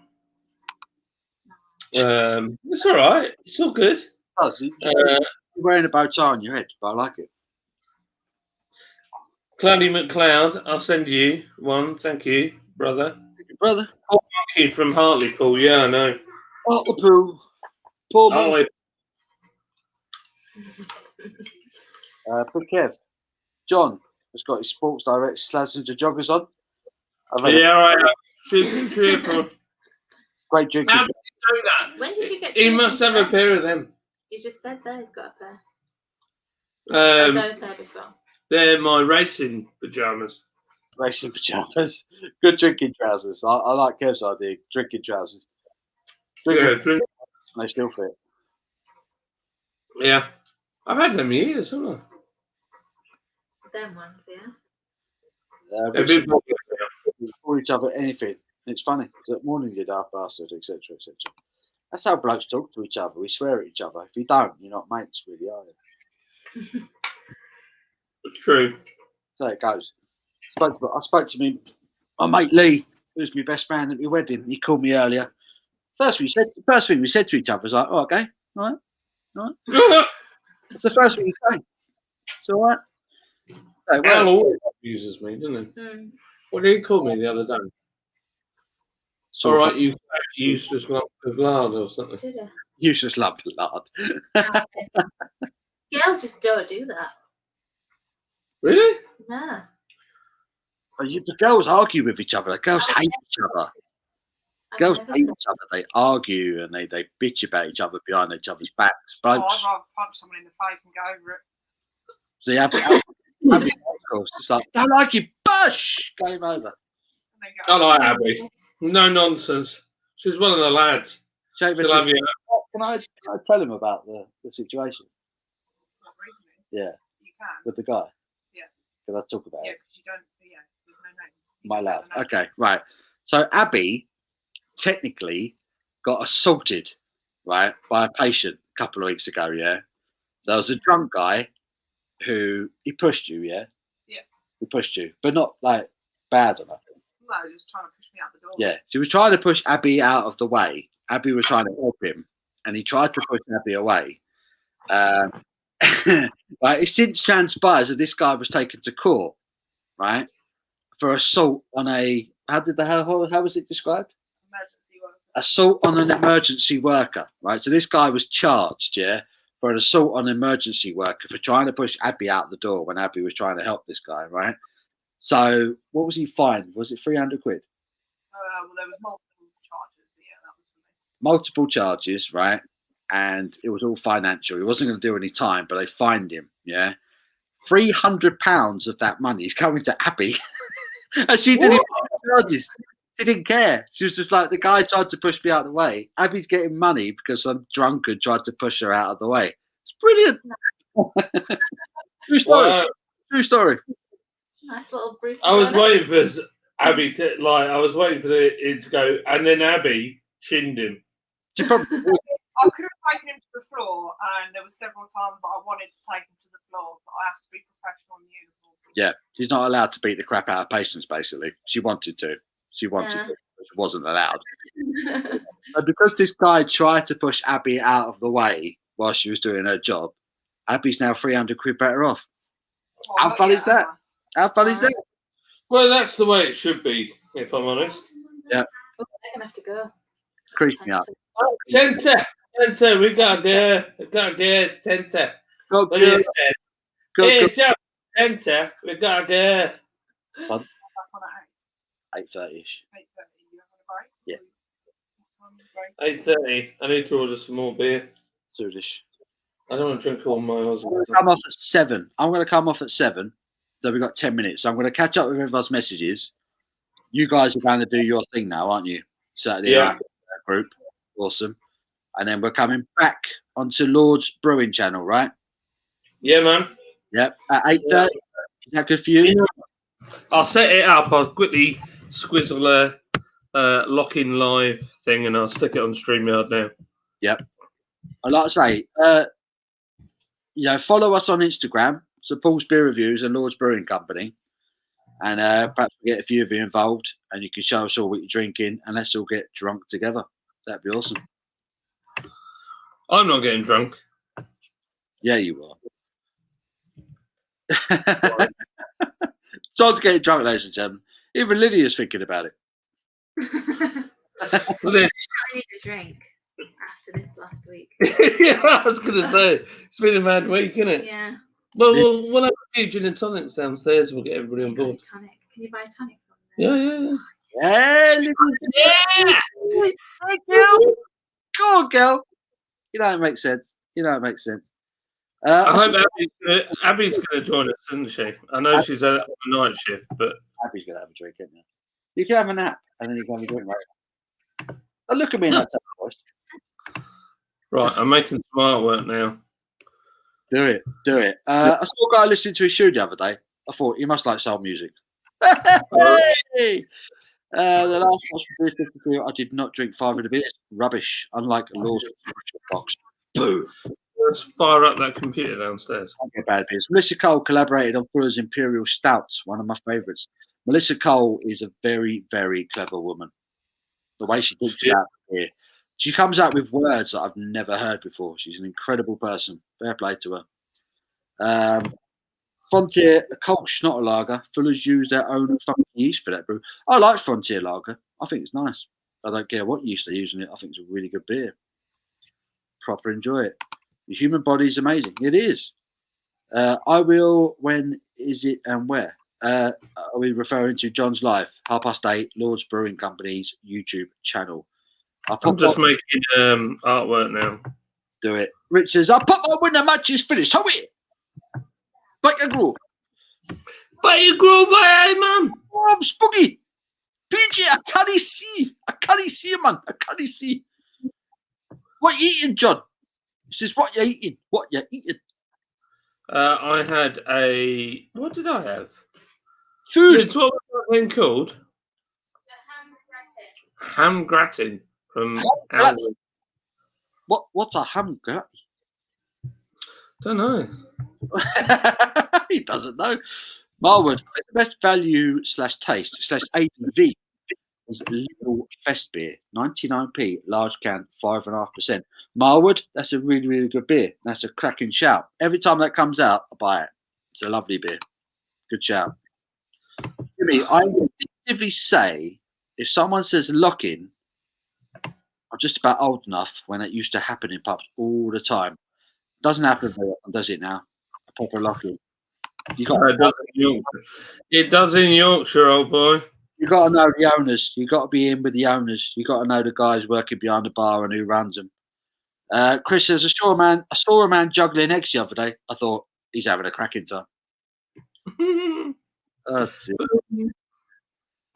It's all right. It's all good. You're wearing a bow tie on your head, but I like it. Cloudy McLeod, I'll send you one. Thank you, brother. Thank you, brother. Paul Monkey from Hartlepool. Yeah, I know. Hartlepool. Paul Monkey. Big Kev. John has got his Sports Direct Slazenger joggers on. Yeah, right. Cheerful. Great drink. How did he do that? When did you get? He must have a pair of them. You just said there he's got a pair. He's had a pair before. They're my racing pajamas. Racing pajamas. Good drinking trousers. I like Kev's idea. Drinking trousers. Yeah, They still fit. yeah. I've had them years, haven't I? Them ones, yeah. They've been We call each other anything. It's funny. That morning you daft bastard, etc., etc. That's how blokes talk to each other. We swear at each other. If you don't, you're not mates, really, are you? It's true. So it goes. I spoke to my mate Lee, who's my best man at my wedding. He called me earlier. First thing we said to each other was like, "Oh, okay, all right." That's the first thing you say. It's all right. So, Al always uses me, doesn't he? Mm. What did he call me the other day? All right, you useless lump of lard or something. Did I? Useless lump of lard. Girls just don't do that. Really? No. The girls argue with each other. The girls hate each other. Girls hate each other. They argue and they bitch about each other behind each other's backs. Oh, I'd rather punch someone in the face and get over it. So Abby, of course, it's like, don't like you, bush, game over. I like Abby. No nonsense. She's one of the lads. She'll have you. Can I tell him about the situation? Not recently. Yeah. You can. With the guy? Yeah. Can I talk about Yeah, it? because you don't, there's no names. My love. Okay, right. So Abby technically got assaulted, right, by a patient a couple of weeks ago, yeah? So there was a drunk guy who, he pushed you, yeah? Yeah. He pushed you, but not like bad or nothing. No, he was trying to push me out the door. Yeah, so he was trying to push Abby out of the way. Abby was trying to help him, and he tried to push Abby away. Right, it since transpires that this guy was taken to court, right, for assault on a how was it described? Emergency worker. Assault on an emergency worker, right? So this guy was charged, yeah, for an assault on an emergency worker for trying to push Abby out the door when Abby was trying to help this guy, right? So what was he fined? Was it 300 quid? Well, there was multiple charges. But yeah, that was for me. Multiple charges, right? And it was all financial. He wasn't going to do any time, but they fined him. Yeah, £300 of that money is going to Abby, and she didn't even charges. She didn't care. She was just like, the guy tried to push me out of the way. Abby's getting money because some drunkard tried to push her out of the way. It's brilliant. True story. Wow. True story. Nice little Bruce. I was waiting for Abby to I was waiting for it to go, and then Abby chinned him. She probably I could have taken him to the floor, and there were several times that I wanted to take him to the floor, but I have to be professional in uniform. Yeah, she's not allowed to beat the crap out of patients, basically. She wanted to. She wanted to, but she wasn't allowed. But because this guy tried to push Abby out of the way while she was doing her job, Abby's now 300 quid better off. Oh, How fun is that? How fun is that? Well, that's the way it should be, if I'm honest. Yeah. Oh, they're gonna have to go. Crease me up. Tenta, we got there. Tenta. Go, What you said? Hey, go. Jeff, Tenta, we got there. 8:30ish. 8:30. You having a break? Yeah. What time 8:30. I need to order some more beer. Soonish. I don't want to drink all my Aussie. Come off at 7. I'm going to come off at 7. So we've got 10 minutes. So I'm going to catch up with everyone's messages. You guys are going to do your thing now, aren't you? Saturday night group. Awesome. And then we're coming back onto Lord's Brewing Channel, right? Yeah, man. Yep. At 8:30. Is that good for you? I'll set it up. I'll quickly squizzle a lock-in live thing, and I'll stick it on StreamYard now. Yep. I'd like to say, follow us on Instagram. So Paul's Beer Reviews and Lord's Brewing Company. And perhaps we'll get a few of you involved, and you can show us all what you're drinking, and let's all get drunk together. That'd be awesome. I'm not getting drunk. Yeah, you are. John's getting drunk, ladies and gentlemen. Even Lydia's thinking about it. Well, then, I need a drink after this last week. yeah, I was going to say, it's been a mad week, isn't it? Yeah. Well, we'll have a few gin and tonics downstairs. We'll get everybody on board. Tonic. Can you buy a tonic from Yeah. Yeah, Lydia. Thank you. Go on, girl. You know it makes sense. I hope Abby's going to join us, isn't she? I know she's on the night shift, but Abby's going to have a drink, isn't you can have a nap and then you can have a drink later. Oh, look at me in that voice. Right, I'm making some artwork now. Do it. I saw a guy listening to his shoe the other day. I thought he must like soul music. Hey! The last watch for beer 52, I did not drink 5 of the beers. Rubbish. Unlike Law's box. Boo. Let's fire up that computer downstairs. Okay, bad beers. Melissa Cole collaborated on Fuller's Imperial Stouts, one of my favourites. Melissa Cole is a very, very clever woman. The way she talks about beer. She comes out with words that I've never heard before. She's an incredible person. Fair play to her. Frontier, a Kolsch, not a lager. Fuller's use their own fucking yeast for that brew. I like Frontier lager. I think it's nice. I don't care what yeast they're using it. I think it's a really good beer. Proper enjoy it. The human body is amazing. It is. I will. When is it and where? Are we referring to John's Life? 8:30, Lord's Brewing Company's YouTube channel. I'm just making artwork now. Do it. Rich says, I'll pop on when the match is finished. Hurry! Bake a groove. Bake a groove, hey, man. Oh, I'm spooky. PJ, I can't see. I can't see, man. I can't see. What you eating, John? He says, what you eating? What you eating? I had a... What did I have? Food. Liz, what was that thing called? Ham gratin from Aldi. What's a ham gratin? Don't know. He doesn't know. Marwood, the best value / taste / ABV is Little Fest beer, 99p, large can, 5.5%. Marwood, that's a really, really good beer. That's a cracking shout. Every time that comes out, I buy it. It's a lovely beer. Good shout. Jimmy, I instinctively say if someone says lock in, I'm just about old enough when it used to happen in pubs all the time. Doesn't happen very often, does it now? A proper lock in. It does in Yorkshire, old boy. You got to know the owners. You got to be in with the owners. You got to know the guys working behind the bar and who runs them. Chris says, I saw a man juggling eggs the other day. I thought he's having a cracking time. That's it.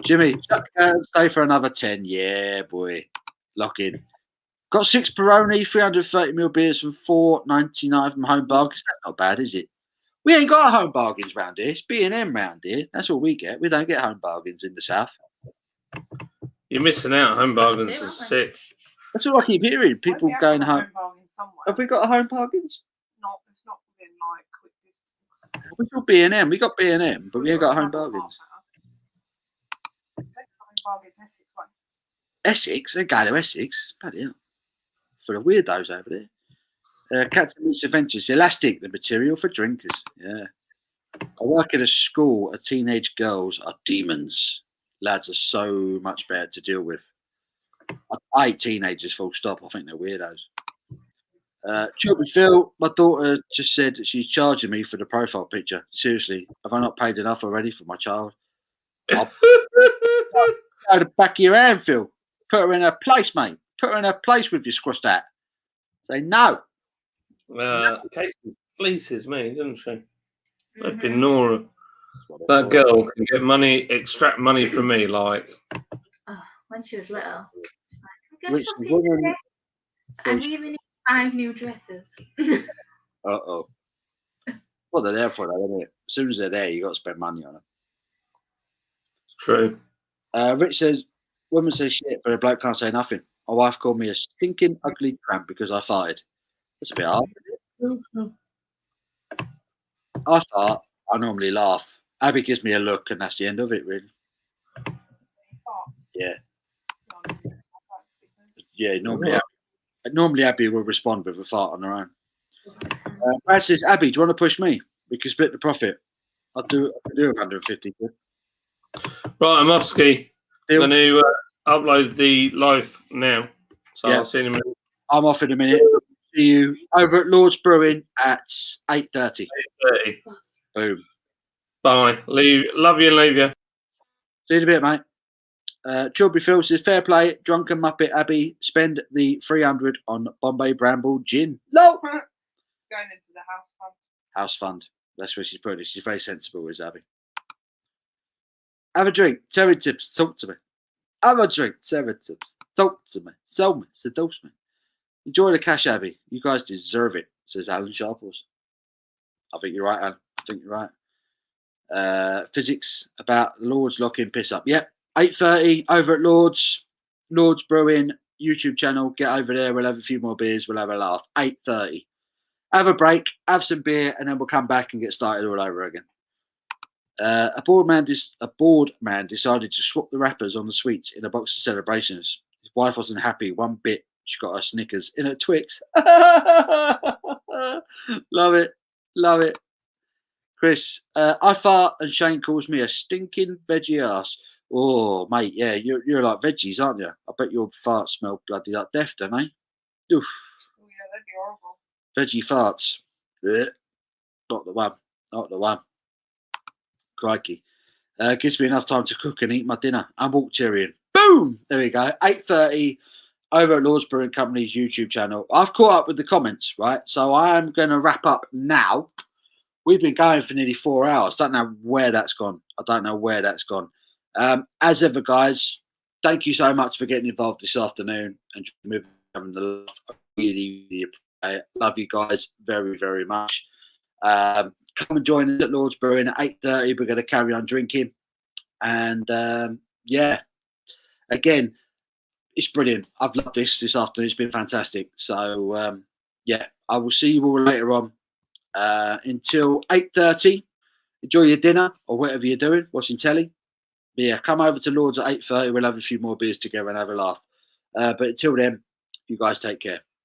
Jimmy, stay for another 10. Yeah, boy. Lock in. Got 6 Peroni, 330ml beers from $4.99 from Home Bargains. That's not bad, is it? We ain't got Home Bargains round here. It's B&M round here. That's all we get. We don't get Home Bargains in the south. You're missing out. Home Bargains is sick. That's all I keep hearing. People going home. Have we got a Home Bargains? No, it's not within like quick distance. We got B&M. We got B&M, but we ain't got Home Bargains. Home Bargains Essex one. Essex? They go to Essex. Bloody hell. For the weirdos over there. Captain Meets Adventures. Elastic, the material for drinkers. Yeah. I work at a school. Teenage girls are demons. Lads are so much better to deal with. I hate teenagers, full stop. I think they're weirdos. Chubby Phil, my daughter just said that she's charging me for the profile picture. Seriously, have I not paid enough already for my child? I'll go the back of your hand, Phil. Put her in her place, mate. Put her in her place with your squashed out. Say no. Kate fleeces me, doesn't she? Flipping Nora. That girl can get money, extract money from me, like. Oh, when she was little. I really need 5 new dresses. Uh-oh. Well, they're there for that, isn't it? As soon as they're there, you got to spend money on them. True. Rich says, woman says shit, but a bloke can't say nothing. My wife called me a stinking ugly tramp because I farted. That's a bit hard. I fart. I normally laugh. Abby gives me a look, and that's the end of it, really. Yeah. Yeah, normally Abby will respond with a fart on her own. Brad says, Abby, do you want to push me? We can split the profit. I do 150 quid. Right, I'm off ski. I'm going to upload the live now. So yeah. I'll see you in a minute. I'm off in a minute. See you over at Lord's Brewing at 8:30. 8:30. Boom. Bye. Love you and leave you. See you in a bit, mate. Chubby Phil says, fair play, drunken Muppet Abby, spend the 300 on Bombay Bramble gin. No! Going going into the house fund. House fund. That's where she's putting it. She's very sensible, is Abby. Have a drink. Terry tips. Talk to me. Have a drink. Terry tips. Talk to me. Sell me. Seduce me. Enjoy the cash, Abby. You guys deserve it, says Alan Sharples. I think you're right, Alan. I think you're right. Physics about Lord's lock-in piss up. Yep. 8:30 over at Lord's Brewing YouTube channel. Get over there. We'll have a few more beers. We'll have a laugh. 8:30. Have a break. Have some beer, and then we'll come back and get started all over again. A bored man decided to swap the wrappers on the sweets in a box of celebrations. His wife wasn't happy one bit. She got her Snickers in her Twix. Love it. Love it. Chris, I fart and Shane calls me a stinking veggie ass. Oh, mate, yeah, you're like veggies, aren't you? I bet your farts smell bloody like death, don't they? Oof. Oh, yeah, that'd be horrible. Veggie farts. Ugh. Not the one. Not the one. Crikey. Gives me enough time to cook and eat my dinner. I'm Walterian. Boom! There we go. 8:30 over at Lord's Brewing Company's YouTube channel. I've caught up with the comments, right? So I'm going to wrap up now. We've been going for nearly 4 hours. Don't know where that's gone. I don't know where that's gone. As ever, guys, thank you so much for getting involved this afternoon and having the love. I really, really appreciate it. Love you guys very, very much. Come and join us at Lord's Brewing at 8:30. We're going to carry on drinking. And yeah, again, it's brilliant. I've loved this afternoon. It's been fantastic. So yeah, I will see you all later on. Until 8:30, enjoy your dinner or whatever you're doing, watching telly. But yeah, come over to Lord's at 8:30. We'll have a few more beers together and have a laugh. But until then, you guys take care.